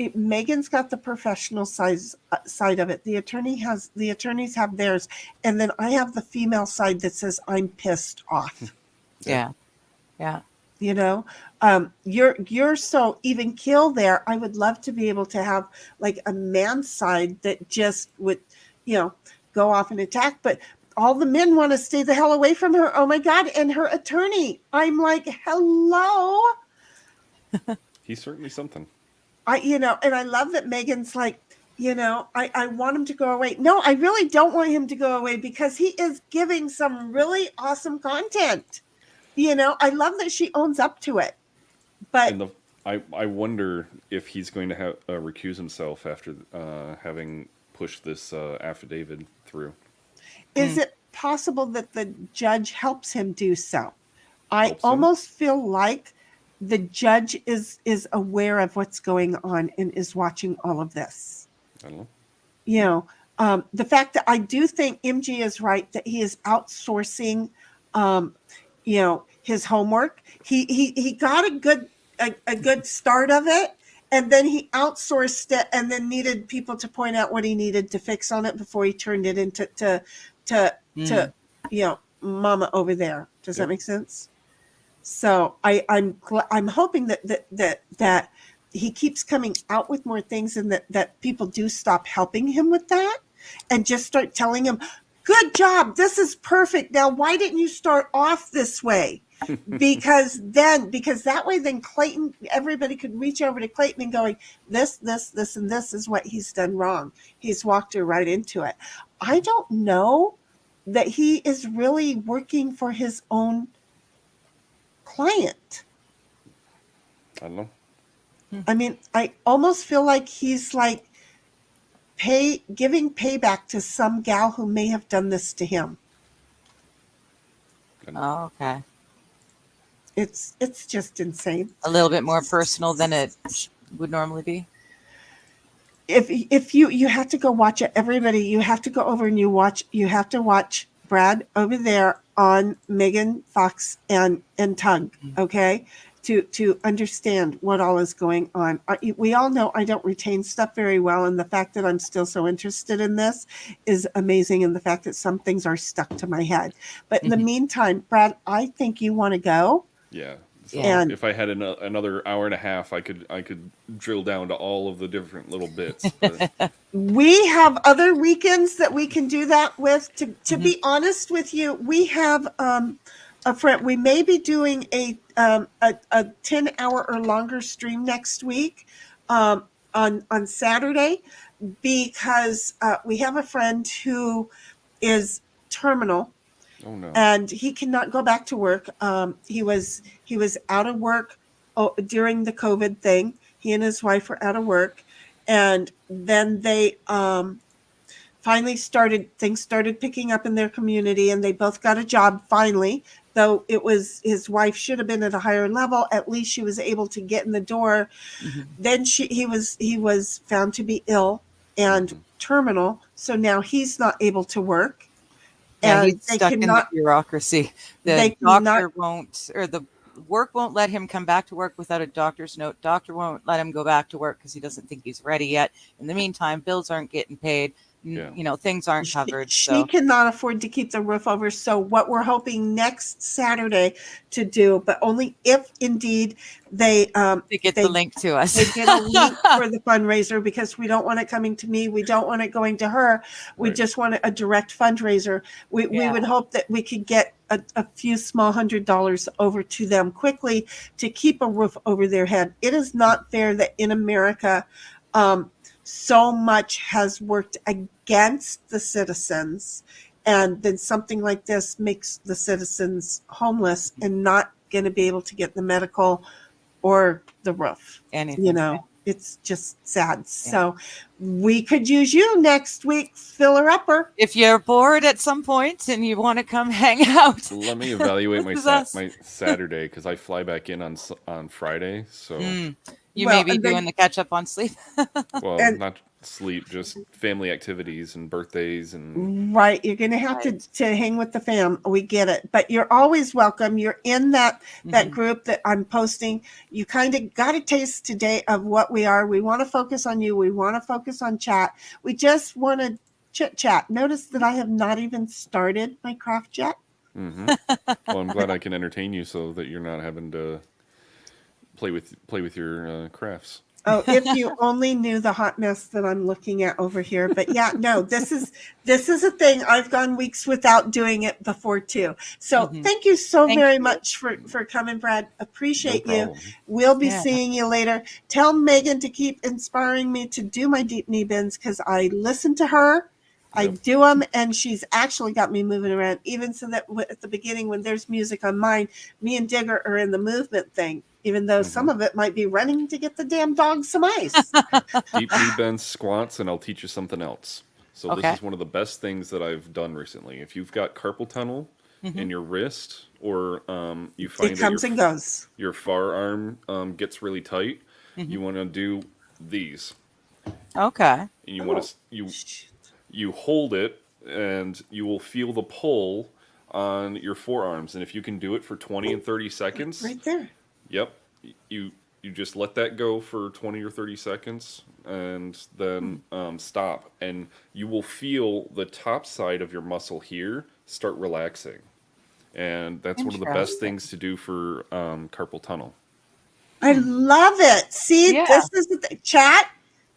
Megan's got the professional side of it. The attorneys have theirs, and then I have the female side that says I'm pissed off. Yeah. You know, you're so even keel there. I would love to be able to have like a man side that just would, go off and attack, but all the men want to stay the hell away from her. Oh my God. And her attorney, I'm like, hello. He's certainly something. And I love that Megan's like, I want him to go away. No, I really don't want him to go away because he is giving some really awesome content. I love that she owns up to it. But I wonder if he's going to have recuse himself after having pushed this affidavit through. Is it possible that the judge helps him do so? I Helps him? almost feel like the judge is aware of what's going on and is watching all of this. I don't know. The fact that I do think MG is right that he is outsourcing, his homework. He got a good start of it, and then he outsourced it, and then needed people to point out what he needed to fix on it before he turned it into to mama over there. Does that make sense? So I'm hoping that he keeps coming out with more things, and that people do stop helping him with that and just start telling him, good job, this is perfect. Now, why didn't you start off this way? Because that way, then Clayton, everybody could reach over to Clayton and going, this, and this is what he's done wrong. He's walked her right into it. I don't know that he is really working for his own client. I don't know. I mean, I almost feel like he's like giving payback to some gal who may have done this to him. Oh, okay. It's just insane. A little bit more personal than it would normally be. If you have to go watch it, everybody, you have to go over and you have to watch Brad over there on Megan Fox and Tug, okay? To understand what all is going on. We all know I don't retain stuff very well, and the fact that I'm still so interested in this is amazing, and the fact that some things are stuck to my head. But in the meantime, Brad, I think you want to go. Yeah. So And if I had another hour and a half, I could drill down to all of the different little bits. But we have other weekends that we can do that with. To be honest with you, we have a friend. We may be doing a 10-hour or longer stream next week on Saturday, because we have a friend who is terminal. oh no. And he cannot go back to work. He was out of work during the COVID thing. He and his wife were out of work, and then they finally things started picking up in their community, and they both got a job finally. Though it was, his wife should have been at a higher level. At least she was able to get in the door. Then he was found to be ill and terminal. So now he's not able to work. Yeah, And he's they stuck in the cannot, bureaucracy. they The doctor cannot, won't, or the work won't let him come back to work without a doctor's note. Doctor won't let him go back to work because he doesn't think he's ready yet. In the meantime, bills aren't getting paid. Yeah. Things aren't covered. she cannot afford to keep the roof over. So what we're hoping next Saturday to do, but only if indeed they get the link to us. they get a link for the fundraiser, because we don't want it coming to me. We don't want it going to her. We Right. just want a direct fundraiser. We would hope that we could get a few small $100 over to them quickly to keep a roof over their head. It is not fair that in America, so much has worked against the citizens, and then something like this makes the citizens homeless and not going to be able to get the medical or the roof. Anything. It's just sad. So we could use you next week, filler upper. If you're bored at some point and you want to come hang out, Let me evaluate my This is us. my Saturday, because I fly back in on Friday. So you Well, may be and then- doing the catch up on sleep. well, and- not sleep, just family activities and birthdays and Right. You're going to have to hang with the fam. We get it. But you're always welcome. You're in that group that I'm posting. You kind of got a taste today of what we are. We want to focus on you. We want to focus on chat. We just want to chit chat. Notice that I have not even started my craft yet. Well, I'm glad I can entertain you so that you're not having to play with your crafts. Oh, if you only knew the hot mess that I'm looking at over here. But yeah, no, this is a thing. I've gone weeks without doing it before too. So thank you so very much for coming, Brad. Appreciate you. We'll be seeing you later. Tell Megan to keep inspiring me to do my deep knee bends because I listen to her. I do them, and she's actually got me moving around, even so that at the beginning when there's music on mine, me and Digger are in the movement thing, even though some of it might be running to get the damn dog some ice. Deep knee bends, squats, and I'll teach you something else. So this is one of the best things that I've done recently. If you've got carpal tunnel in your wrist, or you find it comes and goes, your forearm gets really tight, you want to do these. Okay. And you want to you hold it, and you will feel the pull on your forearms. And if you can do it for 20 and 30 seconds, right there. Yep, you just let that go for 20 or 30 seconds, and then stop, and you will feel the top side of your muscle here start relaxing, and that's one of the best things to do for carpal tunnel. I love it. See, this is the chat.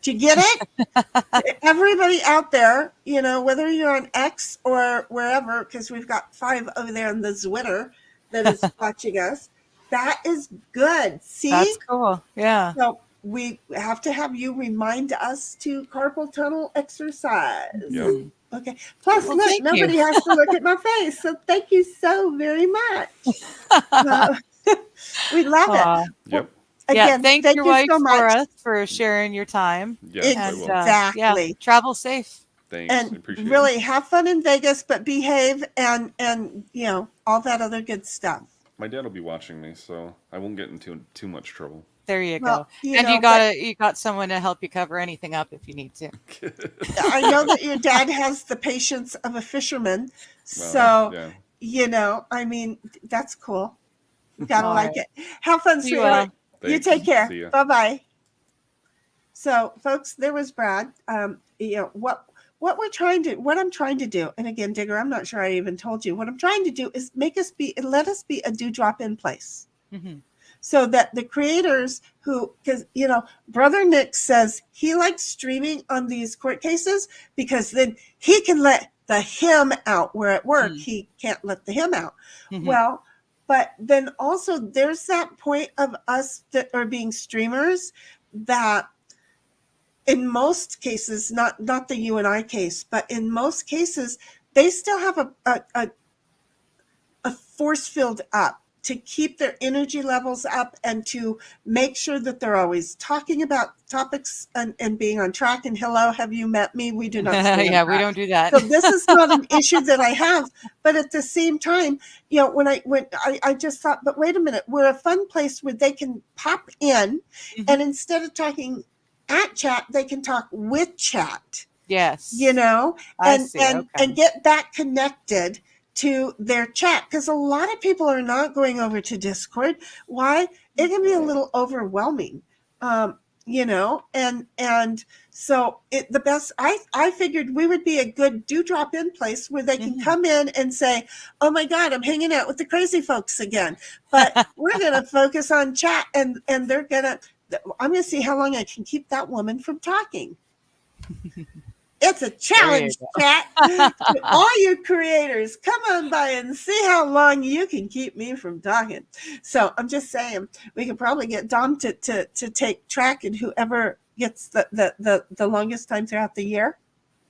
Do you get it? Everybody out there, you know, whether you're on X or wherever, because we've got 5 over there on the Zwitter that is watching us. That is good. See? That's cool. Yeah. So we have to have you remind us to carpal tunnel exercise. Yep. Okay. Plus, look, nobody has to look at my face. So thank you so very much. We love it. Yep. Again, thank you your wife so much for us for sharing your time. Exactly. Travel safe. Thanks. And appreciate really it. have fun in Vegas, but behave and you know, all that other good stuff. My dad will be watching me, so I won't get into too much trouble. There you Well, go. you And know, you got someone to help you cover anything up if you need to. I know that your dad has the patience of a fisherman. So, you know, I mean, that's cool. You gotta like it. Have fun, sweetheart. You take care. Bye-bye. So, folks, there was Brad. You know, what I'm trying to do, and again, Digger, I'm not sure I even told you, what I'm trying to do is let us be a dewdrop in place. So that the creators because, you know, Brother Nick says he likes streaming on these court cases because then he can let the him out, where at work he can't let the him out. Well, but then also there's that point of us that are being streamers that in most cases, not the you and I case, but in most cases, they still have a force field up to keep their energy levels up and to make sure that they're always talking about topics and being on track. And hello, have you met me? We do not. We don't do that. So this is not an issue that I have. But at the same time, you know, when I just thought, but wait a minute, we're a fun place where they can pop in and instead of talking at chat, they can talk with chat. Yes. You know, and get that connected to their chat, because a lot of people are not going over to Discord. Why? It can be a little overwhelming, you know, and so the best, I figured we would be a good dewdrop in place where they can come in and say, oh my God, I'm hanging out with the crazy folks again. But we're going to focus on chat, and I'm going to see how long I can keep that woman from talking. It's a challenge, chat. To all you creators, come on by and see how long you can keep me from talking. So I'm just saying, we could probably get Dom to take track, and whoever gets the longest time throughout the year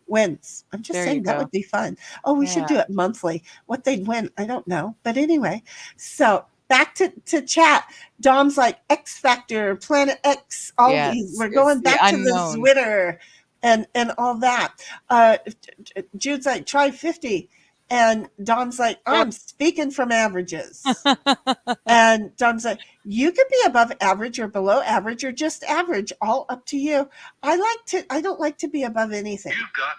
wins. I'm just saying that would be fun. Oh, we should do it monthly. What they'd win, I don't know. But anyway, so back to chat. Dom's like X Factor, Planet X, all these. We're going back to the Zwitter. And all that. Jude's like, try 50. And Dom's like, I'm speaking from averages. And Dom's like, you could be above average or below average or just average, all up to you. I don't like to be above anything. You've got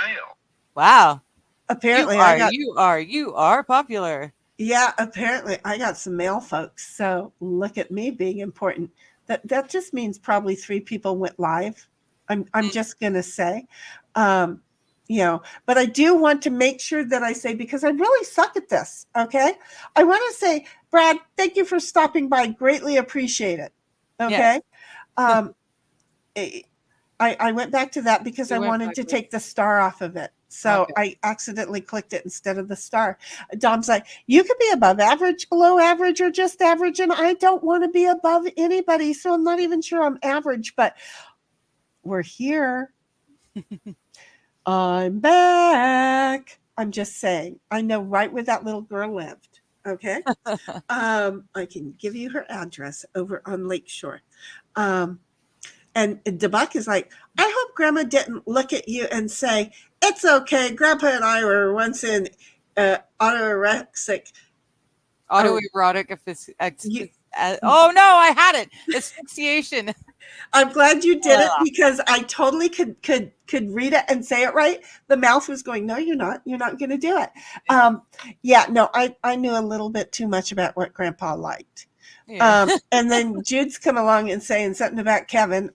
mail. Wow. Apparently You are popular. Yeah, apparently I got some male folks. So look at me being important. That just means probably 3 people went live. I'm just gonna say. But I do want to make sure that I say, because I really suck at this. Okay. I want to say, Brad, thank you for stopping by. Greatly appreciate it. Okay. Yes. I went back to that because I wanted to take the star off of it. So I accidentally clicked it instead of the star. Dom's like, you could be above average, below average, or just average. And I don't want to be above anybody. So I'm not even sure I'm average, but we're here. I'm back. I'm just saying, I know right where that little girl lived. Okay. I can give you her address over on Lakeshore. And DeBuck is like, I hope Grandma didn't look at you and say, it's okay. Grandpa and I were once in autoerotic. Autoerotic. Oh no, I had it. Asphyxiation. I'm glad you did it, because I totally could read it and say it right. The mouth was going, no, you're not going to do it. I knew a little bit too much about what Grandpa liked. Yeah. And then Jude's come along and saying something about Kevin.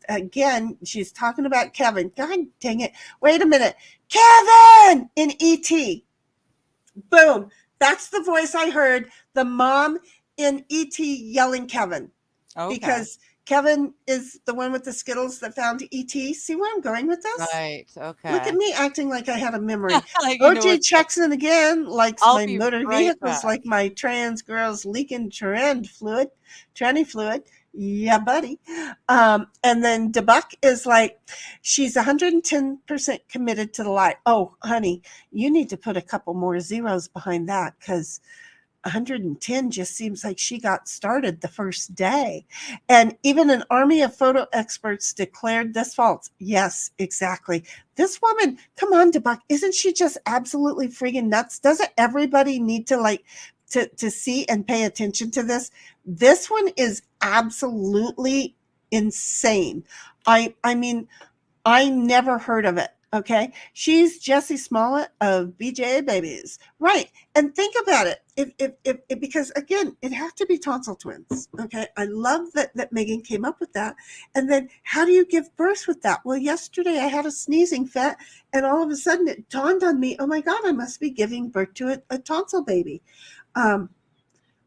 Again, she's talking about Kevin. God dang it. Wait a minute. Kevin in E.T. Boom. That's the voice I heard. The mom in E.T. yelling Kevin. Okay. Because Kevin is the one with the Skittles that found E.T. See where I'm going with this? Right. Okay. Look at me acting like I had a memory. OJ checks in again, likes my motor vehicles, like my trans girls leaking tranny fluid. Yeah, buddy. And then DeBuck is like, she's 110% committed to the lie. Oh, honey, you need to put a couple more zeros behind that, because 110 just seems like she got started the first day. And even an army of photo experts declared this false. Yes, exactly. This woman, come on, DeBuck, isn't she just absolutely freaking nuts? Doesn't everybody need to to see and pay attention to this? This one is absolutely insane. I mean, I never heard of it. Okay. She's Jessie Smollett of BJ Babies. Right. And think about it. If because again, it have to be tonsil twins. Okay. I love that Megan came up with that. And then how do you give birth with that? Well, yesterday I had a sneezing fit, and all of a sudden it dawned on me, oh my God, I must be giving birth to a tonsil baby.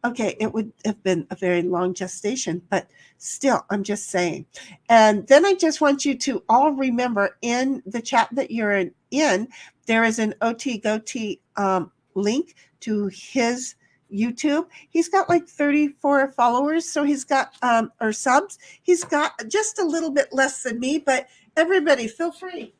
Okay, it would have been a very long gestation, but still, I'm just saying. And then I just want you to all remember, in the chat that you're in, there is an OT Goatee link to his YouTube. He's got like 34 followers, so he's got or subs. He's got just a little bit less than me, but everybody, feel free.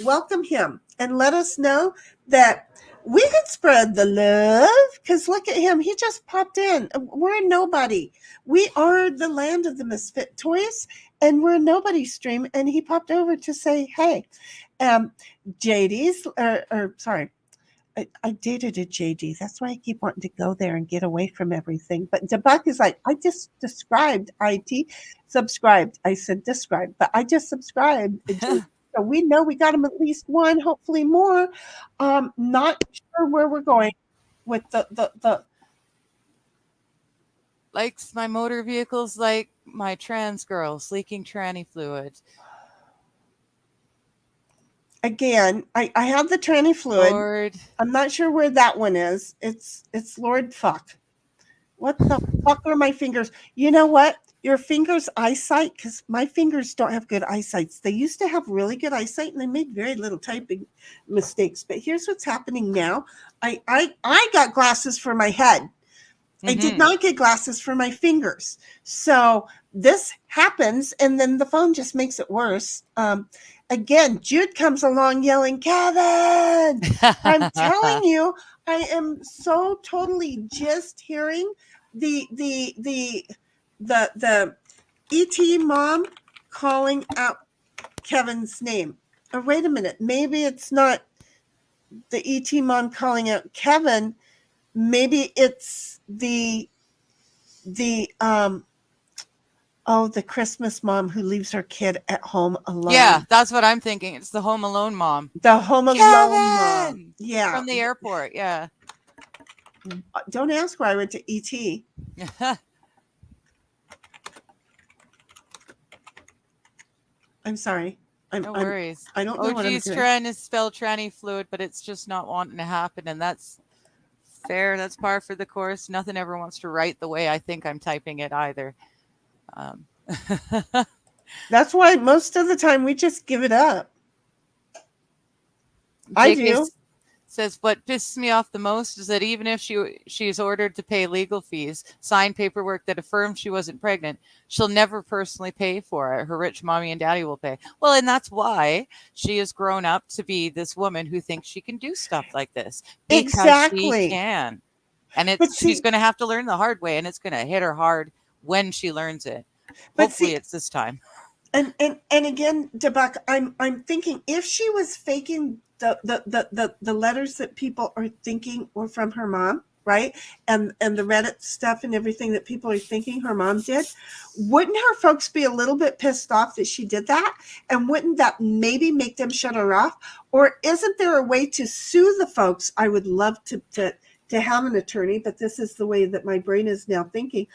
Welcome him and let us know that we can spread the love, because look at him. He just popped in. We're a nobody. We are the land of the misfit toys, and we're a nobody stream. And he popped over to say, hey, JD's, sorry, I dated a JD. That's why I keep wanting to go there and get away from everything. But DeBuck is like, I just described subscribed. I said described, but I just subscribed. So we know we got him at least one, hopefully more. Not sure where we're going with the likes my motor vehicles, like my trans girls leaking tranny fluid. Again, I have the tranny fluid. Lord. I'm not sure where that one is. It's Lord fuck. What the fuck are my fingers? You know what? Your fingers' eyesight, because my fingers don't have good eyesight. They used to have really good eyesight, and they made very little typing mistakes. But here's what's happening now. I got glasses for my head. Mm-hmm. I did not get glasses for my fingers. So this happens, and then the phone just makes it worse. Again, Jude comes along yelling, Kevin! I'm telling you, I am so totally just hearing the ET mom calling out Kevin's name. or wait a minute, maybe it's not the ET mom calling out Kevin. Maybe it's the the Christmas mom who leaves her kid at home alone. Yeah, that's what I'm thinking. It's the Home Alone mom. The Home Alone mom. Kevin! Yeah. From the airport. Yeah. Don't ask why I went to ET. I'm sorry. No worries. I don't know what I'm OG's doing. trying to spell tranny fluid, but it's just not wanting to happen, and that's fair. That's par for the course. Nothing ever wants to write the way I think I'm typing it either. That's why most of the time we just give it up. I do. Says what pisses me off the most is that even if she's ordered to pay legal fees, sign paperwork that affirms she wasn't pregnant, she'll never personally pay for it. Her rich mommy and daddy will pay. Well, and that's why she has grown up to be this woman who thinks she can do stuff like this because Exactly. she can. And But see- she's going to have to learn the hard way, and it's going to hit her hard when she learns it. But Hopefully, see- it's this time. And again, DeBuck, I'm thinking if she was faking the letters that people are thinking were from her mom, right? And the Reddit stuff and everything that people are thinking her mom did, wouldn't her folks be a little bit pissed off that she did that? And wouldn't that maybe make them shut her off? Or isn't there a way to sue the folks? I would love to have an attorney, but this is the way that my brain is now thinking.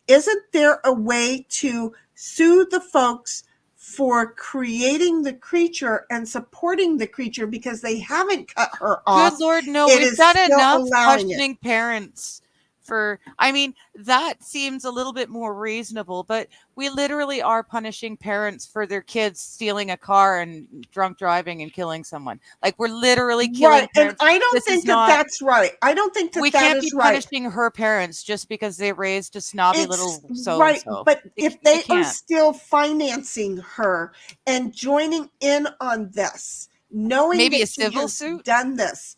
Isn't there a way to sue the folks for creating the creature and supporting the creature because they haven't cut her off? Good Lord, no. It We've is got still enough allowing it. questioning parents for, I mean, that seems a little bit more reasonable, but we literally are punishing parents for their kids stealing a car and drunk driving and killing someone. Like, we're literally killing Right, and parents. I don't This think is not- that's right. I don't think we that can't is be right. punishing her parents just because they raised a snobby little so right, and so. but if they are can't. still financing her and joining in on this, knowing Maybe that a she civil has suit? done this,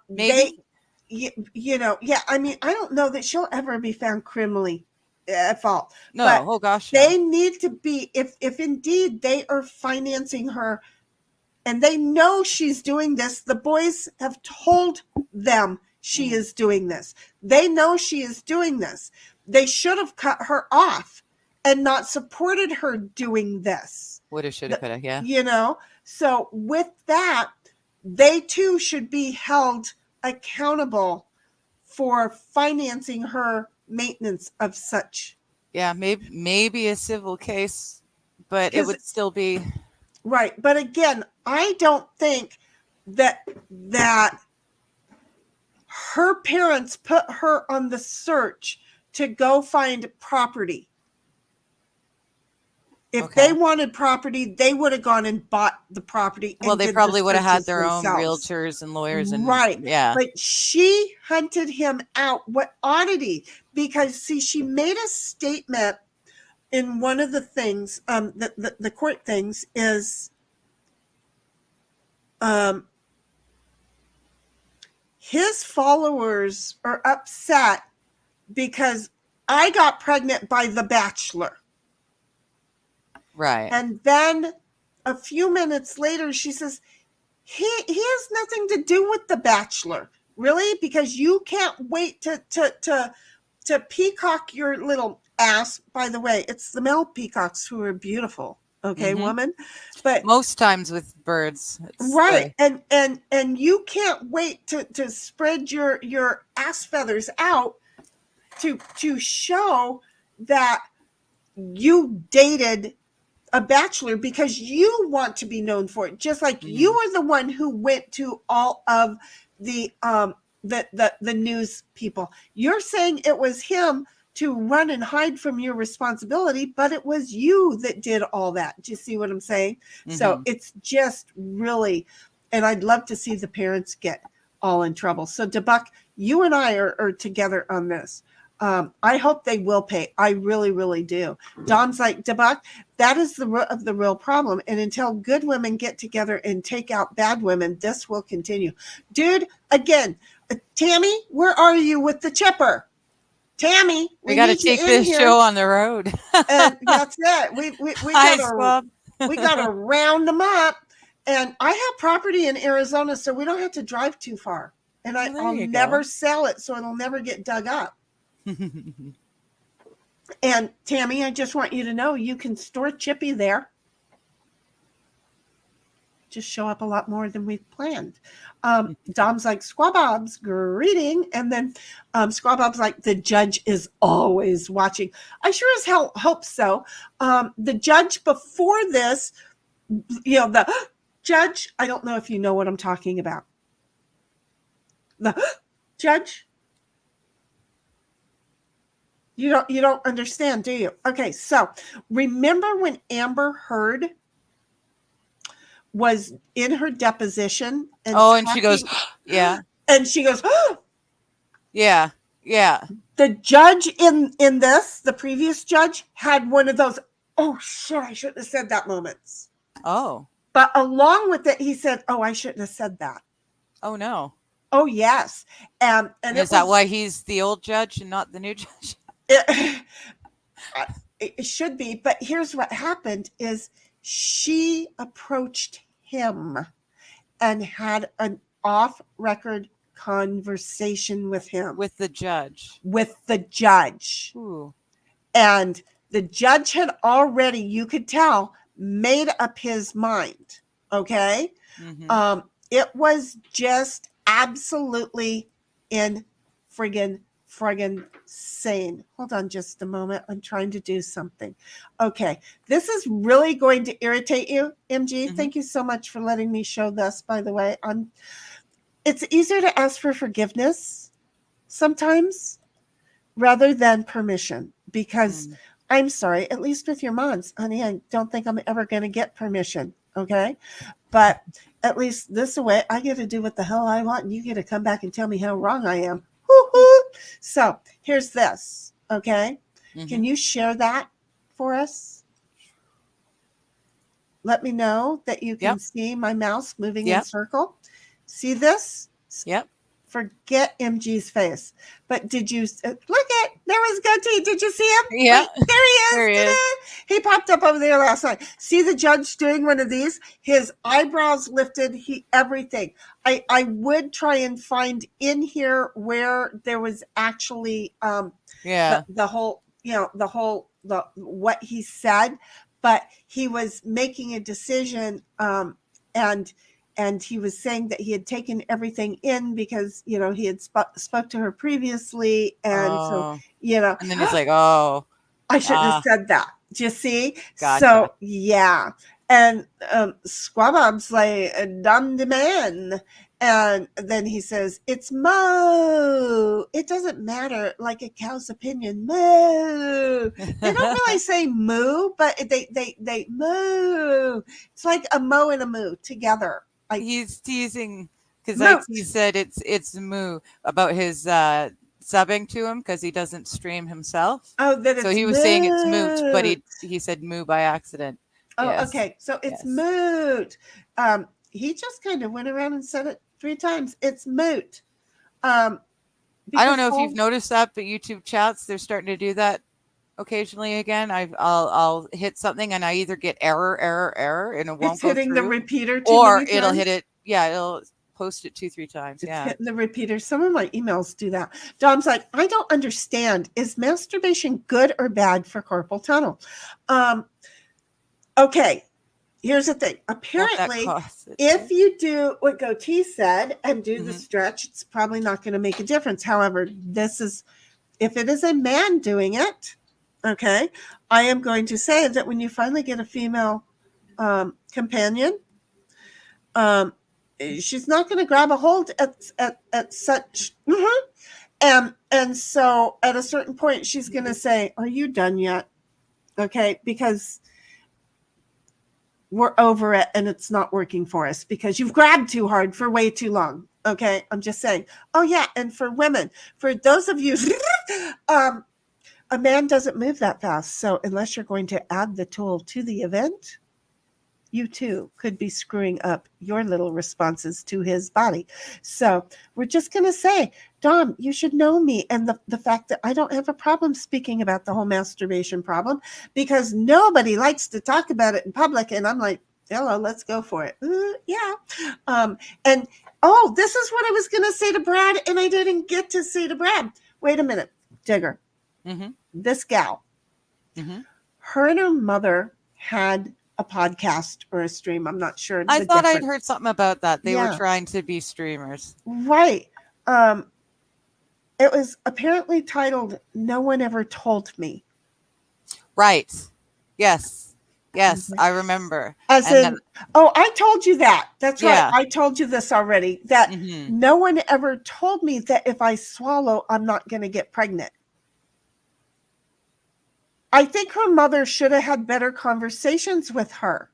Maybe. you know, yeah. I mean, I don't know that she'll ever be found criminally at fault. No, but oh gosh. no. they need to be, if indeed they are financing her and they know she's doing this, the boys have told them she is doing this. They know she is doing this. They should have cut her off and not supported her doing this. Woulda, shoulda, coulda, yeah. You know, so with that, they too should be held accountable for financing her maintenance of such. Yeah, maybe a civil case, but it 'Cause- would still be Right. But again, I don't think that her parents put her on the search to go find property. If Okay. they wanted property, they would have gone and bought the property. well, and they did the probably would have had searches their own themselves. realtors and lawyers and Right. yeah. But she hunted him out. What oddity? Because see, she made a statement in one of the things, the court things is, his followers are upset because I got pregnant by The Bachelor. Right. And then a few minutes later, she says, he has nothing to do with The Bachelor. Really? Because you can't wait to peacock your little ass. By the way, it's the male peacocks who are beautiful. Okay, woman. But most times with birds. It's right. And you can't wait to spread your ass feathers out to show that you dated a bachelor because you want to be known for it, just like you are the one who went to all of the news people. You're saying it was him to run and hide from your responsibility, but it was you that did all that. Do you see what I'm saying? So it's just really, and I'd love to see the parents get all in trouble. So DeBuck, you and I are together on this. I hope they will pay. I really, really do. Dom's like, DeBuck, that is the root of the real problem. And until good women get together and take out bad women, this will continue. Dude, again, Tammy, where are you with the chipper? Tammy, we got to need you take in this here. show on the road. And that's it. We Hi, got Squab. we got to round them up And I have property in Arizona, so we don't have to drive too far. And Well, there I'll you never go. sell it, so it'll never get dug up. And Tammy, I just want you to know you can store Chippy there. Just show up a lot more than we've planned. Dom's like, Squabob's greeting. And then Squabob's like, the judge is always watching. I sure as hell hope so. The judge before this, the judge, I don't know if you know what I'm talking about. The judge, you don't understand, do you? Okay, so remember when Amber Heard was in her deposition and she goes, yeah. And she goes, yeah. The judge in this, the previous judge, had one of those, oh shit, I shouldn't have said that moments. Oh. But along with it, he said, oh, I shouldn't have said that. Oh no. Oh yes. And is that why he's the old judge and not the new judge? It should be, but here's what happened is she approached him and had an off-record conversation with him. With the judge. Ooh. And the judge had already, you could tell, made up his mind. Okay? Mm-hmm. It was just absolutely in friggin' sane. Hold on just a moment. I'm trying to do something. Okay. This is really going to irritate you, MG. Mm-hmm. Thank you so much for letting me show this, by the way. It's easier to ask for forgiveness sometimes rather than permission because I'm sorry, at least with your moms, honey, I don't think I'm ever going to get permission. Okay. But at least this way I get to do what the hell I want and you get to come back and tell me how wrong I am. So here's this. Okay. Mm-hmm. Can you share that for us? Let me know that you can see my mouse moving in circle. See this? Yep. Forget MG's face. But did you look at there was Goatee? Did you see him? Yeah. Wait, there he is. He popped up over there last night. See the judge doing one of these? His eyebrows lifted. Everything. I would try and find in here where there was actually the whole what he said, but he was making a decision and he was saying that he had taken everything in because, he had spoke to her previously. And so, and then he's like, oh, I shouldn't have said that. Do you see? Gotcha. So, yeah. And Squabob's like, dumb man. And then he says, it's moo. It doesn't matter, like a cow's opinion. Moo. They don't really say moo, but they moo. It's like a mo and a moo together. He's teasing because like he said it's moo about his subbing to him because he doesn't stream himself. Oh, that so he was saying it's moot, but he said moo by accident. Oh, yes. Okay. So it's moot. He just kind of went around and said it 3 times. It's moot. I don't know if you've noticed that, but YouTube chats, they're starting to do that occasionally again. I'll hit something and I either get error, and it won't it's go hitting through, the repeater or it'll hit it. Yeah, it'll post it 2-3 times. It's hitting the repeater. Some of my emails do that. Dom's like, I don't understand. Is masturbation good or bad for carpal tunnel? Okay. Here's the thing. Apparently, if you do what Goatee said and do the stretch, it's probably not going to make a difference. However, if it is a man doing it, okay, I am going to say that when you finally get a female companion, she's not going to grab a hold at such, and so at a certain point, she's going to say, "Are you done yet?" Okay, because we're over it and it's not working for us because you've grabbed too hard for way too long. Okay, I'm just saying. Oh yeah, and for women, for those of you, a man doesn't move that fast. So unless you're going to add the tool to the event, you too could be screwing up your little responses to his body. So we're just going to say, Dom, you should know me. And the fact that I don't have a problem speaking about the whole masturbation problem because nobody likes to talk about it in public. And I'm like, Hello, let's go for it. Yeah. And this is what I was going to say to Brad, and I didn't get to say to Brad. Wait a minute, Digger. Mm-hmm. This gal, Mm-hmm. her and her mother had a podcast or a stream. I'm not sure. I the thought I'd difference. heard something about that. They were Yeah. trying to be streamers. Right. It was apparently titled "No One Ever Told Me." Right. Yes. Yes, Mhm. I remember. As And in, then, I told you that. That's Yeah. right. I told you this already. That Mhm. no one ever told me that if I swallow, I'm not going to get pregnant. I think her mother should have had better conversations with her.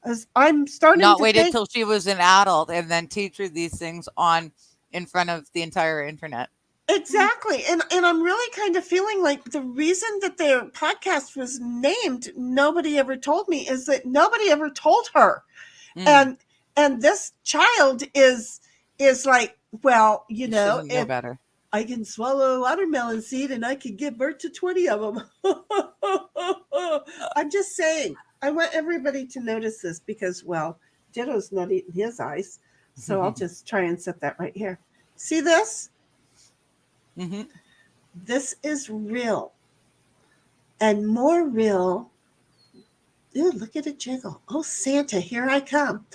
As I'm starting not to waited think, till she was an adult and then teach her these things in front of the entire internet. exactly. And I'm really kind of feeling like the reason that their podcast was named Nobody Ever Told Me is that nobody ever told her. And this child is like, well, You know if better. I can swallow a watermelon seed and I can give birth to 20 of them. I'm just saying, I want everybody to notice this because, well, Ditto's not eating his ice. So I'll just try and set that right here. See this? Mm-hmm. This is real. And more real. Ooh, look at it jiggle. Oh, Santa, here I come.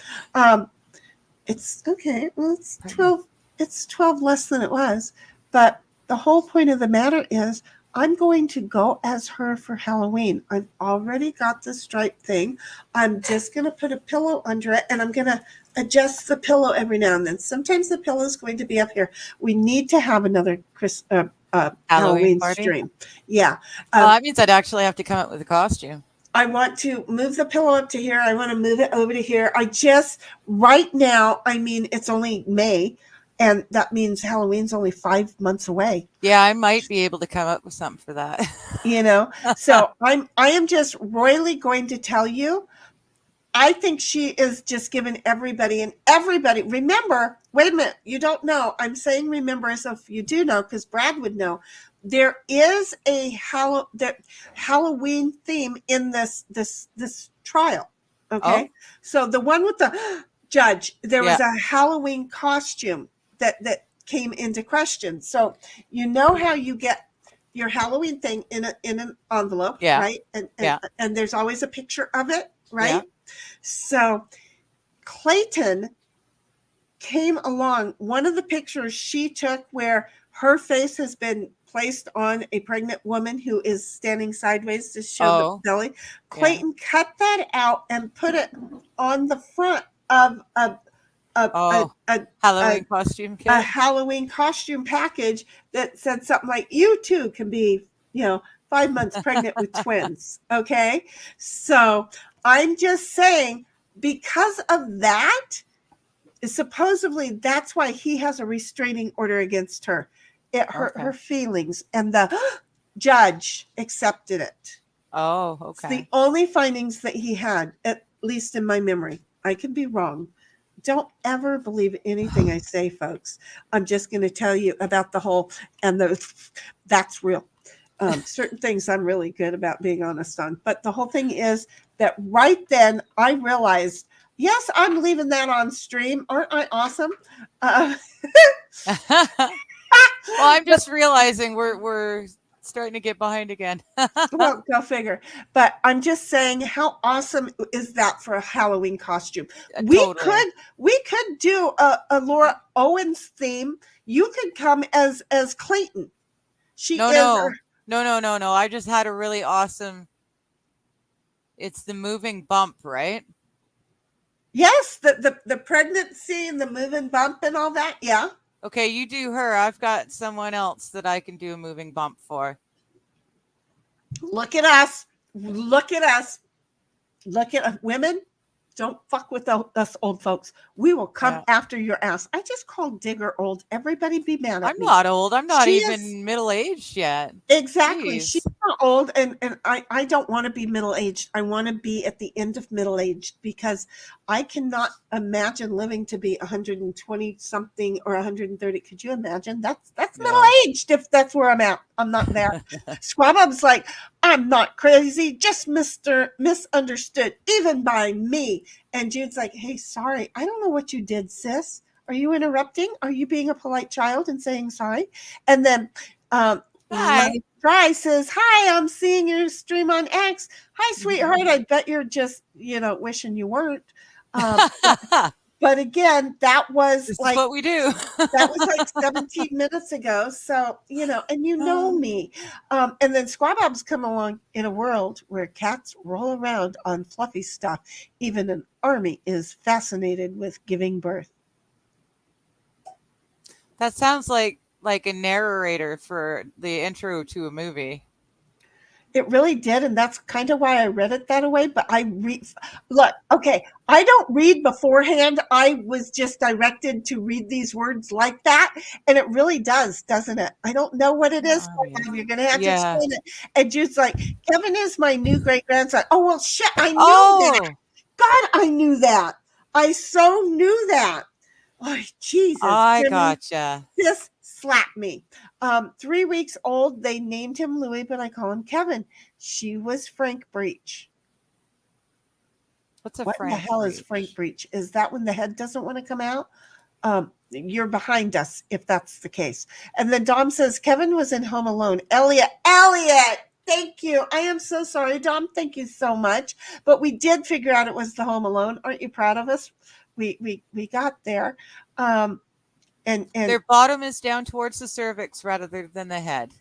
It's okay. Well, it's 12. It's 12 less than it was. But the whole point of the matter is I'm going to go as her for Halloween. I've already got the stripe thing. I'm just going to put a pillow under it and I'm going to adjust the pillow every now and then. Sometimes the pillow is going to be up here. We need to have another Halloween party? stream. Yeah. That means I'd actually have to come up with a costume. I want to move the pillow up to here. I want to move it over to here. Right now, I mean, it's only May, and that means Halloween's only 5 months away. Yeah, I might be able to come up with something for that. So I am just royally going to tell you, I think she is just giving everybody, remember, wait a minute, you don't know. I'm saying remember as if you do know, because Brad would know. There is a Halloween theme in this trial. Okay. Oh. So the one with the judge, there was Yeah. a Halloween costume that came into question. So you know how you get your Halloween thing in an envelope, Yeah. right? And there's always a picture of it, right? Yeah. So Clayton came along. One of the pictures she took where her face has been placed on a pregnant woman who is standing sideways to show the belly. Clayton cut that out and put it on the front of a Halloween costume kit. A Halloween costume package that said something like, you too can be, 5 months pregnant with twins. Okay. So I'm just saying, because of that, supposedly that's why he has a restraining order against her. It hurt her feelings, and the judge accepted it. Oh, okay. It's the only findings that he had, at least in my memory. I could be wrong. Don't ever believe anything I say, folks. I'm just going to tell you about the whole, and that's real. Certain things I'm really good about being honest on. But the whole thing is that right then I realized, yes, I'm leaving that on stream. Aren't I awesome? Well, I'm just realizing we're starting to get behind again. Well, go figure. But I'm just saying, how awesome is that for a Halloween costume? Totally. We could do a Laura Owens theme. You could come as Clayton. No. I just had a really awesome. It's the moving bump, right? Yes, the pregnancy and the moving bump and all that. Yeah. Okay, you do her. I've got someone else that I can do a moving bump for. Look at us. Look at women. Don't fuck with us old folks. We will come after your ass. I just called Digger old. Everybody be mad at me. I'm not old. I'm not even middle-aged yet. Exactly. Jeez. She's not old, and I don't want to be middle-aged. I want to be at the end of middle-aged, because I cannot imagine living to be 120 something or 130. Could you imagine? That's middle-aged if that's where I'm at. I'm not there. Squabub's like, I'm not crazy, just misunderstood, even by me. And Jude's like, hey, sorry, I don't know what you did, sis. Are you interrupting? Are you being a polite child and saying sorry? And then Hi. Dry says, hi, I'm seeing your stream on X. Hi, sweetheart. I bet you're just, wishing you weren't. But again, that was This is like what we do. that was like 17 minutes ago. So, and you know me. And then Squabob's come along in a world where cats roll around on fluffy stuff. Even an army is fascinated with giving birth. That sounds like a narrator for the intro to a movie. It really did, and that's kind of why I read it that way. But look, okay, I don't read beforehand. I was just directed to read these words like that, and it really does, doesn't it? I don't know what it is. You're going to have to explain it. And Jude's like, Kevin is my new great grandson. Oh well, shit, I knew that. God, I knew that. I so knew that. Oh, Jesus. I gotcha. This slapped me. 3 weeks old, they named him Louis, but I call him Kevin. She was Frank Breach. What's a what Frank the hell Breach? is Frank Breach? Is that when the head doesn't want to come out? You're behind us if that's the case. And then Dom says Kevin was in Home Alone. Elliot, thank you. I am so sorry, Dom. Thank you so much. But we did figure out it was the Home Alone. Aren't you proud of us? We got there. And their bottom is down towards the cervix rather than the head.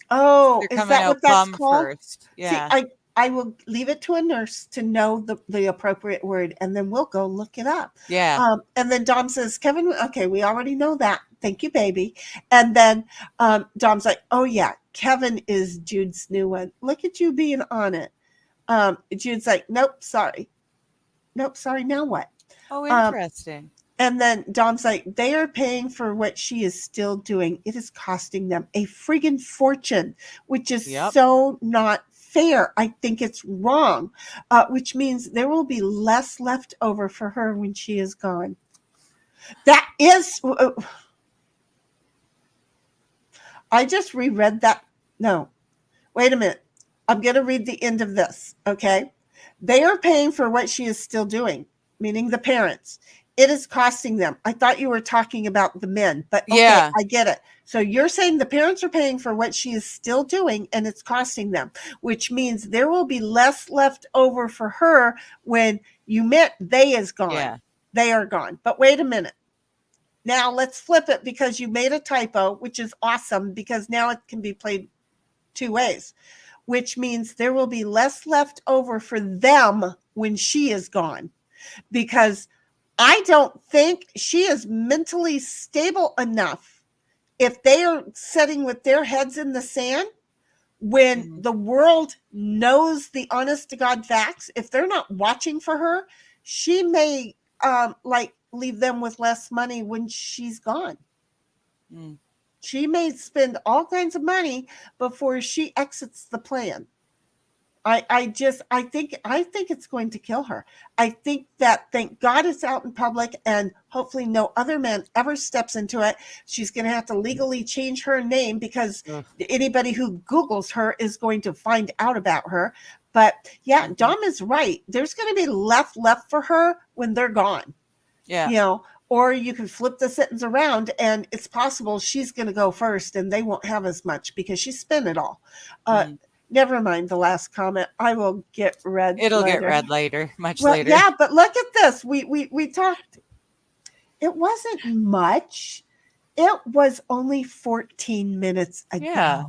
Oh, they're is that what that's called? First. Yeah. See, I will leave it to a nurse to know the appropriate word, and then we'll go look it up. Yeah. And then Dom says, Kevin, okay, we already know that. Thank you, baby. And then Dom's like, oh, yeah, Kevin is Jude's new one. Look at you being on it. Jude's like, nope, sorry. Nope, sorry. Now what? Oh, interesting. And then Dom's like, they are paying for what she is still doing. It is costing them a friggin' fortune, which is so not fair. I think it's wrong, which means there will be less left over for her when she is gone. That is... I just reread that. No, wait a minute. I'm going to read the end of this, okay? They are paying for what she is still doing, meaning the parents. It is costing them. I thought you were talking about the men, but okay, yeah. I get it. So you're saying the parents are paying for what she is still doing and it's costing them, which means there will be less left over for her when you meant they is gone. Yeah. They are gone. But wait a minute. Now let's flip it because you made a typo, which is awesome because now it can be played two ways, which means there will be less left over for them when she is gone because I don't think she is mentally stable enough if they are sitting with their heads in the sand when the world knows the honest to God facts. If they're not watching for her, she may leave them with less money when she's gone. She may spend all kinds of money before she exits the plan. I think it's going to kill her. I think that thank God it's out in public and hopefully no other man ever steps into it. She's going to have to legally change her name because anybody who Googles her is going to find out about her. But yeah, Dom is right. There's going to be left for her when they're gone. Yeah. Or you can flip the sentence around and it's possible she's going to go first and they won't have as much because she spent it all. Never mind the last comment. I will get read. It'll get read later, later. Yeah, but look at this. We talked. It wasn't much. It was only 14 minutes ago. Yeah.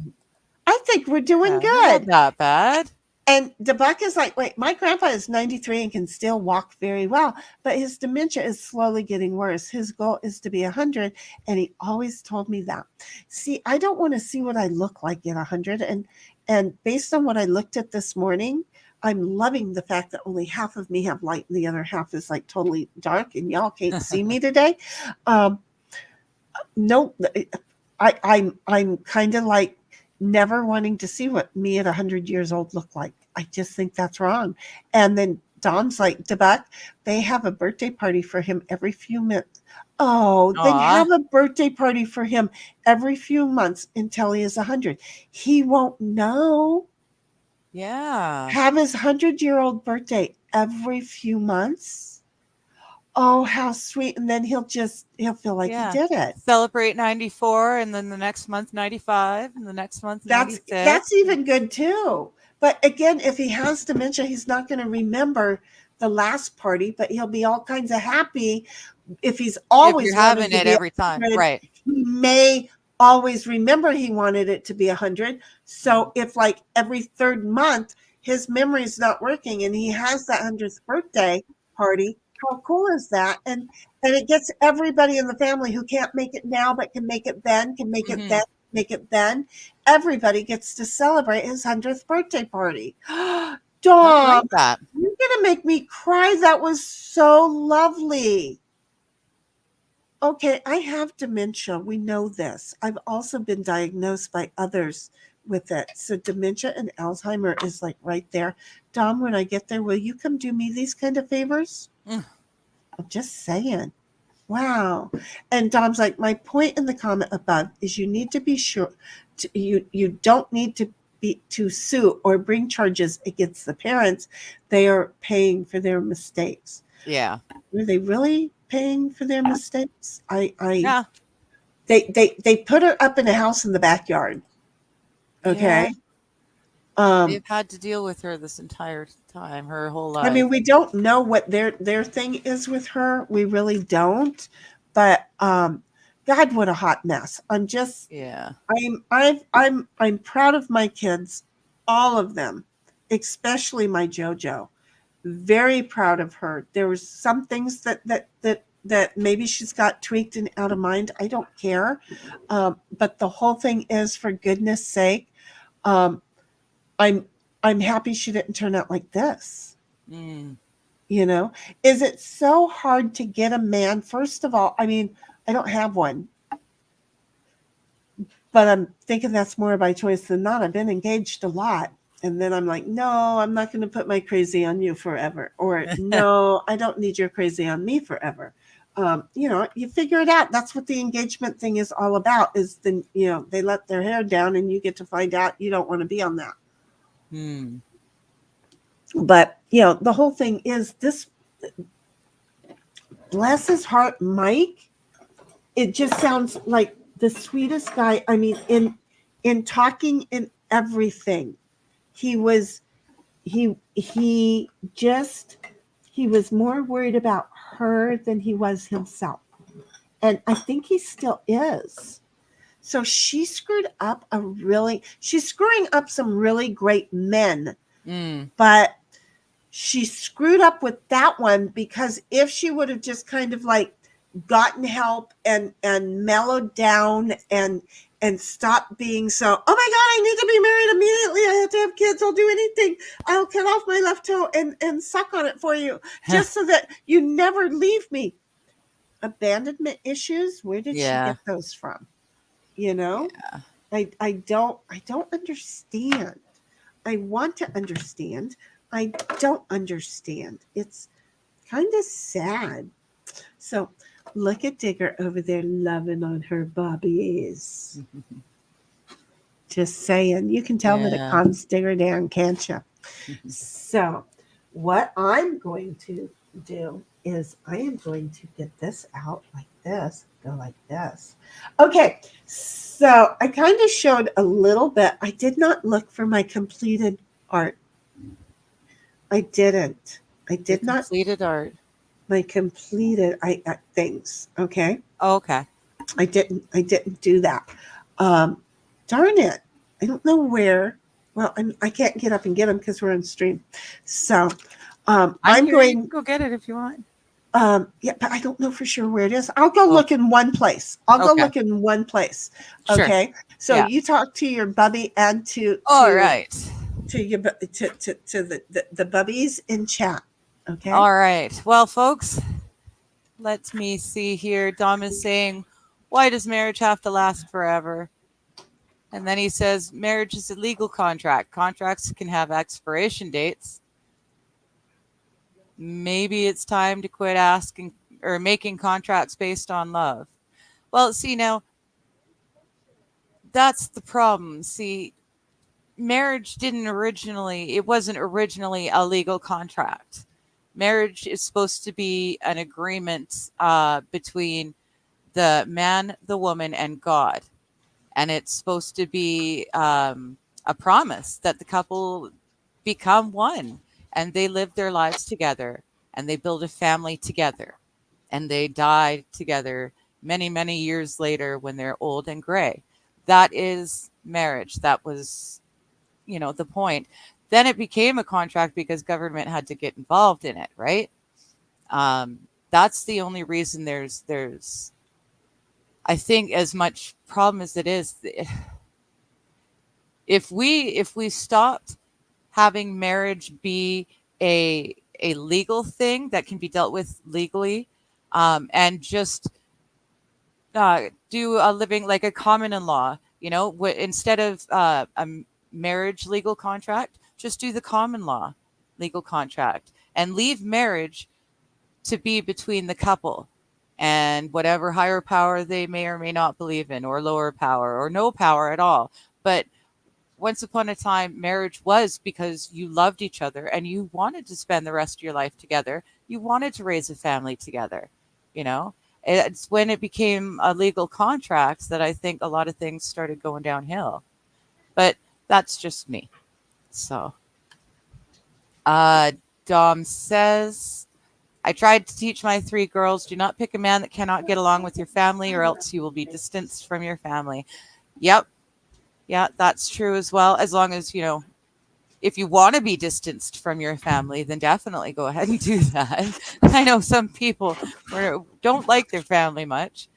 I think we're doing good. Not bad. And DeBuck is like, wait, my grandpa is 93 and can still walk very well, but his dementia is slowly getting worse. His goal is to be 100, and he always told me that. See, I don't want to see what I look like at 100, and based on what I looked at this morning, I'm loving the fact that only half of me have light and the other half is like totally dark, and y'all can't see me today. No, I'm kind of like never wanting to see what me at 100 years old look like. I just think that's wrong. And then Dom's like, DeBuck, they have a birthday party for him every few months. Oh, then have a birthday party for him every few months until he is 100. He won't know. Yeah. Have his 100-year-old birthday every few months. Oh, how sweet. And then he'll feel like he Yeah. did it. Celebrate 94 and then the next month 95 and the next month 96. That's even good too. But again, if he has dementia, he's not going to remember the last party, but he'll be all kinds of happy if he's If always you're wanted having to it be every time. 100. Right. He may always remember he wanted it to be 100. So if like every third month his memory's not working and he has that 100th birthday party, how cool is that? And it gets everybody in the family who can't make it now but can make it then, can make it then, make it then. Everybody gets to celebrate his 100th birthday party. I Dom, like that. you're gonna make me cry. That was so lovely. Okay, I have dementia. We know this. I've also been diagnosed by others with it. So dementia and Alzheimer is like right there. Dom, when I get there, will you come do me these kind of favors? Mm. I'm just saying. Wow. And Dom's like, my point in the comment above is you need to be sure you don't need to sue or bring charges against the parents. They are paying for their mistakes. Yeah. Were they really paying for their mistakes? Yeah. They put her up in a house in the backyard. Okay. They've had to deal with her this entire time, her whole life. I mean, we don't know what their thing is with her. We really don't. But God, what a hot mess. Yeah. I'm proud of my kids, all of them, especially my JoJo. Very proud of her. There was some things that maybe she's got tweaked and out of mind. I don't care. But the whole thing is, for goodness sake, um, I'm happy she didn't turn out like this. Mm. You know, is it so hard to get a man? First of all, I mean, I don't have one, but I'm thinking that's more by choice than not. I've been engaged a lot. And then I'm like, no, I'm not going to put my crazy on you forever. Or no, I don't need your crazy on me forever. You know, you figure it out. That's what the engagement thing is all about, is then, you know, they let their hair down and you get to find out you don't want to be on that. Mm. But, you know, the whole thing is this, bless his heart, Mike, it just sounds like the sweetest guy. I mean, in talking in everything, he was more worried about her than he was himself. And I think he still is. So she's screwing up some really great men. Mm. But she screwed up with that one, because if she would have just kind of like gotten help and mellowed down and stopped being so, oh my God, I need to be married immediately, I have to have kids, I'll do anything, I'll cut off my left toe and suck on it for you just so that you never leave me. Abandonment issues, where did she get those from? You know, I don't understand. I want to understand. I don't understand. It's kind of sad. So look at Digger over there loving on her bobbies. Just saying. You can tell that it calms Digger down, can't you? So what I'm going to do is I am going to get this out like this, go like this. Okay, so I kind of showed a little bit. I did not look for my completed art. I didn't. I did not. Completed art. My completed things. Okay. Oh, okay. I didn't do that. Darn it. I don't know where. Well, I can't get up and get them because we're on stream. So I'm going. You can go get it if you want. Yeah, but I don't know for sure where it is. I'll go look in one place. Go look in one place. Sure. Okay. So you talk to your bubby and to all right. To your to the bubbies in chat. Okay. All right. Well, folks, let me see here. Dom is saying, why does marriage have to last forever? And then he says, marriage is a legal contract. Contracts can have expiration dates. Maybe it's time to quit asking or making contracts based on love. Well, see, now that's the problem. See, marriage it wasn't originally a legal contract. Marriage is supposed to be an agreement between the man, the woman, and God. And it's supposed to be a promise that the couple become one and they live their lives together and they build a family together and they die together many, many years later when they're old and gray. That is marriage. That was, the point. Then it became a contract because government had to get involved in it, right? That's the only reason there's I think as much problem as it is, if we stopped having marriage be a legal thing that can be dealt with legally, and just do a living like a common in law, instead of marriage legal contract, just do the common law legal contract and leave marriage to be between the couple and whatever higher power they may or may not believe in, or lower power, or no power at all. But once upon a time, marriage was because you loved each other and you wanted to spend the rest of your life together. You wanted to raise a family together. It's when it became a legal contract that I think a lot of things started going downhill. But that's just me. So, Dom says, I tried to teach my 3 girls, do not pick a man that cannot get along with your family or else you will be distanced from your family. Yep. Yeah, that's true as well. As long as, if you want to be distanced from your family, then definitely go ahead and do that. I know some people don't like their family much.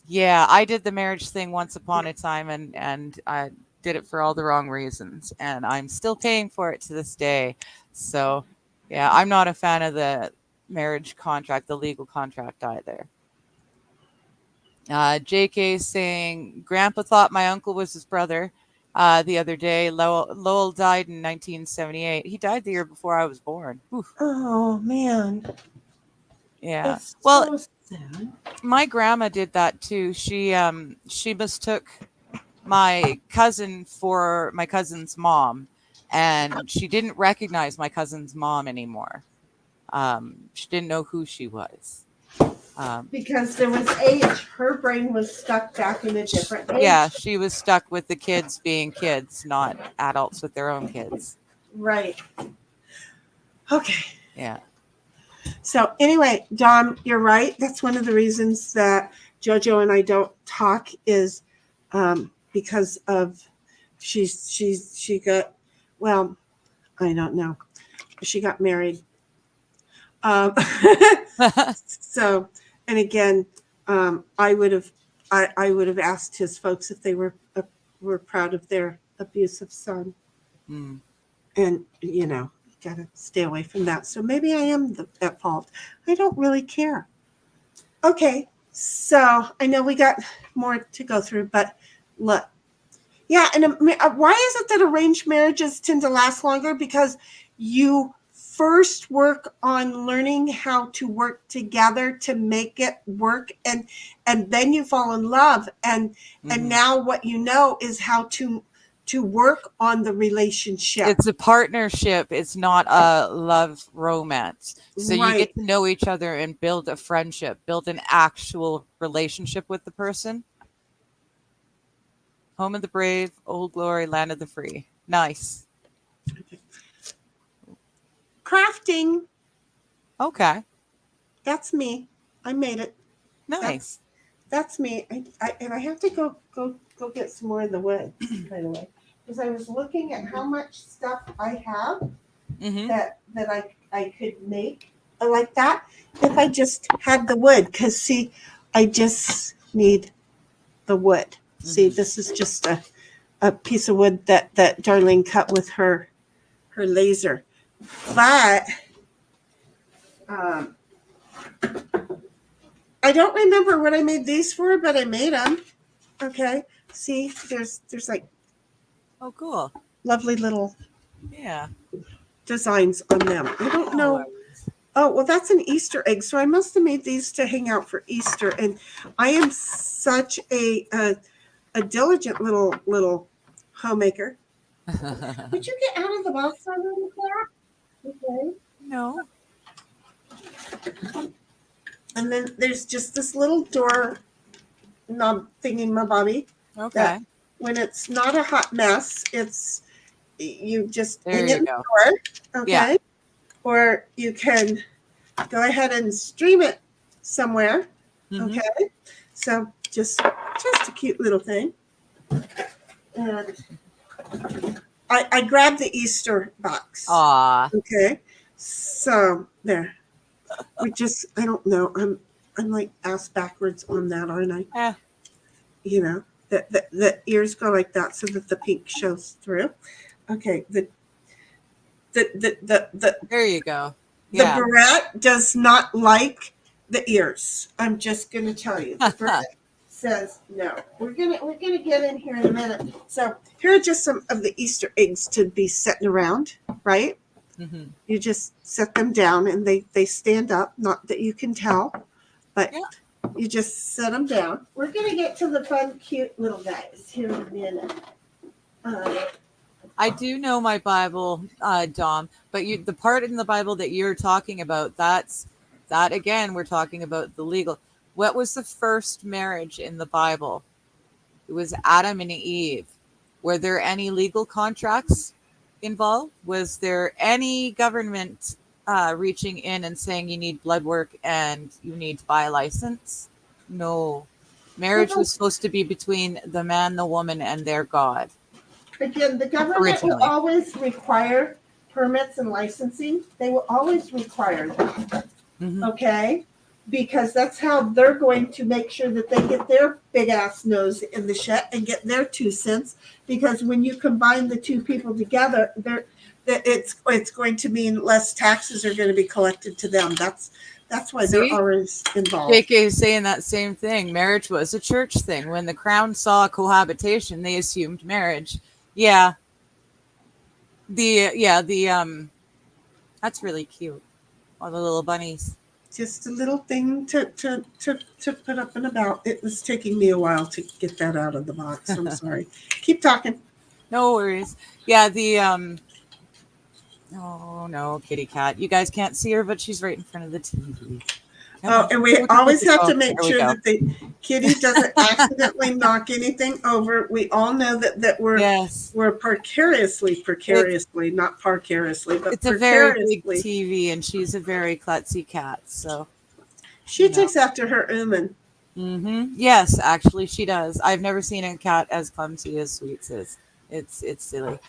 Yeah, I did the marriage thing once upon a time, and I did it for all the wrong reasons, and I'm still paying for it to this day. So, yeah, I'm not a fan of the marriage contract, the legal contract either. JK saying, Grandpa thought my uncle was his brother the other day. Lowell died in 1978. He died the year before I was born. Oof. Oh, man. Yeah. It's Well, so sad. my grandma did that too. She mistook my cousin for my cousin's mom, and she didn't recognize my cousin's mom anymore. She didn't know who she was. Because there was age. Her brain was stuck back in a different age. Yeah, she was stuck with the kids being kids, not adults with their own kids. Right. Okay. Yeah. So anyway, Dom, you're right. That's one of the reasons that JoJo and I don't talk is because of she got, well, I don't know. She got married. So, and again, I would have asked his folks if they were proud of their abusive son. Mm. And gotta stay away from that. So maybe I am at fault. I don't really care. Okay, so I know we got more to go through, but look, yeah, and why is it that arranged marriages tend to last longer? Because you first work on learning how to work together to make it work, and then you fall in love, and now what you know is how to work on the relationship. It's a partnership. It's not a love romance. So you get to know each other and build a friendship, build an actual relationship with the person. Home of the brave, old glory, land of the free. Nice. Crafting. Okay. That's me. I made it. Nice. That's me. I have to go get some more of the wood, by the way, because I was looking at how much stuff I have that I could make like that if I just had the wood. Because see, I just need the wood. See, this is just a piece of wood that Darlene cut with her laser, but I don't remember what I made these for, but I made them. Okay. See, there's like, oh, cool, lovely little designs on them. I don't know. Oh, well, that's an Easter egg. So I must have made these to hang out for Easter. And I am such a a diligent little homemaker. Would you get out of the box already, Claire? Okay. No. And then there's just this little door knob thingy, my bobby. Okay. That when it's not a hot mess, it's you just There hang you it in go. the door, okay? Yeah. Or you can go ahead and stream it somewhere, Mhm. okay? So just a cute little thing. And I grabbed the Easter box. Aw. Okay, so there. I don't know. I'm like ass backwards on that, aren't I? Eh. You know, the ears go like that so that the pink shows through. Okay, the There you go. the Yeah. barrette does not like the ears. I'm just gonna tell you. The barrette says no. We're gonna get in here in a minute. So here are just some of the Easter eggs to be sitting around, right? Mhm. You just set them down and they stand up. Not that you can tell, but Yeah. you just set them down. We're gonna get to the fun, cute little guys here in a minute. I do know my Bible, Dom, but the part in the Bible that you're talking about, that again, we're talking about the legal. What was the first marriage in the Bible? It was Adam and Eve. Were there any legal contracts involved? Was there any government reaching in and saying you need blood work and you need to buy a license? No. Marriage was supposed to be between the man, the woman, and their God. Again, the government will Originally. always require permits and licensing. They will always require that. Mhm. Okay? Because that's how they're going to make sure that they get their big ass nose in the shit and get their 2 cents. Because when you combine the two people together, it's going to mean less taxes are going to be collected to them. That's why they're See? always involved. JK is saying that same thing. Marriage was a church thing. When the crown saw cohabitation, they assumed marriage. Yeah. That's really cute. All the little bunnies. Just a little thing to put up and about. It was taking me a while to get that out of the box. I'm sorry. Keep talking. No worries. Yeah, oh no, kitty cat. You guys can't see her, but she's right in front of the TV. And we always have to make sure that the kitty doesn't accidentally knock anything over. We all know that we're precariously, not precariously, but it's a very big precariously. TV, and she's a very klutzy cat. So she takes after her Uman. Mm-hmm. Yes, actually, she does. I've never seen a cat as clumsy as Sweets is. It's silly.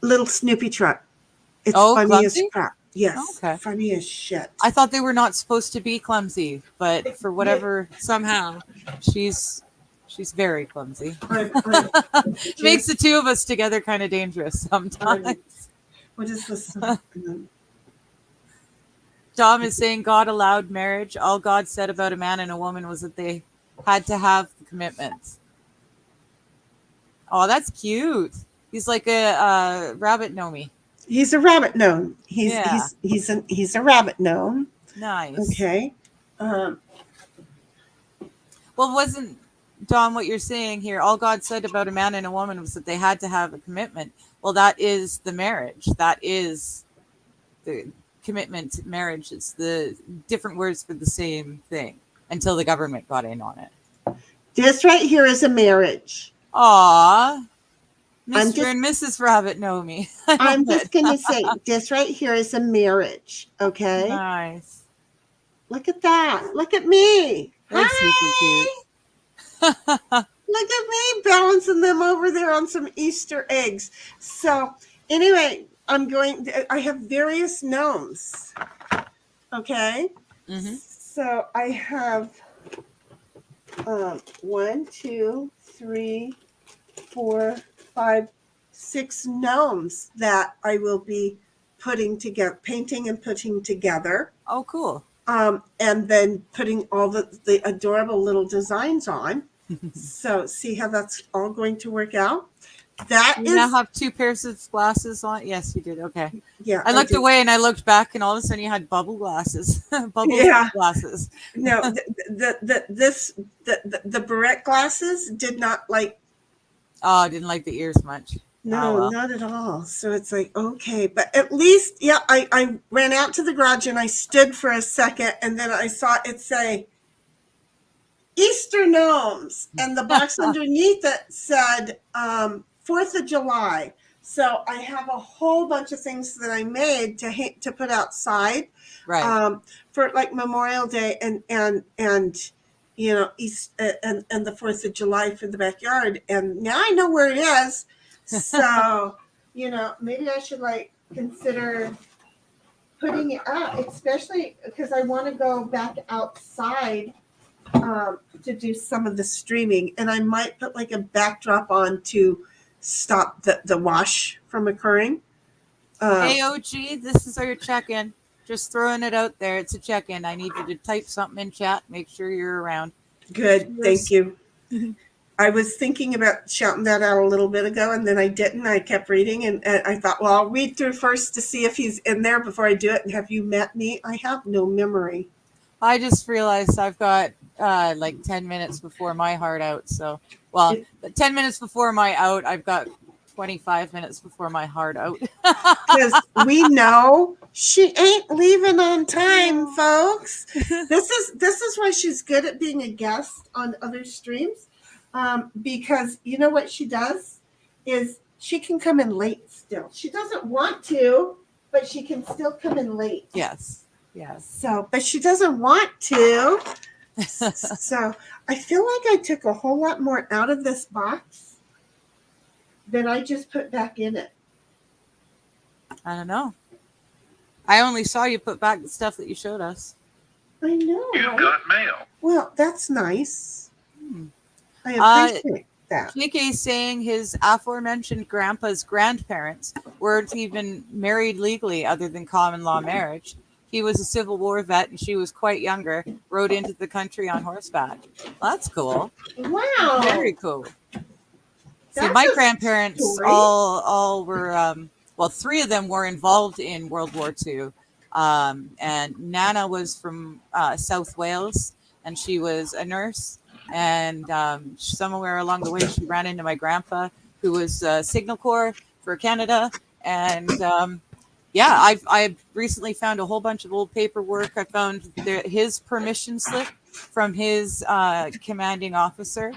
Little Snoopy truck. It's funny clumsy? as crap. Yes. Okay. Funny as shit. I thought they were not supposed to be clumsy, but for whatever, somehow, she's very clumsy. Makes the two of us together kind of dangerous sometimes. What is this? Dom is saying God allowed marriage. All God said about a man and a woman was that they had to have commitments. Oh, that's cute. He's like a rabbit gnomey. He's a rabbit gnome. He's a rabbit gnome. Nice. Okay. Well, wasn't, Dom, what you're saying here, all God said about a man and a woman was that they had to have a commitment. Well, that is the marriage. That is the commitment. Marriage. It's the different words for the same thing until the government got in on it. This right here is a marriage. Aw. Mr. and Mrs. Rabbit know me. I'm just going to say, this right here is a marriage, okay? Nice. Look at that. Look at me. That's super cute. Look at me balancing them over there on some Easter eggs. So anyway, I have various gnomes, okay? Mm-hmm. So I have 1, 2, 3, 4, 5, 6 gnomes that I will be putting together, painting and putting together. Oh, cool. And then putting all the adorable little designs on. So see how that's all going to work out. That You now is, have 2 pairs of glasses on. Yes, you did. Okay. yeah. I looked do. away and I looked back, and all of a sudden you had bubble glasses, bubbles Yeah. glasses. No, the barrette glasses did not like. Oh, I didn't like the ears much. No, Oh, well. not at all. So it's like, okay, but at least, yeah, I ran out to the garage and I stood for a second and then I saw it say Easter gnomes, and the box underneath it said 4th of July. So I have a whole bunch of things that I made to put outside, Right. for like Memorial Day and East and the 4th of July for the backyard. And now I know where it is. So maybe I should like consider putting it up, especially because I want to go back outside to do some of the streaming, and I might put like a backdrop on to stop the wash from occurring. Hey, OG, this is your check-in. Just throwing it out there. It's a check-in. I need you to type something in chat. Make sure you're around. Good, thank you. I was thinking about shouting that out a little bit ago, and then I didn't. I kept reading, and I thought, well, I'll read through first to see if he's in there before I do it. And have you met me? I have no memory. I just realized I've got like 10 minutes before my heart out. So, well, 10 minutes before my out, I've got 25 minutes before my heart out. Because we know she ain't leaving on time, folks. This is why she's good at being a guest on other streams. Because you know what she does is she can come in late still. She doesn't want to, but she can still come in late. Yes. Yes. So, but she doesn't want to. So I feel like I took a whole lot more out of this box than I just put back in it. I don't know. I only saw you put back the stuff that you showed us. I know. You Right? got mail. Well, that's nice. I appreciate that. KK saying his aforementioned grandpa's grandparents weren't even married legally other than common law marriage. He was a Civil War vet and she was quite younger, rode into the country on horseback. Well, that's cool. Wow. Very cool. See, That's my a grandparents story. all were, well, 3 of them were involved in World War II. And Nana was from South Wales, and she was a nurse. And somewhere along the way, she ran into my grandpa, who was Signal Corps for Canada. And yeah, I've recently found a whole bunch of old paperwork. I found his permission slip from his commanding officer,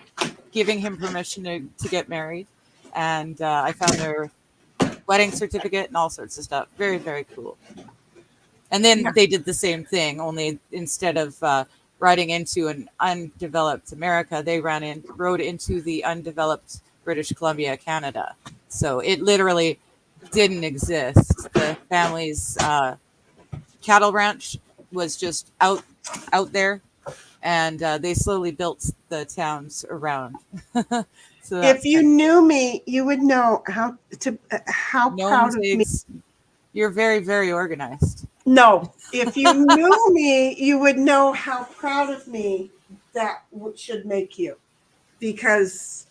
giving him permission to get married. And I found their wedding certificate and all sorts of stuff. Very, very cool. And then they did the same thing, only instead of riding into an undeveloped America, they rode into the undeveloped British Columbia, Canada. So it literally didn't exist. The family's cattle ranch was just out there, and they slowly built the towns around. So If you knew me, you would know how proud of me. You're very, very organized. No, if you knew me, you would know how proud of me that should make you. Because,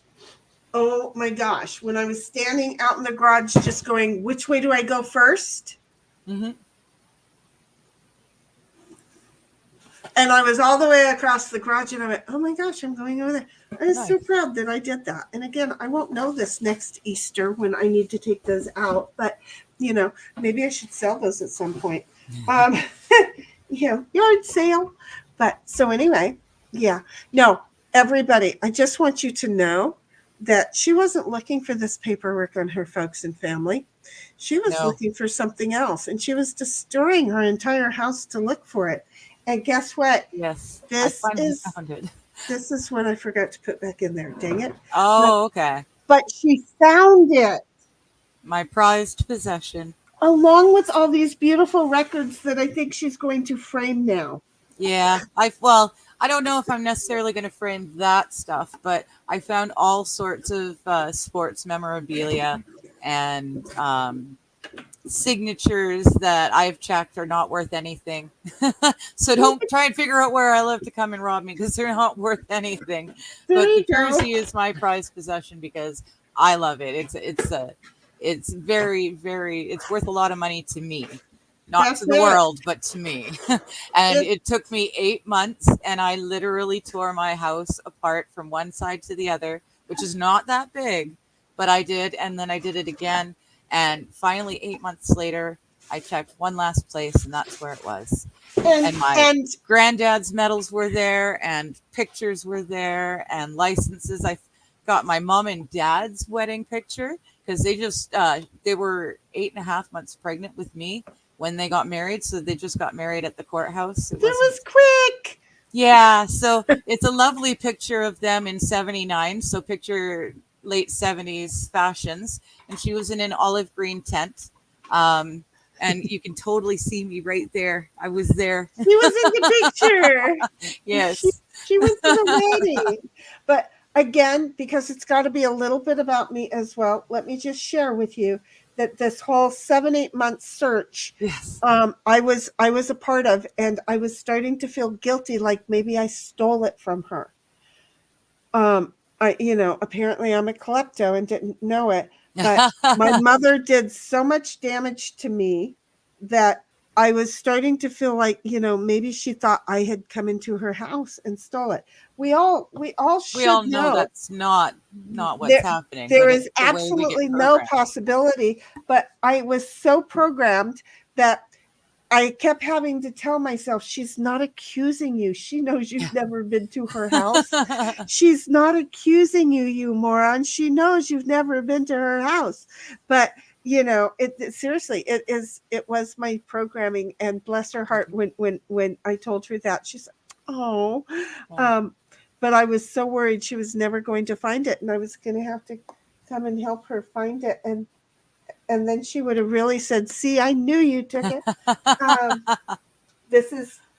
oh my gosh, when I was standing out in the garage just going, which way do I go first? Mm-hmm. And I was all the way across the garage and I went, oh my gosh, I'm going over there. I was so proud that I did that. And again, I won't know this next Easter when I need to take those out, but maybe I should sell those at some point. Yard sale. But so anyway, yeah. No, everybody, I just want you to know that she wasn't looking for this paperwork on her folks and family. She was looking for something else, and she was destroying her entire house to look for it. And guess what? Yes, This found it. This is what I forgot to put back in there. Dang it. Oh, okay. But she found it. My prized possession. Along with all these beautiful records that I think she's going to frame now. Yeah, I don't know if I'm necessarily going to frame that stuff, but I found all sorts of sports memorabilia and signatures that I've checked are not worth anything. So don't try and figure out where I live to come and rob me, because they're not worth anything. But the jersey is my prized possession because I love it. It's very, very, it's worth a lot of money to me, not That's to the it. world, but to me. And It- it took me 8 months, and I literally tore my house apart from one side to the other, which is not that big, but I did. And then I did it again. And finally, 8 months later, I checked one last place, and that's where it was. And my and granddad's medals were there, and pictures were there, and licenses. I got my mom and dad's wedding picture because they were 8.5 months pregnant with me when they got married, so they just got married at the courthouse. It that wasn't. was quick. Yeah, so it's a lovely picture of them in '79. So picture late '70s fashions, and she was in an olive green tent. Um, and you can totally see me right there. I was there. She was in the picture. Yes. She went to the wedding. But again, because it's got to be a little bit about me as well, let me just share with you that this whole 7-8 month search Yes. I was a part of, and I was starting to feel guilty, like maybe I stole it from her. Apparently I'm a klepto and didn't know it, but my mother did so much damage to me that I was starting to feel like, maybe she thought I had come into her house and stole it. We all We should all know know that's not what's there happening, there but is it's the way we get absolutely no programmed. possibility, but I was so programmed that I kept having to tell myself, she's not accusing you. She knows you've never been to her house. She's not accusing you, you moron. She knows you've never been to her house. But seriously, it was my programming, and bless her heart, when I told her that, she's like, oh, but I was so worried she was never going to find it, and I was going to have to come and help her find it. And then she would have really said, see, I knew you took it.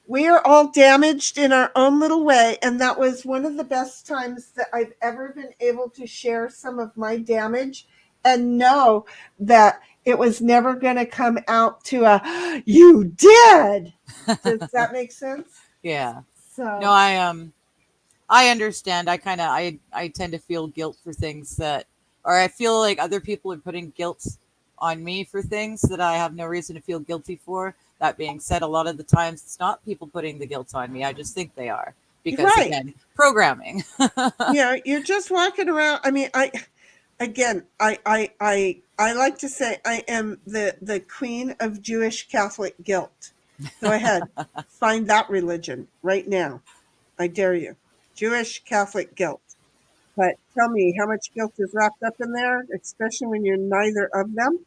We are all damaged in our own little way. And that was one of the best times that I've ever been able to share some of my damage and know that it was never going to come out to you did. Does that make sense? Yeah. So No, I understand. I tend to feel guilt for things or I feel like other people are putting guilt on me for things that I have no reason to feel guilty for. That being said, a lot of the times it's not people putting the guilt on me. I just think they are because, right. again, programming. You're just walking around. I mean, I like to say I am the queen of Jewish Catholic guilt. Go ahead, find that religion right now. I dare you. Jewish Catholic guilt. But tell me how much guilt is wrapped up in there, especially when you're neither of them.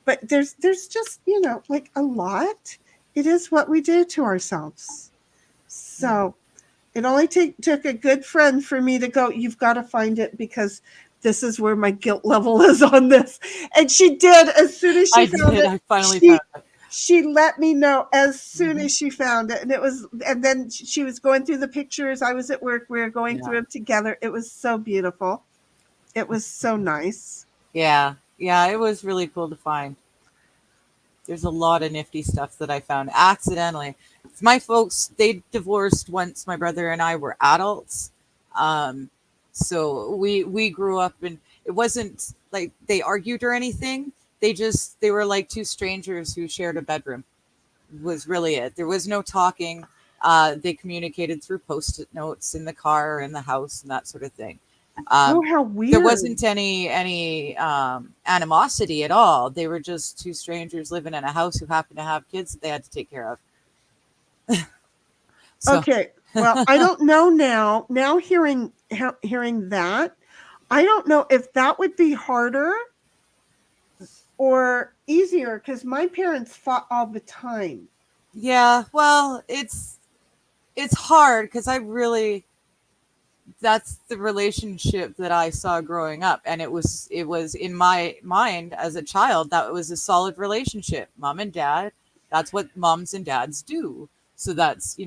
But there's just, like a lot. It is what we do to ourselves. So it only took a good friend for me to go, you've got to find it, because this is where my guilt level is on this. And she did. As soon as she found it, I finally found it. she let me know as soon as she found it. And then she was going through the pictures. I was at work. We were going through them together. It was so beautiful. It was so nice. Yeah. Yeah. It was really cool to find. There's a lot of nifty stuff that I found accidentally. My folks, they divorced once my brother and I were adults. So we grew up, and it wasn't like they argued or anything. They were like two strangers who shared a bedroom. Was really it. There was no talking. They communicated through post-it notes in the car, in the house, and that sort of thing. Oh, how weird. There wasn't any animosity at all. They were just two strangers living in a house who happened to have kids that they had to take care of. So, Okay. Well, I don't know now. Now hearing that, I don't know if that would be harder or easier, because my parents fought all the time. yeah, well, it's hard because that's the relationship that I saw growing up, and it was in my mind as a child that it was a solid relationship. Mom and dad, that's what moms and dads do. So that's,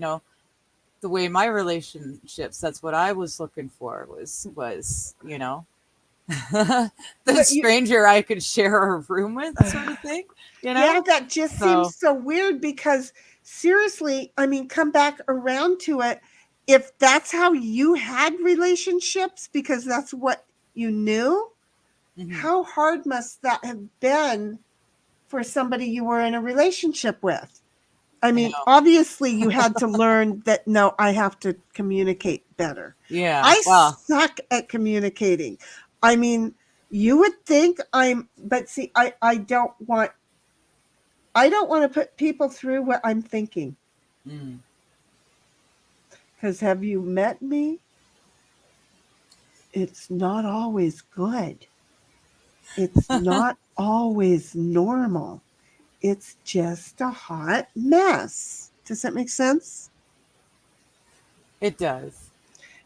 the way my relationships, that's what I was looking for was the stranger I could share a room with, sort of thing. Yeah, that just seems so weird, because seriously, I mean, come back around to it. If that's how you had relationships, because that's what you knew, Mhm. how hard must that have been for somebody you were in a relationship with? I mean, know. obviously you had to learn that, no, I have to communicate better. Yeah. I Well, suck at communicating. I mean, you would think but see, I don't want to put people through what I'm thinking. mm. Because have you met me? It's not always good. It's not always normal. It's just a hot mess. Does that make sense? It does.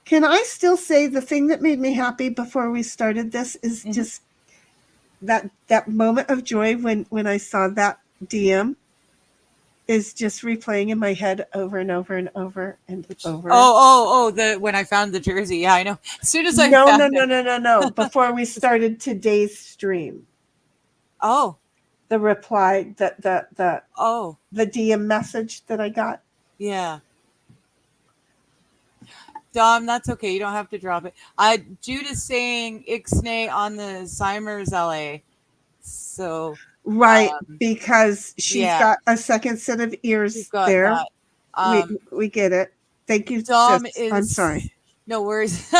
Can I still say the thing that made me happy before we started this is just that moment of joy when I saw that DM is just replaying in my head over and over and over and over. The when I found the jersey. Yeah, I know. As soon as I No. found it. Before we started today's stream, Oh, the reply, the oh, DM message that I got. yeah. Dom, that's okay. You don't have to drop it. Jude is saying Ixnay on the Simers LA. So Right, because she's yeah, got a second set of we've ears got there. that. We get it. Thank you, Dom sis. is I'm sorry. No worries.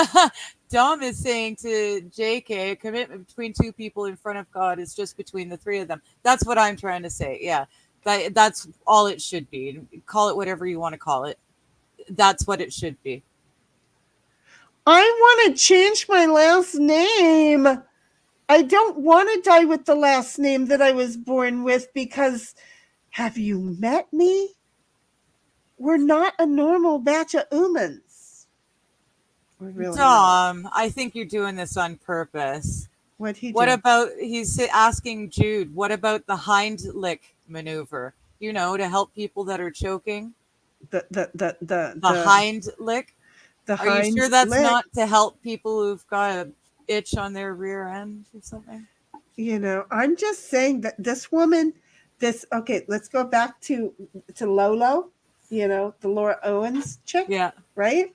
Dom is saying to JK, a commitment between two people in front of God is just between the three of them. That's what I'm trying to say. Yeah. That's all it should be. Call it whatever you want to call it. That's what it should be. I want to change my last name. I don't want to die with the last name that I was born with because have you met me? We're not a normal batch of humans. We're really Dom, I think you're doing this on purpose. What he What do? about, he's asking Jude, what about the hind lick maneuver? You know, to help people that are choking? The hind lick? The Are you hind sure that's lick. not to help people who've got a itch on their rear end or something? You know, I'm just saying that this woman, okay, let's go back to Lolo, you know, the Laura Owens chick. Yeah. Right?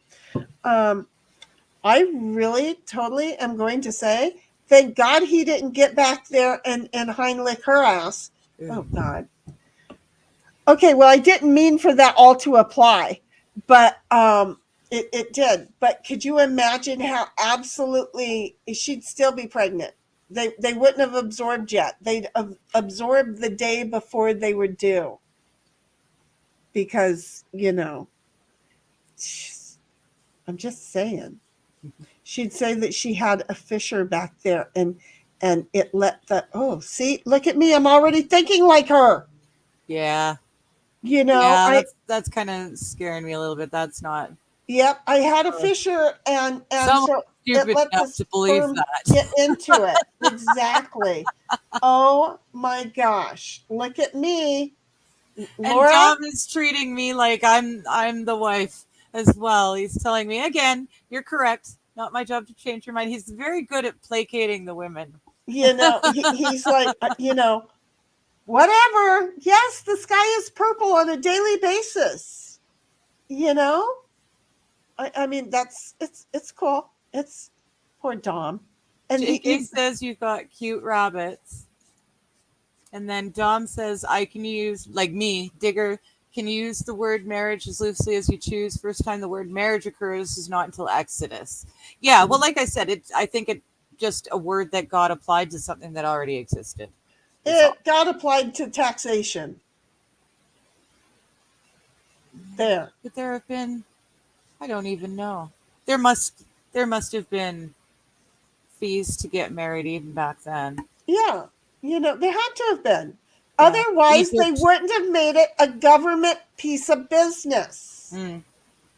I really totally am going to say, thank God he didn't get back there and hind lick her ass. Oh God. Okay, well, I didn't mean for that all to apply, but it did. But could you imagine how absolutely she'd still be pregnant? They wouldn't have absorbed yet. They'd have absorbed the day before they were due. Because, you know, I'm just saying. She'd say that she had a fissure back there and it let see, look at me. I'm already thinking like her. Yeah. You know, yeah, that's kind of scaring me a little bit. That's not. Yep, I had a fissure and so it let the to believe sperm that. get into it. Exactly. Oh my gosh. Look at me. Laura? And Dom is treating me like I'm the wife as well. He's telling me again, you're correct. Not my job to change your mind. He's very good at placating the women. You know, he's like, you know, whatever. Yes, the sky is purple on a daily basis. You know? I mean, it's cool. It's poor Dom. And JK says you've got cute rabbits. And then Dom says, I can use, like me, Digger, can use the word marriage as loosely as you choose. First time the word marriage occurs is not until Exodus. Yeah, well, like I said, I think it just a word that God applied to something that already existed. It got applied to taxation. There. But there have been, I don't even know. There must have been fees to get married even back then. Yeah. You know, they had to have been. Yeah. Otherwise, they wouldn't have made it a government piece of business. Mm.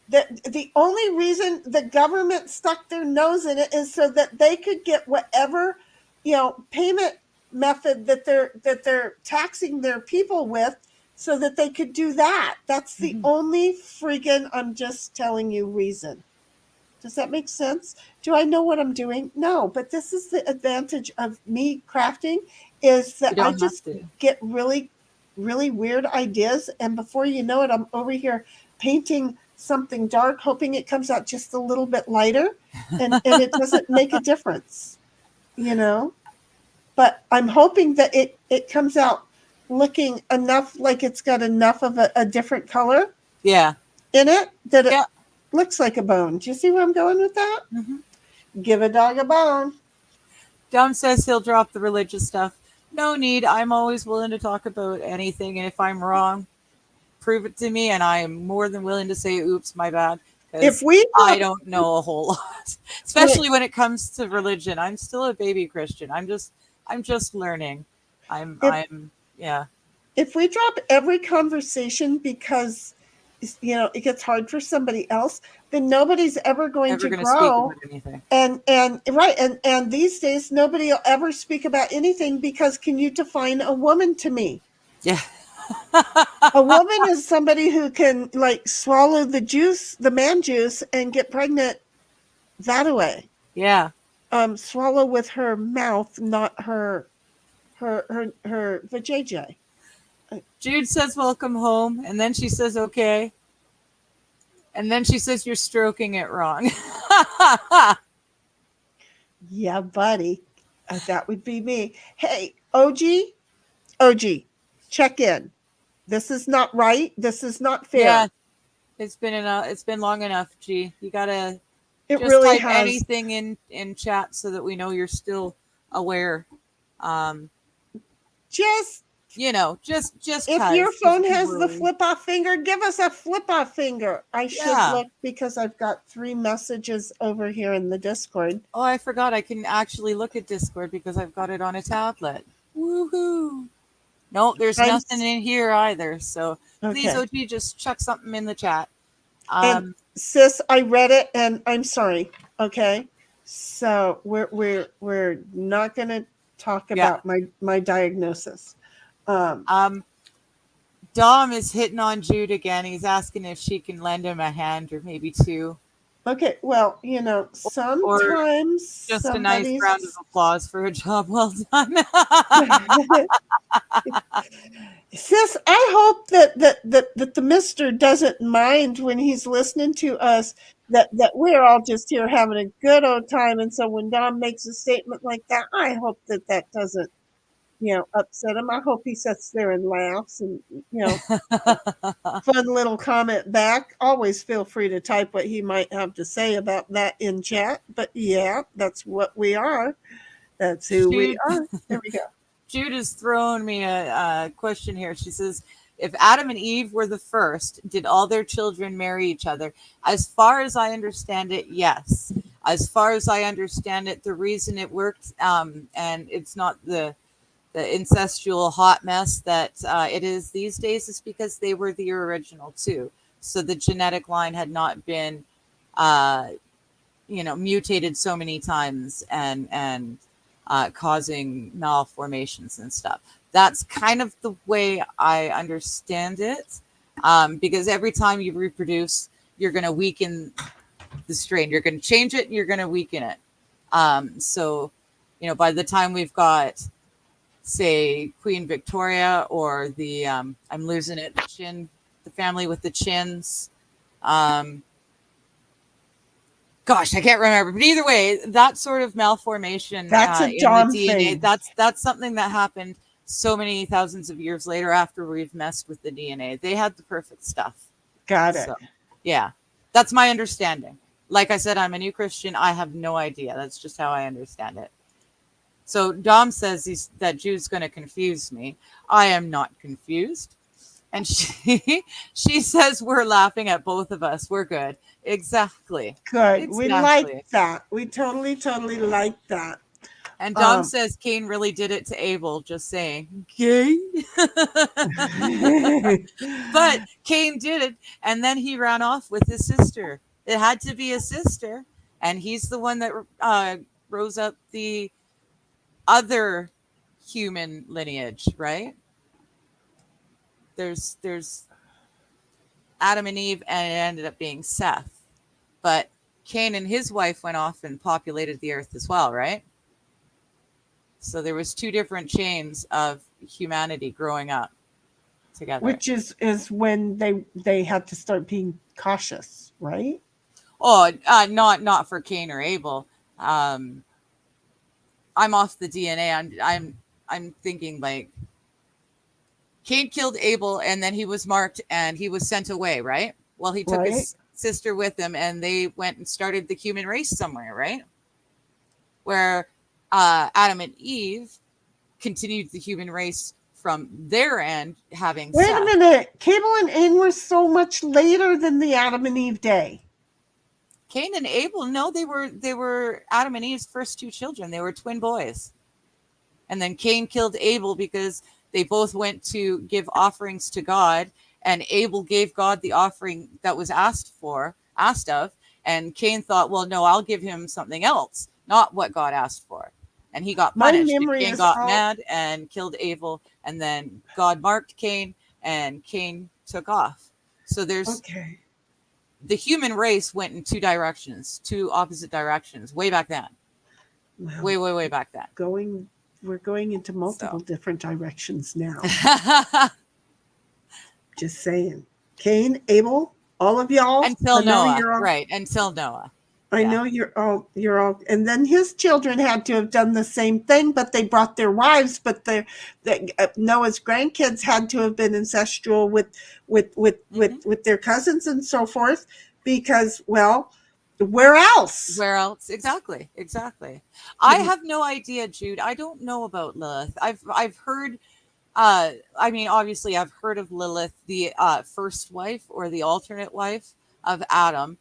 The only reason the government stuck their nose in it is so that they could get whatever, you know, payment method that they're taxing their people with so that they could do that. That's the only friggin', I'm just telling you, reason. Does that make sense? Do I know what I'm doing? No, but this is the advantage of me crafting is that I just get really, really weird ideas. And before you know it, I'm over here painting something dark, hoping it comes out just a little bit lighter, and it doesn't make a difference, you know. But I'm hoping that it comes out looking enough like it's got enough of a different color Yeah. in it that it Yeah. looks like a bone. Do you see where I'm going with that? Mm-hmm. Give a dog a bone. Dom says he'll drop the religious stuff. No need. I'm always willing to talk about anything, and if I'm wrong, prove it to me, and I am more than willing to say, "Oops, my bad," If because we I drop, don't know a whole lot, especially when it comes to religion. I'm still a baby Christian. I'm just learning. Yeah. if we drop every conversation because it gets hard for somebody else, then nobody's ever going Never to going to speak grow. about anything. And right, and these days nobody will ever speak about anything because can you define a woman to me? Yeah. A woman is somebody who can like swallow the juice, the man juice, and get pregnant that way. Yeah. Swallow with her mouth, not her vajayjay. Jude says, "Welcome home," and then she says, "Okay," and then she says, "You're stroking it wrong." Yeah, buddy. That would be me. Hey, OG, check in. This is not right. This is not fair. Yeah, it's been long enough. G, you gotta It just really type has. anything in chat so that we know you're still aware. Just Just if your 'cause phone you has the worry. flip off finger, give us a flip off finger. I should Yeah. look because I've got 3 messages over here in the Discord. Oh, I forgot. I can actually look at Discord because I've got it on a tablet. Woohoo! Nope, there's nothing in here either. So please, Okay. OG, just chuck something in the chat. And sis, I read it and I'm sorry. Okay. So we're not going to talk about my diagnosis. Dom is hitting on Jude again. He's asking if she can lend him a hand or maybe 2. Okay, well, sometimes just a nice round of applause for a job well done. Sis, I hope that the mister doesn't mind when he's listening to us that we're all just here having a good old time. And so when Dom makes a statement like that, I hope that doesn't upset him. I hope he sits there and laughs and fun little comment back. Always feel free to type what he might have to say about that in chat. But yeah, that's what we are. That's who we are. There we go. Jude has thrown me a question here. She says, if Adam and Eve were the first, did all their children marry each other? As far as I understand it, yes. As far as I understand it, the reason it worked, and it's not the incestual hot mess that it is these days, is because they were the original too. So the genetic line had not been, mutated so many times and causing malformations and stuff. That's kind of the way I understand it, because every time you reproduce, you're going to weaken the strain. You're going to change it, and you're going to weaken it. So, by the time we've got, say, Queen Victoria or the I'm losing it, the family with the chins. Gosh, I can't remember, but either way, that sort of malformation that's a in Dom the DNA, thing. that's something that happened so many thousands of years later after we've messed with the DNA. They had the perfect stuff. Got it. So, yeah, that's my understanding. Like I said, I'm a new Christian. I have no idea. That's just how I understand it. So Dom says that Jude's going to confuse me. I am not confused. And she says we're laughing at both of us. We're good. Exactly. Good. Exactly. We like that. We totally like that. And Dom says Cain really did it to Abel, just saying. Cain? But Cain did it, and then he ran off with his sister. It had to be a sister, and he's the one that rose up the other human lineage, right? There's Adam and Eve, and it ended up being Seth. But Cain and his wife went off and populated the earth as well, right? So there was 2 different chains of humanity growing up together. Which is when they had to start being cautious, right? Oh, not for Cain or Abel. I'm off the DNA. I'm thinking like Cain killed Abel, and then he was marked and he was sent away, right? Well, he took Right. his sister with him, and they went and started the human race somewhere, right? Where Adam and Eve continued the human race from their end, having Wait Seth. a minute. Cable and Ain were so much later than the Adam and Eve day. Cain and Abel, no, they were Adam and Eve's first two children. They were twin boys. And then Cain killed Abel because they both went to give offerings to God, and Abel gave God the offering that was asked of, and Cain thought, well, no, I'll give him something else, not what God asked for. And he got My punished. memory Cain is got all- mad and killed Abel, and then God marked Cain, and Cain took off. So there's Okay. the human race went in two opposite directions, way back then. Well, Way back then. we're going into multiple So. different directions now. Just saying. Cain, Abel, all of y'all. Until I know Noah, you're all, right? Until Noah. I know you're all, and then his children had to have done the same thing, but they brought their wives. But Noah's grandkids had to have been ancestral with their cousins and so forth, because, well, where else? Where else? Exactly. I have no idea, Jude. I don't know about Lilith. I've heard. I mean, obviously, I've heard of Lilith, the first wife or the alternate wife of Adam.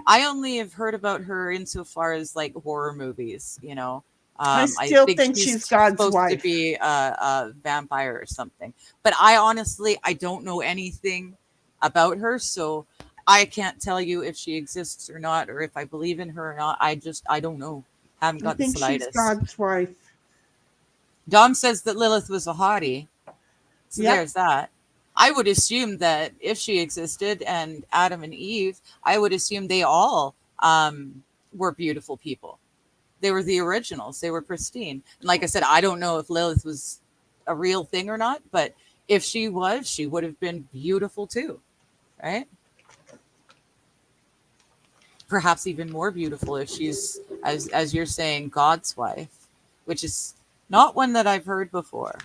I only have heard about her insofar as like horror movies, you know. I still think she's God's supposed wife. to be a vampire or something. But I honestly don't know anything about her, so I can't tell you if she exists or not, or if I believe in her or not. I don't know. Haven't I got the think she's slightest. God's wife. Dom says that Lilith was a hottie. So Yep. there's that. I would assume that if she existed and Adam and Eve, I would assume they all were beautiful people. They were the originals. They were pristine. And like I said, I don't know if Lilith was a real thing or not, but if she was, she would have been beautiful too, right? Perhaps even more beautiful if she's, as you're saying, God's wife, which is not one that I've heard before.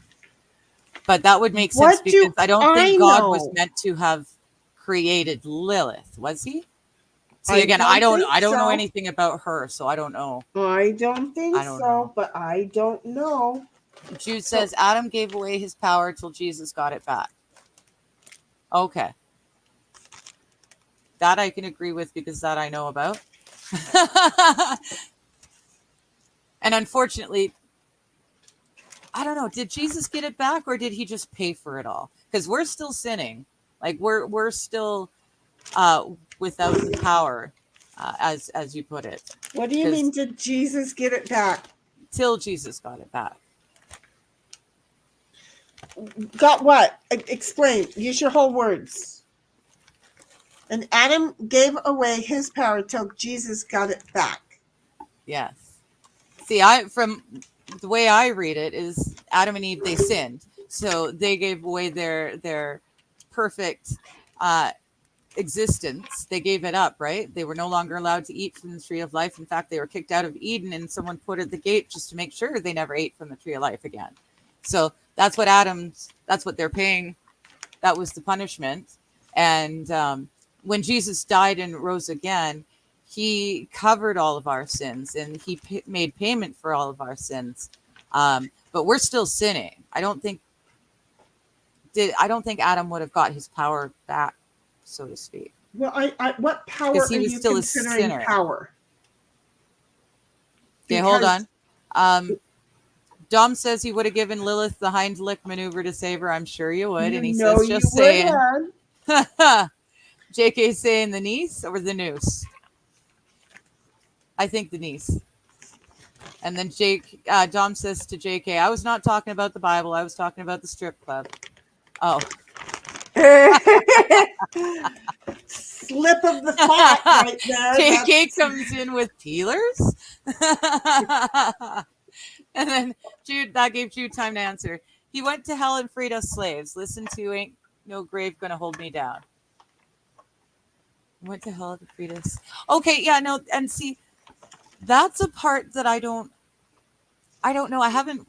But that would make sense What do because I don't I think God was know? meant to have created Lilith, was he? See, I again, don't I don't think know so. anything about her, so I don't know. I don't think I don't so, know. but I don't know. Jude says Adam gave away his power till Jesus got it back. Okay. That I can agree with because that I know about. And unfortunately, I don't know, did Jesus get it back or did he just pay for it all? Because we're still sinning. Like we're still without the power, as you put it. What do you 'Cause- mean, did Jesus get it back? Till Jesus got it back. Got what? Explain. Use your whole words. And Adam gave away his power till Jesus got it back. Yes. See, from the way I read it is Adam and Eve, they sinned. So they gave away their perfect existence. They gave it up, right? They were no longer allowed to eat from the tree of life. In fact, they were kicked out of Eden and someone put at the gate just to make sure they never ate from the tree of life again. So that's what they're paying. That was the punishment. And when Jesus died and rose again, he covered all of our sins and he made payment for all of our sins. But we're still sinning. I don't think Adam would have got his power back, so to speak. Well, what power 'Cause he are was you still a considering sinner. power? Okay, hold Because- on. Dom says he would have given Lilith the hind lick maneuver to save her. I'm sure you would. And he says, just saying. JK saying the niece or the noose? I think the niece. And then Dom says to JK, I was not talking about the Bible. I was talking about the strip club. Oh. Slip of the thought right there. JK comes in with peelers. And then that gave Jude time to answer. He went to hell and freed us slaves. Listen to Ain't No Grave Gonna Hold Me Down. Went to hell and freed us. Okay, yeah, no, and see, that's a part that I don't know. I haven't.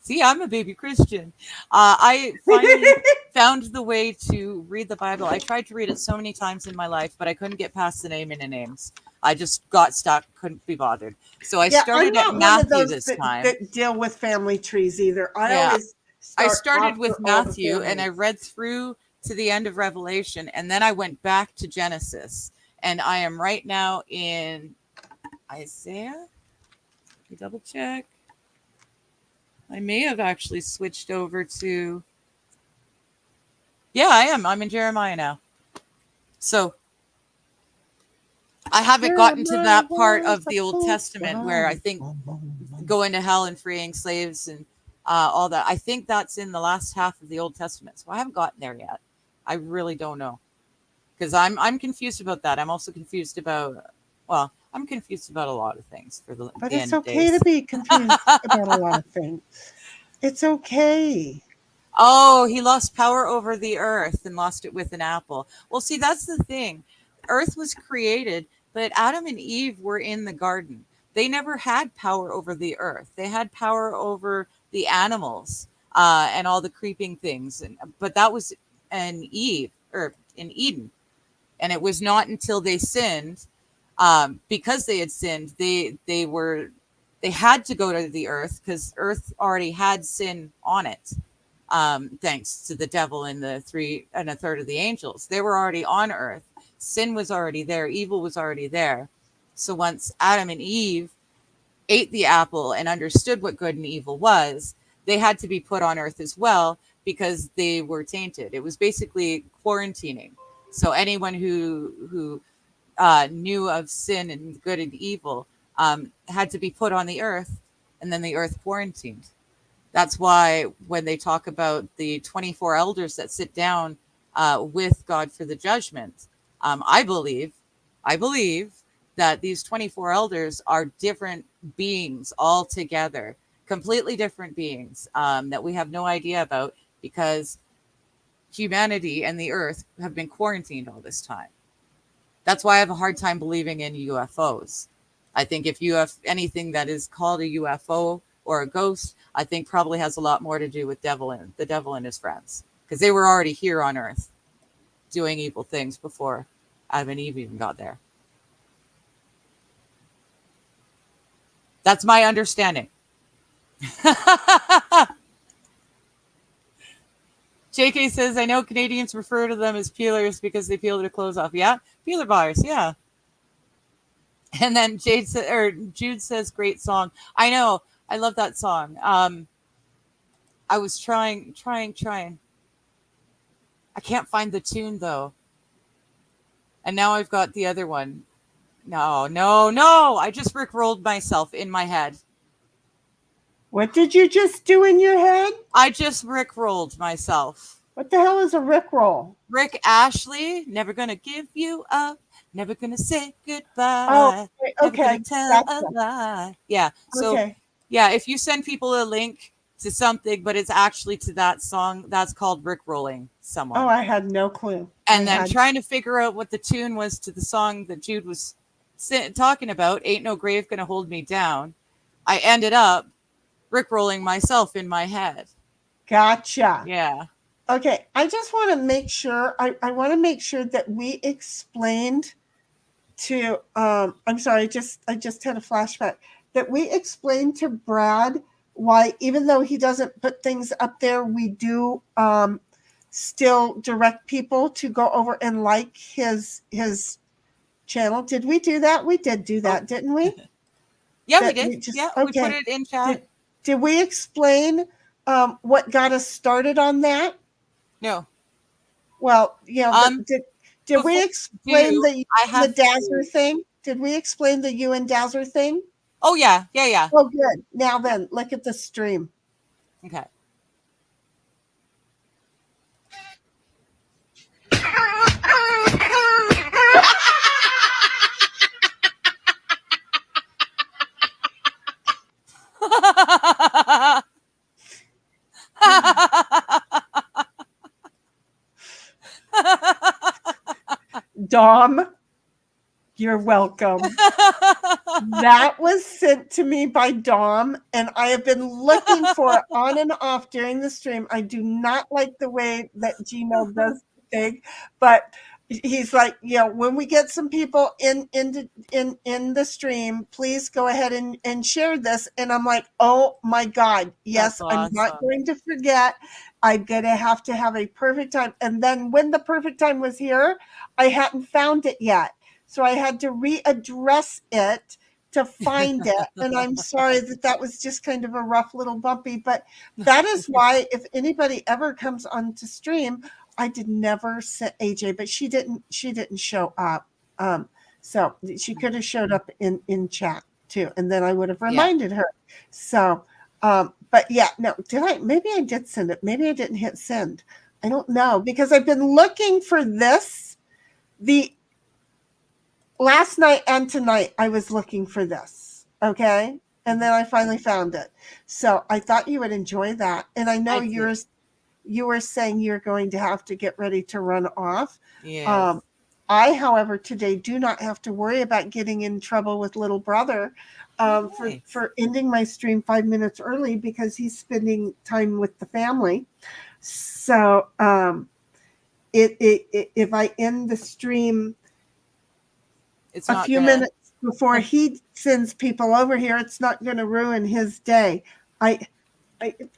See, I'm a baby Christian. I finally found the way to read the Bible. I tried to read it so many times in my life, but I couldn't get past the name and the names. I just got stuck, couldn't be bothered. So I Yeah, I'm started at not one of Matthew those this that, time. that deal with family trees either. I Yeah, always I start started with after all the Matthew and I families. read through to the end of Revelation, and then I went back to Genesis. And I am right now in Isaiah. Let me double check. I may have actually switched over to. Yeah, I am. I'm in Jeremiah now. So I haven't gotten to Jeremiah that part was of a the Old fool. Testament where I think going to hell and freeing slaves and all that. I think that's in the last half of the Old Testament. So I haven't gotten there yet. I really don't know, because I'm confused about that. I'm also confused about. Well, I'm confused about a lot of things for the But end it's okay days. to be confused about a lot of things. It's okay. Oh, he lost power over the earth and lost it with an apple. Well, see, that's the thing. Earth was created, but Adam and Eve were in the garden. They never had power over the earth. They had power over the animals and all the creeping things. But that was in Eve or in Eden. And it was not until they sinned, because they had sinned, they had to go to the earth because earth already had sin on it, thanks to the devil and the 3 1/3 of the angels. They were already on earth. Sin was already there. Evil was already there. So once Adam and Eve ate the apple and understood what good and evil was, they had to be put on earth as well because they were tainted. It was basically quarantining. So anyone who knew of sin and good and evil had to be put on the earth, and then the earth quarantined. That's why when they talk about the 24 elders that sit down with God for the judgment, I believe that these 24 elders are different beings altogether, completely different beings that we have no idea about because humanity and the earth have been quarantined all this time. That's why I have a hard time believing in UFOs. I think if you have anything that is called a UFO or a ghost, I think probably has a lot more to do with the devil and his friends, because they were already here on Earth doing evil things before Adam and Eve even got there. That's my understanding. JK says, I know Canadians refer to them as peelers because they peel their clothes off. Yeah, peeler bars. Yeah. And then Jude says, great song. I know. I love that song. I was trying. I can't find the tune though. And now I've got the other one. No. I just rickrolled myself in my head. What did you just do in your head? I just rickrolled myself. What the hell is a rickroll? Rick Ashley, never gonna give you up, never gonna say goodbye. Oh, Never okay. gonna tell a lie. Yeah. So, Okay. yeah, if you send people a link to something, but it's actually to that song, that's called rickrolling someone. Oh, I had no clue. And then trying to figure out what the tune was to the song that Jude was talking about, Ain't No Grave Gonna Hold Me Down, I ended up rickrolling myself in my head. Gotcha. Yeah. Okay, I just want to make sure, I want to make sure that we explained to, I'm sorry, I just had a flashback, that we explained to Brad why, even though he doesn't put things up there, we do still direct people to go over and like his channel. Did we do that? We did do that, didn't we? Yeah, That we did. We put it in chat. Did we explain what got us started on that? No. Well, did we explain the Dazzler thing? Did we explain the you and Dazzler thing? Oh, yeah. Oh, good. Now then, look at the stream. Okay. Dom, you're welcome. That was sent to me by Dom, and I have been looking for it on and off during the stream. I do not like the way that Gmail does the thing, but he's like, when we get some people in the stream, please go ahead and share this. And I'm like, oh my God, yes, That's I'm not awesome. going to forget. I'm gonna have to have a perfect time. And then when the perfect time was here, I hadn't found it yet. So I had to readdress it to find it. And I'm sorry that was just kind of a rough little bumpy, but that is why if anybody ever comes on to stream, I did never send AJ, but she didn't show up. So she could have showed up in chat too. And then I would have reminded her. So, but yeah, no, maybe I did send it. Maybe I didn't hit send. I don't know, because I've been looking for this. Last night and tonight, I was looking for this. Okay. And then I finally found it. So I thought you would enjoy that. And I know you were saying you're going to have to get ready to run off. Yes. I, however, today do not have to worry about getting in trouble with little brother for ending my stream 5 minutes early because he's spending time with the family. So if I end the stream a few minutes before he sends people over here, it's not going to ruin his day. I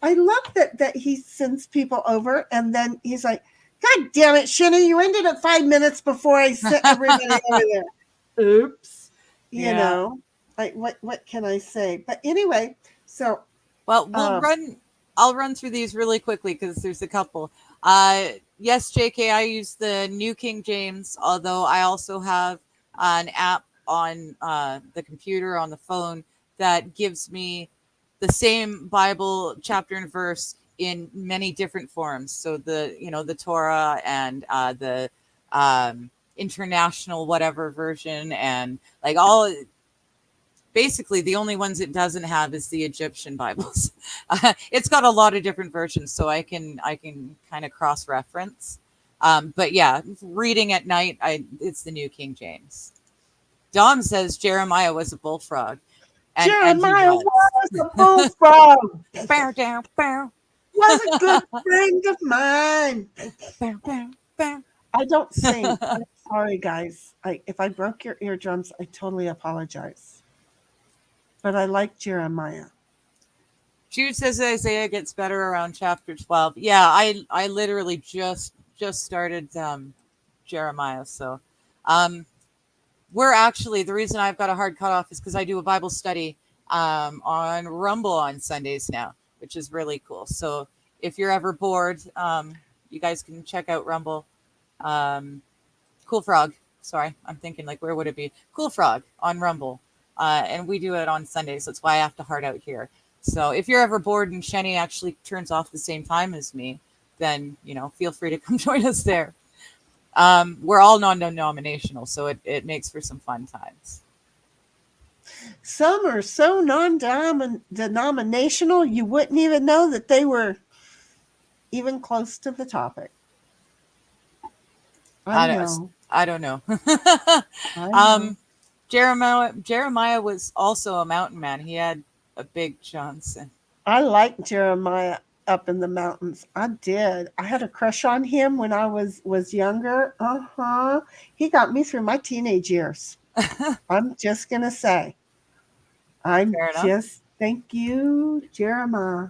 love that he sends people over and then he's like, God damn it, Sheni, you ended at 5 minutes before I sent everybody over there. Oops. You know, what can I say? But anyway, so. Well, I'll run through these really quickly because there's a couple. Yes, JK, I use the New King James, although I also have an app on the computer, on the phone, that gives me the same Bible chapter and verse in many different forms. So the Torah and the international whatever version, and like basically the only ones it doesn't have is the Egyptian Bibles. It's got a lot of different versions, so I can kind of cross-reference. But yeah, reading at night, it's the New King James. Dom says Jeremiah was a bullfrog. Jeremiah was a bullfrog. Bow down, bow. Was a good friend of mine. Bow, bow, bow. I don't sing. I'm sorry, guys. If I broke your eardrums, I totally apologize. But I like Jeremiah. Jude says Isaiah gets better around chapter 12. Yeah, I literally just started Jeremiah. So we're actually, the reason I've got a hard cutoff is because I do a Bible study on Rumble on Sundays now, which is really cool. So if you're ever bored, you guys can check out Rumble. Cool Frog. Sorry, I'm thinking like, where would it be? Cool Frog on Rumble. And we do it on Sundays. That's why I have to hard out here. So if you're ever bored and Sheni actually turns off the same time as me, then, feel free to come join us there. We're all non-denominational, so it makes for some fun times. Some are so non-denominational, you wouldn't even know that they were even close to the topic. I know. I don't know. I know. Jeremiah was also a mountain man. He had a big Johnson. I like Jeremiah up in the mountains. I did. I had a crush on him when I was younger. He got me through my teenage years. I'm just gonna say. Thank you, Jeremiah.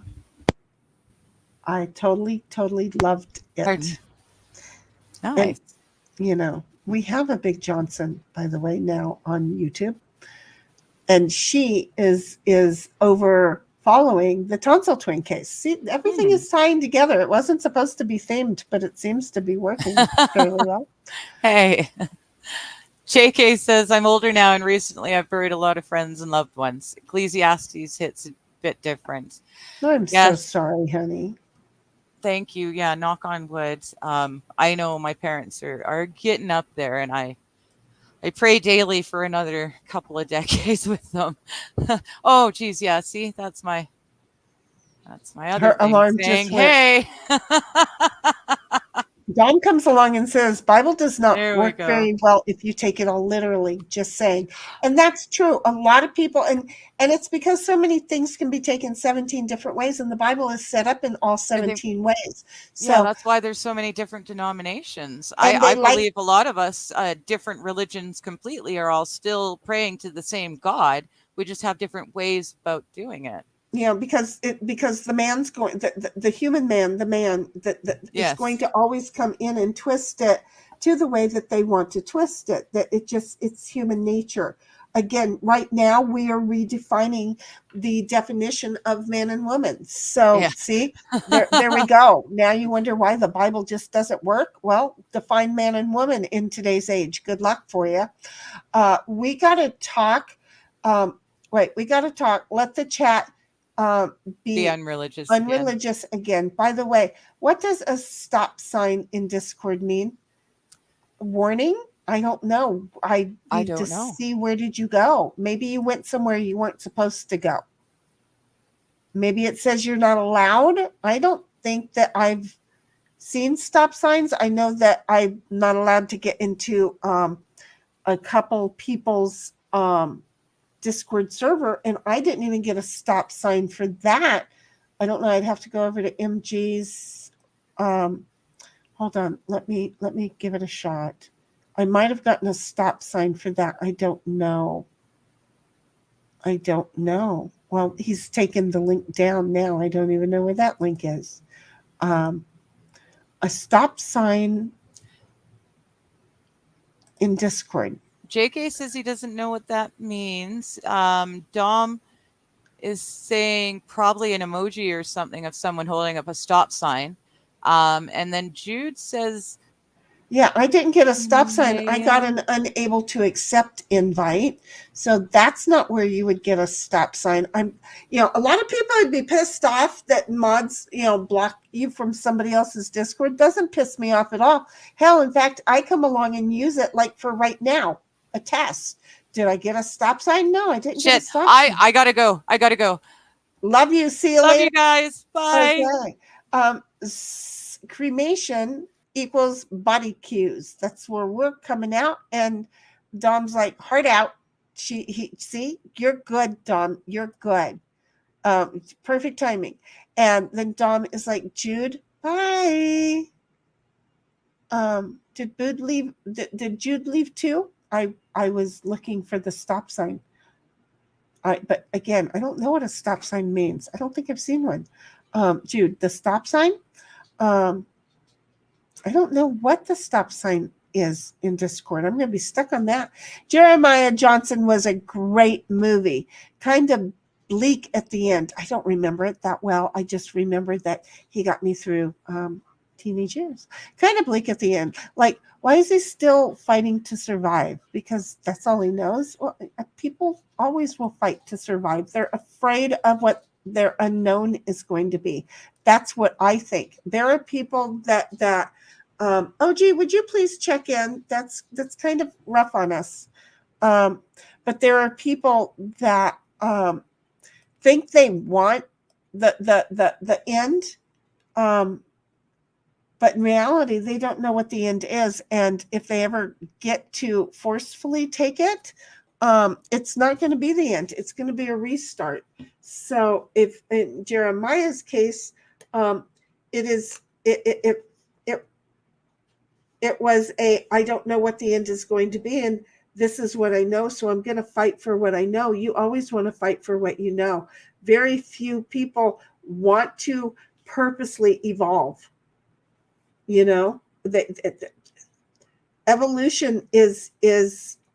I totally loved it. Nice. And, we have a Big Johnson, by the way, now on YouTube. And she is over following the tonsil twin case. See, everything is tying together. It wasn't supposed to be themed, but it seems to be working fairly well. Hey, JK says, I'm older now, and recently I've buried a lot of friends and loved ones. Ecclesiastes hits a bit different. I'm so sorry, honey. Thank you. Yeah, knock on wood. I know my parents are getting up there, and I pray daily for another couple of decades with them. Oh, geez, yeah. See, that's my other Her thing alarm saying, just went. hey. Dom comes along and says, Bible does not There we work go. very well if you take it all literally, just saying. And that's true. A lot of people, and it's because so many things can be taken 17 different ways, and the Bible is set up in all 17 ways. So Yeah, that's why there's so many different denominations. And I they like- believe a lot of us, different religions completely, are all still praying to the same God. We just have different ways about doing it. you know, because the man's going, the human man, the man that is Yes. going to always come in and twist it to the way that they want to twist it. That it's human nature. Again, right now we are redefining the definition of man and woman. So Yeah. see, there we go. Now you wonder why the Bible just doesn't work. Well, define man and woman in today's age. Good luck for you. We got to talk. We got to talk. Let the chat be unreligious again. By the way, what does a stop sign in Discord mean? Warning? I don't know. I need to see, where did you go? Maybe you went somewhere you weren't supposed to go. Maybe it says you're not allowed. I don't think that I've seen stop signs. I know that I'm not allowed to get into a couple people's Discord server, and I didn't even get a stop sign for that. I don't know. I'd have to go over to MG's. Hold on. Let me give it a shot. I might have gotten a stop sign for that. I don't know. Well, he's taken the link down now. I don't even know where that link is. A stop sign in Discord. JK says he doesn't know what that means. Dom is saying probably an emoji or something of someone holding up a stop sign. And then Jude says, yeah, I didn't get a stop sign. I got an unable to accept invite. So that's not where you would get a stop sign. A lot of people would be pissed off that mods, block you from somebody else's Discord. Doesn't piss me off at all. Hell, in fact, I come along and use it like for right now, a test. Did I get a stop sign? No, I didn't get a stop sign. I gotta go. Love you. See you later. Love you guys. Bye. Okay. Cremation equals body cues. That's where we're coming out. And Dom's like, heart out. See, you're good, Dom. You're good. Perfect timing. And then Dom is like, Jude, bye. Did Jude leave? Did Jude leave too? I was looking for the stop sign. But again, I don't know what a stop sign means. I don't think I've seen one. Jude, the stop sign? I don't know what the stop sign is in Discord. I'm going to be stuck on that. Jeremiah Johnson was a great movie. Kind of bleak at the end. I don't remember it that well. I just remember that he got me through teenage years. Kind of bleak at the end. Like, why is he still fighting to survive? Because that's all he knows. Well, people always will fight to survive. They're afraid of what their unknown is going to be. That's what I think. There are people that OG, would you please check in? That's kind of rough on us. But there are people that think they want the end, but in reality, they don't know what the end is. And if they ever get to forcefully take it, it's not going to be the end. It's going to be a restart. So if in Jeremiah's case, it was I don't know what the end is going to be, and this is what I know, so I'm going to fight for what I know. You always want to fight for what you know. Very few people want to purposely evolve. Evolution is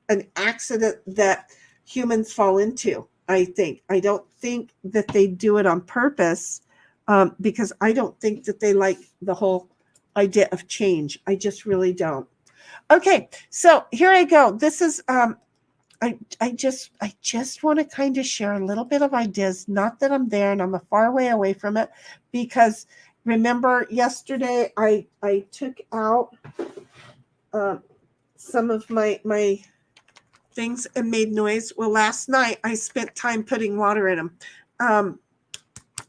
an accident that humans fall into, I think. I don't think that they do it on purpose, because I don't think that they like the whole idea of change. I just really don't. Okay, so here I go. This is I just want to kind of share a little bit of ideas. Not that I'm there and I'm a far way away from it, because remember yesterday I took out some of my things and made noise. Well, last night I spent time putting water in them.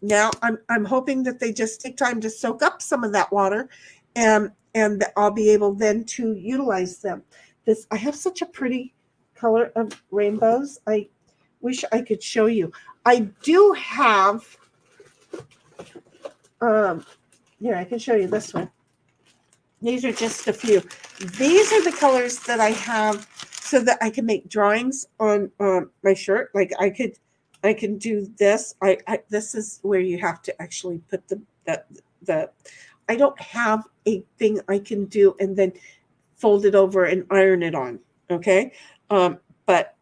Now I'm hoping that they just take time to soak up some of that water, and and I'll be able then to utilize them. I have such a pretty color of rainbows. I wish I could show you. I do have, here, I can show you this one. These are just a few. These are the colors that I have so that I can make drawings on my shirt. Like I can do this. This is where you have to actually put the I don't have a thing I can do and then fold it over and iron it on. Okay. But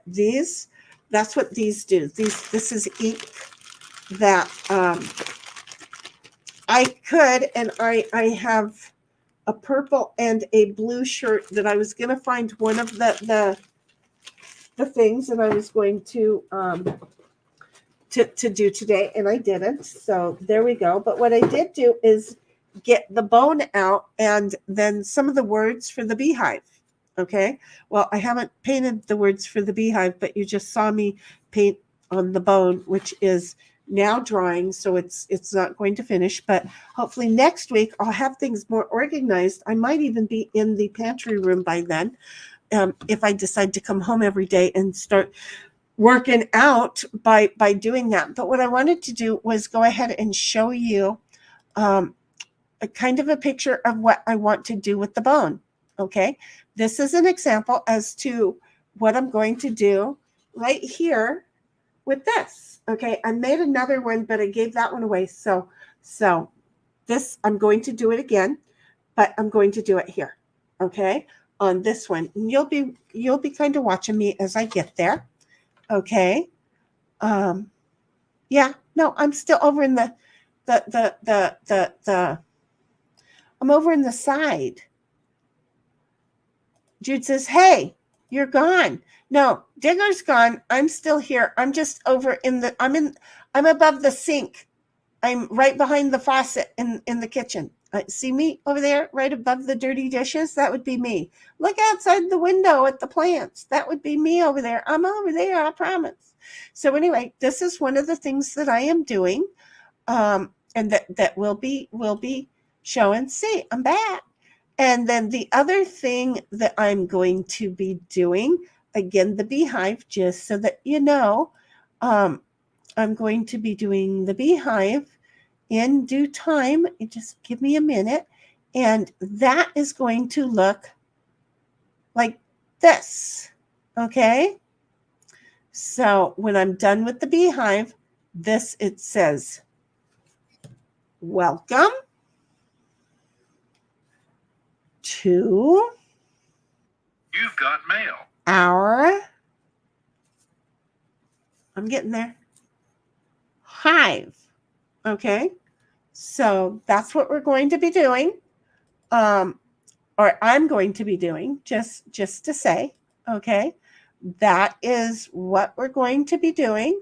these, that's what these do. This is ink that I could, and I have a purple and a blue shirt that I was going to find one of the things that I was going to do today, and I didn't. So there we go. But what I did do is get the bone out and then some of the words for the beehive. Okay. Well, I haven't painted the words for the beehive, but you just saw me paint on the bone, which is now drying, so it's not going to finish. But hopefully next week I'll have things more organized. I might even be in the pantry room by then, if I decide to come home every day and start working out by doing that. But what I wanted to do was go ahead and show you a kind of a picture of what I want to do with the bone. Okay, this is an example as to what I'm going to do right here with this. Okay, I made another one, but I gave that one away. So this, I'm going to do it again, but I'm going to do it here. Okay, on this one, and you'll be kind of watching me as I get there. Okay, yeah, no, I'm still over in the I'm over in the side. Jude says, "Hey, you're gone." No, Digger's gone. I'm still here. I'm just over in the, I'm above the sink. I'm right behind the faucet in the kitchen. See me over there, right above the dirty dishes? That would be me. Look outside the window at the plants. That would be me over there. I'm over there, I promise. So anyway, this is one of the things that I am doing, and that will be showing. See, I'm back. And then the other thing that I'm going to be doing, again, the beehive, just so that you know, I'm going to be doing the beehive in due time. You just give me a minute. And that is going to look like this. Okay. So when I'm done with the beehive, this, it says, "Welcome to You've got mail. our," I'm getting there, "hive." Okay. So that's what we're going to be doing. Or I'm going to be doing, just to say, okay, that is what we're going to be doing.